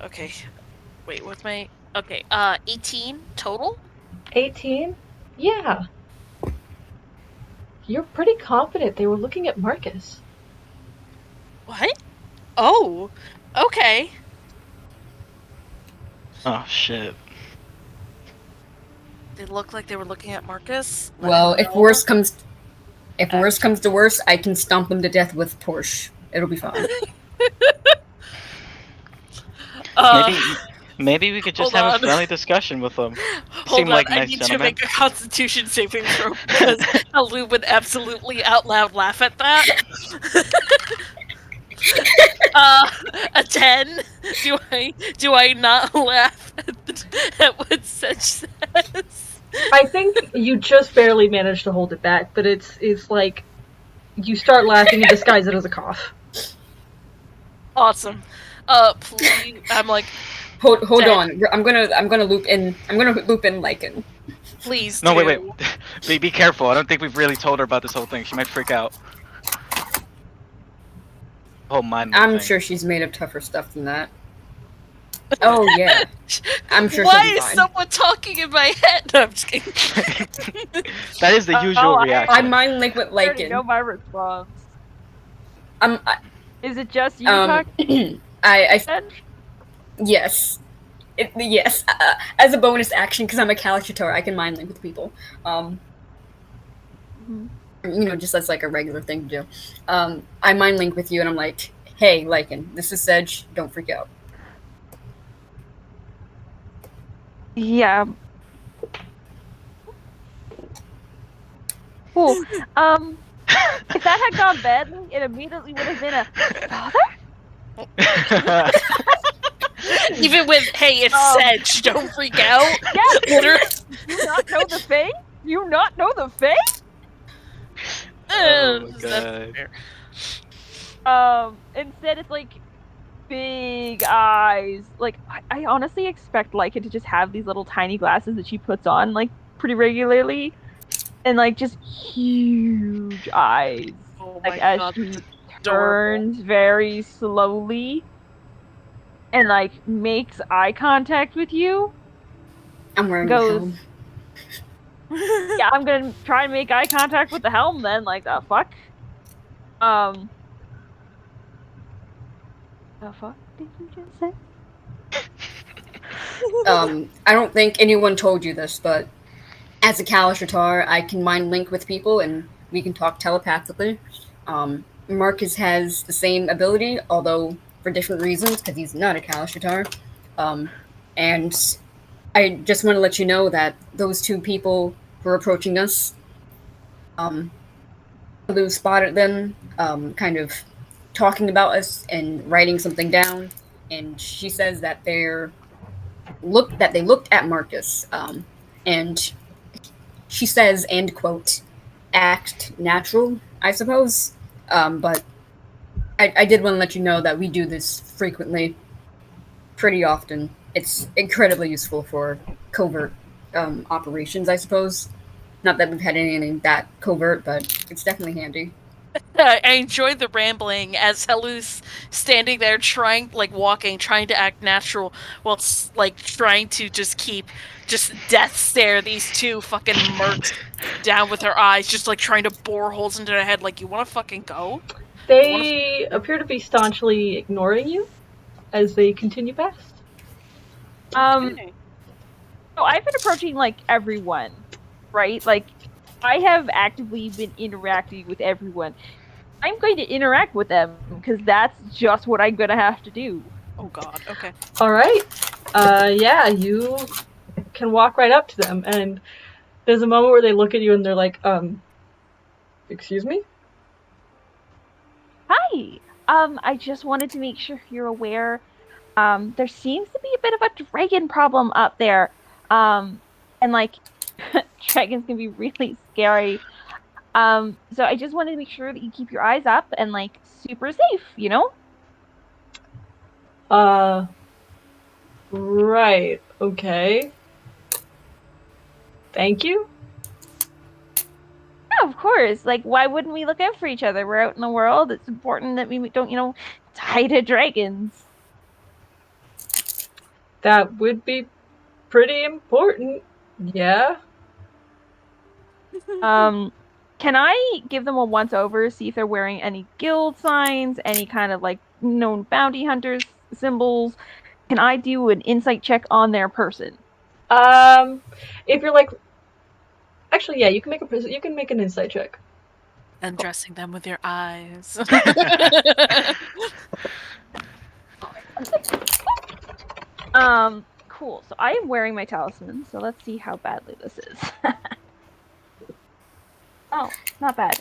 Okay. Wait, what's my... Okay, 18 total? 18? Yeah. You're pretty confident they were looking at Marcus. What? Oh, okay. Oh shit. They look like they were looking at Marcus? well, if worse comes to worse, I can stomp them to death with Porsche. It'll be fine. Maybe we could just hold have a on. friendly discussion with them. Hold Seem on, like I nice need gentlemen. to make a Constitution saving throw because Helu would absolutely out loud laugh at that. A 10. Do I not laugh at what Sedge says? I think you just barely managed to hold it back, but it's like you start laughing and disguise it as a cough. Awesome. Please. I'm like, Hold Dead. on. I'm gonna loop in. I'm gonna loop in Lycan. please No, do. wait. Be careful. I don't think we've really told her about this whole thing. She might freak out. Whole mind link I'm thing. sure she's made of tougher stuff than that. Oh yeah. I'm sure Why she'll be is fine. someone talking in my head? No, I'm just kidding. That is the usual I reaction. mind link with I already know Lycan. my response. I, Is it just you I talking? yes. Yes. As a bonus action, because I'm a Calistrator, I can mind link with people. Just as like a regular thing to do. I mind link with you, and I'm like, hey, Lycan, this is Sedge. Don't freak out. Yeah. Cool. If that had gone badly, it immediately would have been a father. Even with, hey, it's Sedge, don't freak out. Yes. Literally. Do you not know the Fae? Do you not know the Fae? Oh my That's god. fair. Instead it's like big eyes. Like I honestly expect Lycan to just have these little tiny glasses that she puts on like pretty regularly, and like just huge eyes. Oh Like my as god, she that's adorable. turns very slowly and like makes eye contact with you. I'm wearing a Goes, helm. yeah, I'm gonna try and make eye contact with the helm then. Like the fuck. Um, the fuck did you just say? I don't think anyone told you this, but as a Calistrator, I can mind link with people and we can talk telepathically. Marcus has the same ability, although for different reasons, because he's not a Calistrator. And I just want to let you know that those two people were approaching us. Lou spotted them, kind of talking about us and writing something down, and she says that they looked at Marcus, and she says, and quote, act natural, I suppose. But I did want to let you know that we do this frequently, pretty often. It's incredibly useful for covert operations, I suppose. Not that we've had anything that covert, but it's definitely handy. I enjoyed the rambling as Helu's standing there trying, like walking, trying to act natural, while it's like trying to just keep death stare these two fucking mercs down with her eyes, just like trying to bore holes into their head. Like, you want to fucking go? They appear to be staunchly ignoring you as they continue past. Okay. So I've been approaching like everyone, right? Like I have actively been interacting with everyone. I'm going to interact with them because that's just what I'm gonna have to do. Oh god. Okay. All right. Yeah, you can walk right up to them, and there's a moment where they look at you and they're like, excuse me? Hi. I just wanted to make sure you're aware. There seems to be a bit of a dragon problem up there. And like dragons can be really scary. So I just wanted to make sure that you keep your eyes up and like super safe, you know? Right. Okay. Thank you. Yeah, of course. Like, why wouldn't we look out for each other? We're out in the world. It's important that we don't, die to dragons. That would be pretty important. Yeah. Can I give them a once over, see if they're wearing any guild signs, any kind of like known bounty hunters symbols? Can I do an insight check on their person? If you're like, actually, yeah, you can make an insight check. Undressing them with your eyes. Cool. So I am wearing my talisman, so let's see how badly this is. Oh, not bad.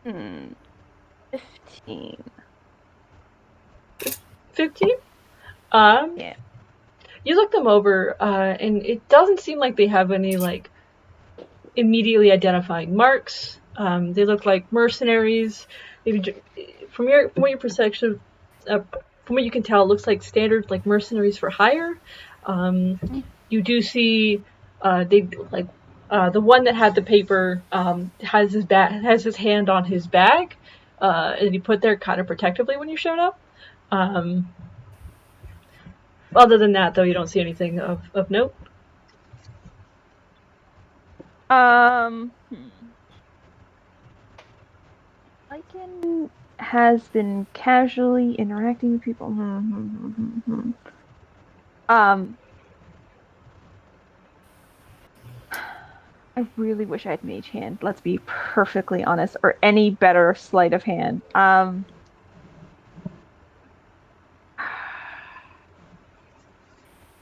15. 15? Yeah. You look them over, and it doesn't seem like they have any, like, immediately identifying marks. They look like mercenaries. Maybe from what your from what you can tell, it looks like standard like mercenaries for hire. You do see they like the one that had the paper has his hand on his bag, and he put there kind of protectively when you showed up. Other than that, though, you don't see anything of note. Lycan has been casually interacting with people. I really wish I had Mage Hand, let's be perfectly honest, or any better sleight of hand. I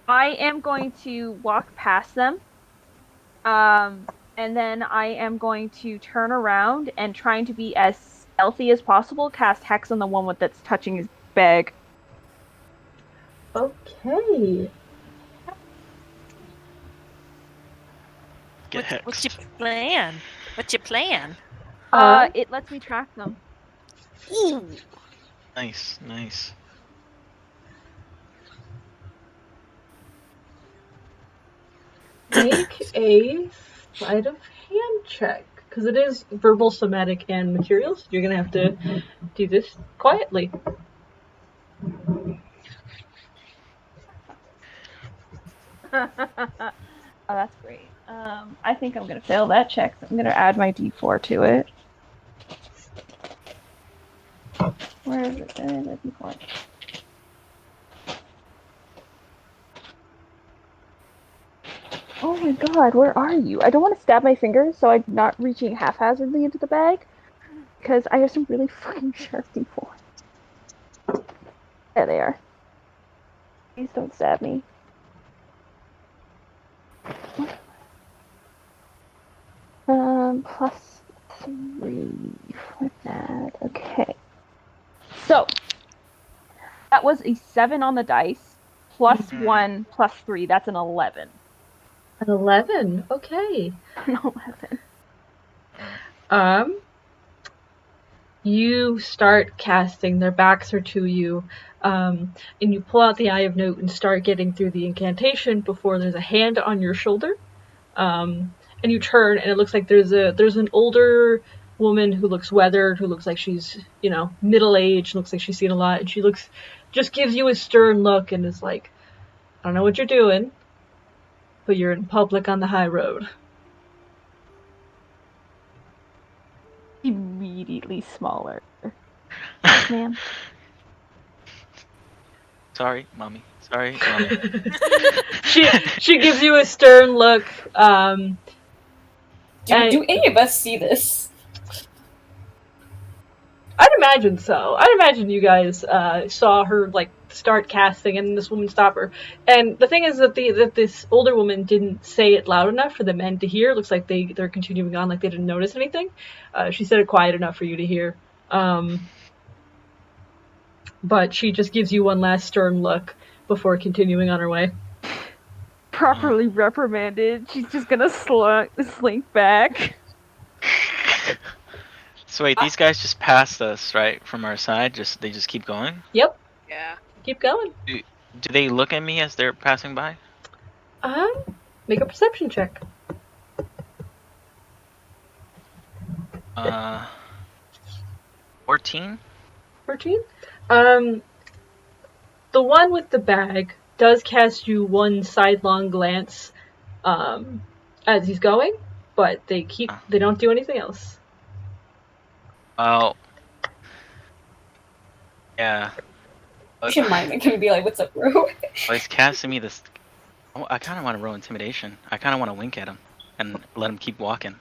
am going to walk past them. And then I am going to turn around and trying to be as stealthy as possible, cast Hex on the one that's touching his bag. Okay. What's your plan? What's your plan? It lets me track them. Ooh. Nice. Make a sleight of hand check, because it is verbal, somatic, and materials. You're gonna have to do this quietly. Oh, that's great. I think I'm gonna fail that check. So I'm gonna add my D4 to it. Where is it? D4. Oh my god, where are you? I don't want to stab my fingers, so I'm not reaching haphazardly into the bag, because I have some really fucking sharp D4. There they are. Please don't stab me. Plus 3 for that. Okay. So, that was a 7 on the dice, plus 1, plus 3. That's an 11. An 11. Okay. An 11. You start casting. Their backs are to you, and you pull out the Eye of Note and start getting through the incantation before there's a hand on your shoulder. And you turn, and it looks like there's an older woman who looks weathered, who looks like she's, middle-aged, looks like she's seen a lot, and she just gives you a stern look and is like, I don't know what you're doing, but you're in public on the high road. Immediately smaller. Yes, ma'am. Sorry, mommy. She gives you a stern look. Do any of us see this? I'd imagine so. I'd imagine you guys saw her start casting, and this woman stop her. And the thing is that this older woman didn't say it loud enough for the men to hear. It looks like they're continuing on, like they didn't notice anything. She said it quiet enough for you to hear. But she just gives you one last stern look before continuing on her way. Properly reprimanded. She's just gonna slink back. So wait, these guys just passed us, right, from our side? They just keep going? Yep. Yeah. Keep going. Do they look at me as they're passing by? Make a perception check. 14? 14? The one with the bag does cast you one sidelong glance as he's going, but they don't do anything else. Oh. Yeah. Your mind is gonna be like, "What's up, bro?" Well, he's casting me this. I kind of want to roll intimidation. I kind of want to wink at him and let him keep walking.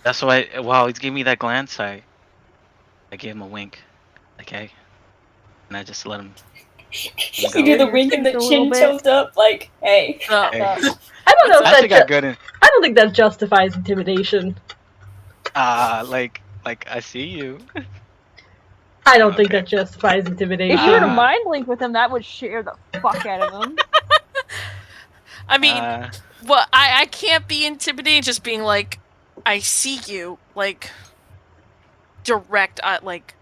That's why. While he's giving me that glance, I gave him a wink. Okay. And I just let him. You do the wink and the chin tilted up, like, "Hey." Hey. I don't know if I don't think that justifies intimidation. Like I see you. I don't think that justifies intimidation. If you were to mind link with him, that would scare the fuck out of him. I mean, well, I can't be intimidating just being like, I see you, like, direct, like,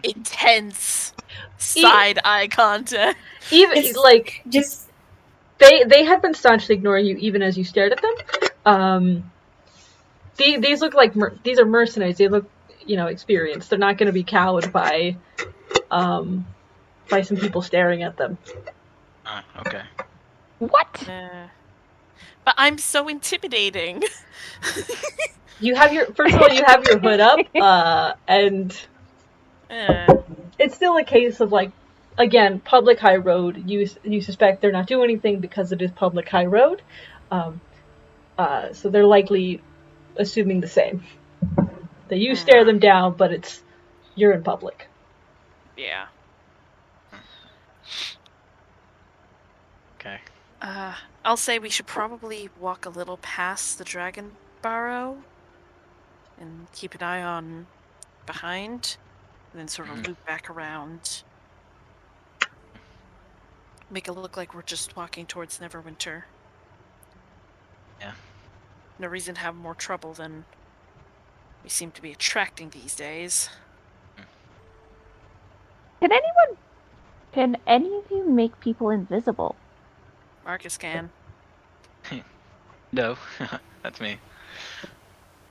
intense side eye contact. Even It's like just they had been staunchly ignoring you even as you stared at them. These look like these are mercenaries. They look, experienced. They're not going to be cowed by some people staring at them. Okay. What? But I'm so intimidating. You have your first of all, you have your hood up, and it's still a case of like, again, public high road. You suspect they're not doing anything because it is public high road, so they're likely assuming the same. That you stare them down, but you're in public. Yeah. Okay. I'll say we should probably walk a little past the dragon barrow and keep an eye on behind, and then sort of loop back around. Make it look like we're just walking towards Neverwinter. Yeah. No reason to have more trouble than we seem to be attracting these days. Can any of you make people invisible? Marcus can. No, that's me.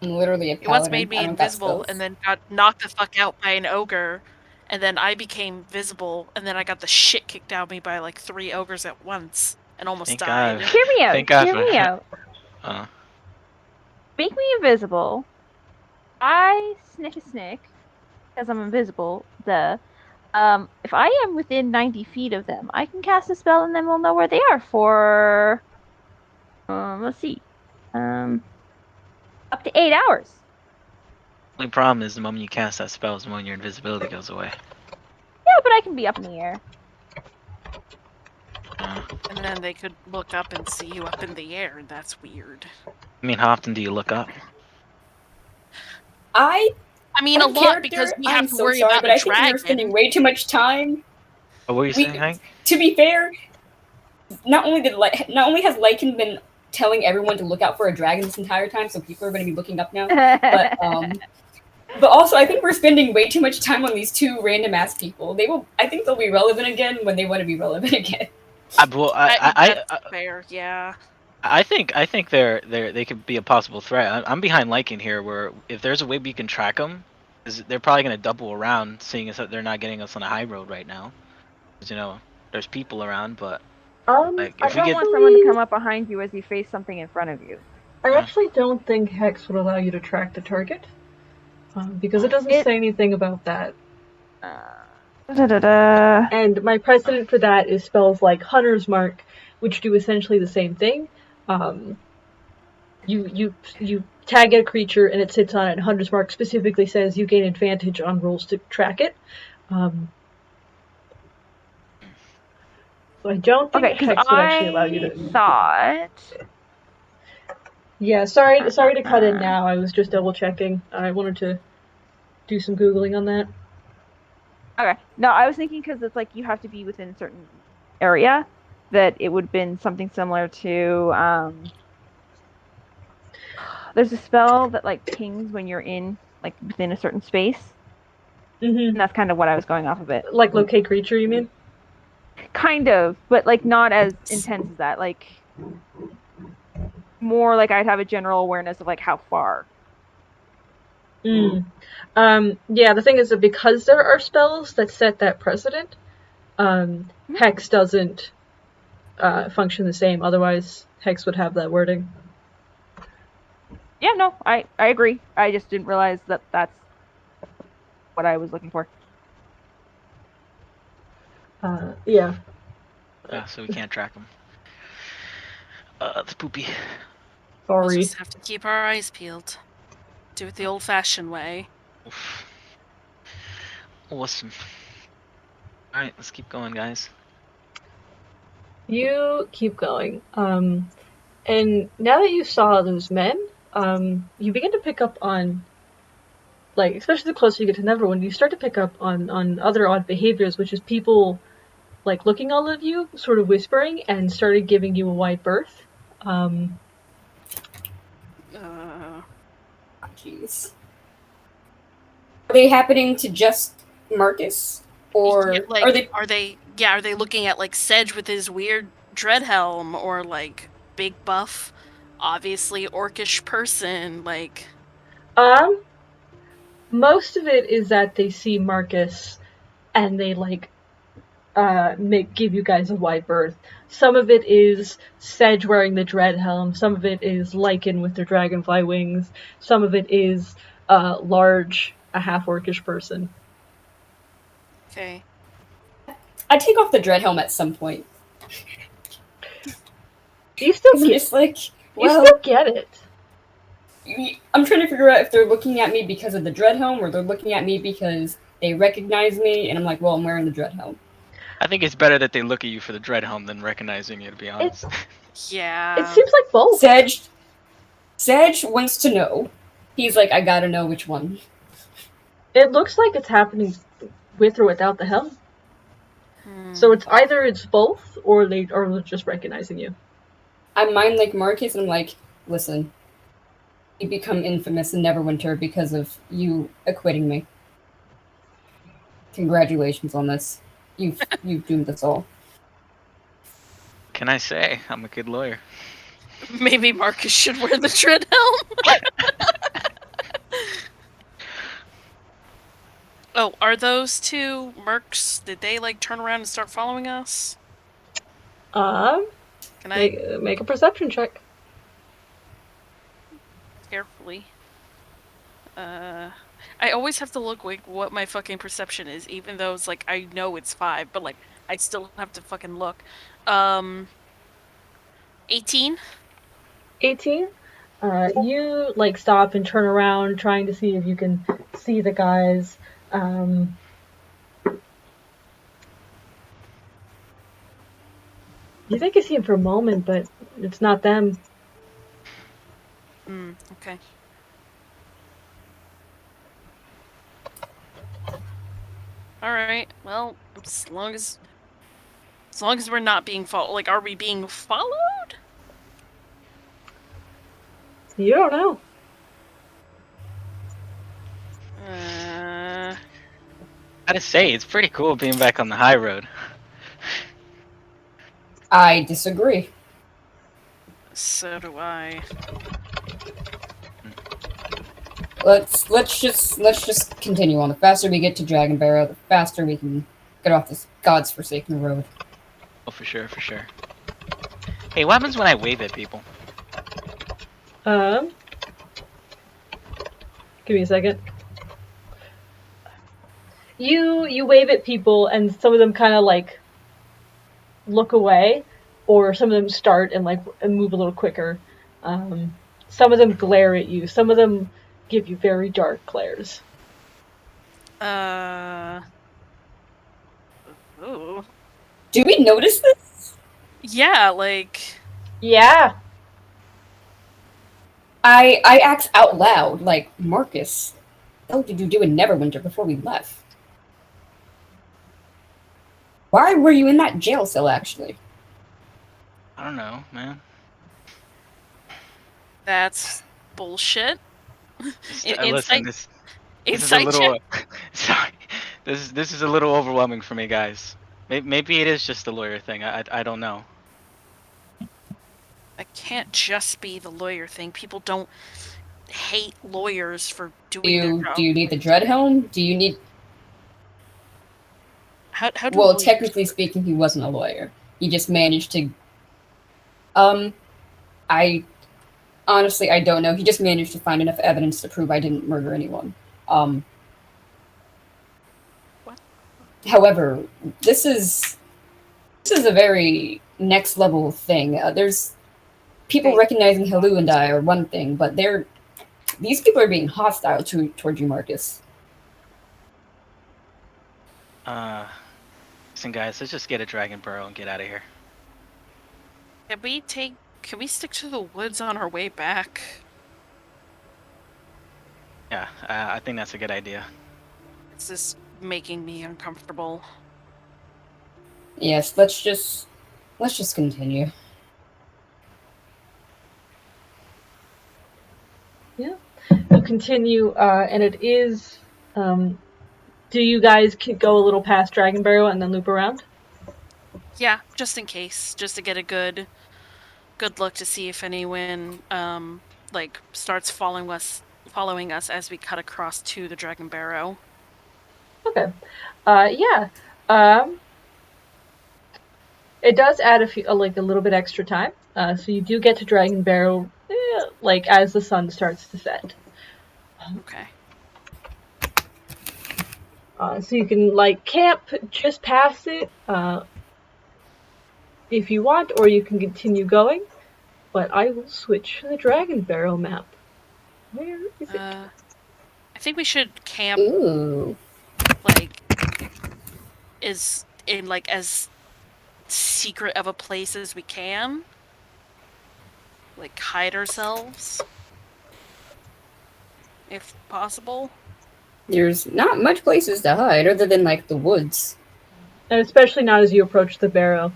I'm literally a He once paladin. made me I don't got invisible spells. and then got knocked the fuck out by an ogre, and then I became visible, and then I got the shit kicked out of me by like 3 ogres at once and almost Thank died. God. Hear me out. Thank God Hear for me that. out. Make me invisible. I snick a snick because I'm invisible. Duh. If I am within 90 feet of them, I can cast a spell and then we'll know where they are for. Let's see. Up to 8 hours. Only problem is the moment you cast that spell is the moment your invisibility goes away. Yeah, but I can be up in the air. And then they could look up and see you up in the air, and that's weird. I mean, how often do you look up? I mean, a lot, character, because we I'm have to so worry sorry, about but the I think we're spending dragon. way too much time. What were you saying, Hank? To be fair, not only has Lycan been telling everyone to look out for a dragon this entire time, so people are going to be looking up now. But also, I think we're spending way too much time on these two random ass people. I think they'll be relevant again when they want to be relevant again. That's fair, yeah. I think they could be a possible threat. I'm behind Lycan here, where if there's a way we can track them, they're probably going to double around, seeing as that they're not getting us on a high road right now. Because, there's people around, but like I if we don't get want someone to come up behind you as you face something in front of you. I actually don't think Hex would allow you to track the target, because it doesn't say anything about that. And my precedent for that is spells like Hunter's Mark, which do essentially the same thing. You tag a creature and it sits on it, and Hunter's Mark specifically says you gain advantage on rolls to track it. So I don't think Hex would actually allow you to. Thought. Yeah, sorry to cut in now. I was just double checking. I wanted to do some Googling on that. Okay. No, I was thinking because it's like you have to be within a certain area, that it would have been something similar to there's a spell that like pings when you're in like within a certain space. Mm-hmm. And that's kind of what I was going off of it. Like locate creature, you mean? Kind of, but like not as intense as that. Like more like I'd have a general awareness of like how far. Yeah, the thing is that because there are spells that set that precedent, Hex doesn't function the same. Otherwise, Hex would have that wording. Yeah, no, I agree. I just didn't realize that that's what I was looking for. Yeah. So we can't track them. It's poopy. Sorry. We'll just have to keep our eyes peeled. Do it the old-fashioned way. Oof. Awesome. Alright, let's keep going, guys. You keep going. And now that you saw those men, you begin to pick up on, like, especially the closer you get to Neverwinter, you start to pick up on other odd behaviors, which is people, like, looking all of you, sort of whispering, and started giving you a wide berth. Jeez. Are they happening to just Marcus, or Yeah, like, are they? are they looking at like Sedge with his weird dread helm, or like big buff, obviously orcish person? Like, Most of it is that they see Marcus and they give you guys a wide berth. Some of it is Sedge wearing the dread helm. Some of it is Lycan with their dragonfly wings. Some of it is a half orcish person. okay, I take off the dread helm at some point. You still I'm get just like, you well, still get it. I'm trying to figure out if they're looking at me because of the dread helm, or they're looking at me because they recognize me, and I'm like, well, I'm wearing the dread helm. I think it's better that they look at you for the dread helm than recognizing you, to be honest. yeah. It seems like both. Sedge wants to know. He's like, I gotta know which one. It looks like it's happening with or without the helm. So it's either it's both or they're just recognizing you. I mind like Marcus, and I'm like, listen, you become infamous in Neverwinter because of you acquitting me. Congratulations on this. You've doomed us all. Can I say I'm a good lawyer? Maybe Marcus should wear the dread helm. Oh, are those two mercs? Did they like turn around and start following us? Can I Make a perception check. carefully? I always have to look like what my fucking perception is, even though it's like I know it's 5, but like I still have to fucking look. 18. 18. You like stop and turn around, trying to see if you can see the guys. You think you see them for a moment, but it's not them. Okay. All right. Well, as long as we're not being followed, like, are we being followed? You don't know. Gotta say, it's pretty cool being back on the high road. I disagree. So do I. Let's just continue on. The faster we get to Dragonbarrow, the faster we can get off this god's forsaken road. Oh, for sure, for sure. Hey, what happens when I wave at people? Give me a second. You wave at people, and some of them kind of like look away, or some of them start and move a little quicker. Some of them glare at you. Some of them give you very dark glares. Ooh. Do we notice this? Yeah, like. Yeah. I asked out loud, like, Marcus, what did you do in Neverwinter before we left? Why were you in that jail cell, actually? I don't know, man. That's bullshit. Listen, this is a Insight little. check. Sorry, this is a little overwhelming for me, guys. Maybe it is just a lawyer thing. I don't know. It can't just be the lawyer thing. People don't hate lawyers for doing their job. Do you need the dread helm? Do you need... How do Well, lawyers... technically speaking, he wasn't a lawyer. He just managed to... Honestly, I don't know. He just managed to find enough evidence to prove I didn't murder anyone. What? However, this is a very next level thing. There's people recognizing Hellu and I are one thing, but these people are being hostile towards you, Marcus. Listen, guys, let's just get a dragon burrow and get out of here. Can we stick to the woods on our way back? Yeah, I think that's a good idea. This is making me uncomfortable. Yes, let's just continue. Yeah. You continue, and it is do you guys go a little past Dragon Barrow and then loop around? Yeah, just in case, just to get a good look to see if anyone like starts following us as we cut across to the Dragon Barrow. Okay. Yeah. It does add a little bit extra time. So you do get to Dragon Barrow like as the sun starts to set. Okay. So you can like camp just past it if you want, or you can continue going. But I will switch to the Dragon Barrow map. Where is it? I think we should camp Ooh. like is in like as secret of a place as we can. Like hide ourselves. If possible. There's not much places to hide other than like the woods. And especially not as you approach the barrow.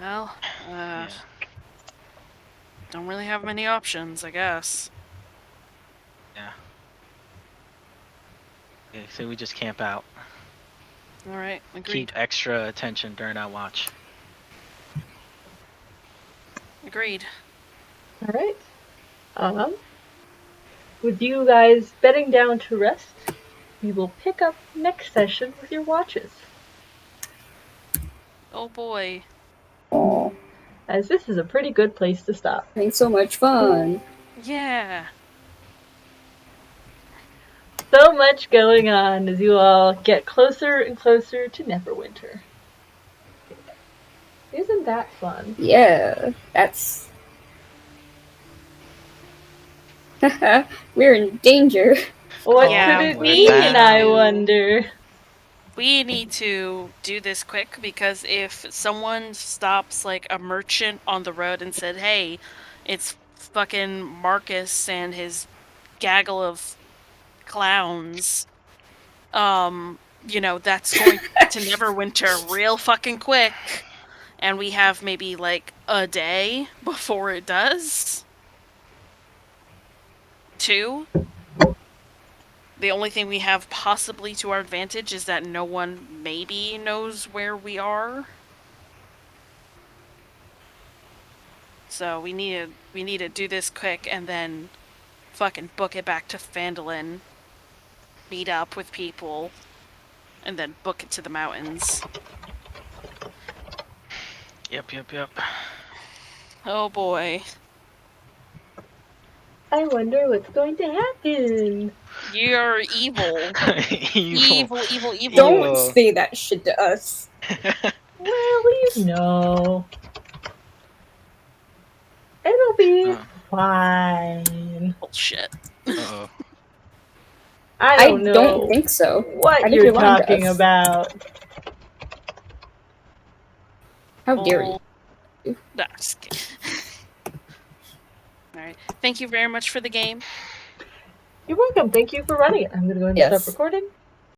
Well, don't really have many options, I guess. Yeah. Okay, so we just camp out. Alright, agreed. Keep extra attention during our watch. Agreed. Alright. With you guys bedding down to rest, we will pick up next session with your watches. Oh boy. As this is a pretty good place to stop. Having so much fun. Yeah. So much going on as you all get closer and closer to Neverwinter. Isn't that fun? Yeah, that's... We're in danger. What Yeah, could it we're mean, back. I wonder? We need to do this quick because if someone stops like a merchant on the road and said, "Hey, it's fucking Marcus and his gaggle of clowns," that's going to Neverwinter real fucking quick, and we have maybe like a day before it does. 2. The only thing we have possibly to our advantage is that no one maybe knows where we are. So we need to do this quick and then fucking book it back to Phandalin, meet up with people, and then book it to the mountains. Yep. Oh boy. I wonder what's going to happen. You're evil. Evil. Evil. Don't say that shit to us. Well, you know. It'll be fine. Bullshit. Uh-oh. I don't know don't think so. what I think you're lying to talking us. about. How dare you? No, just kidding. Alright. Thank you very much for the game. You're welcome. Thank you for running it. I'm going to go ahead and Yes. stop recording.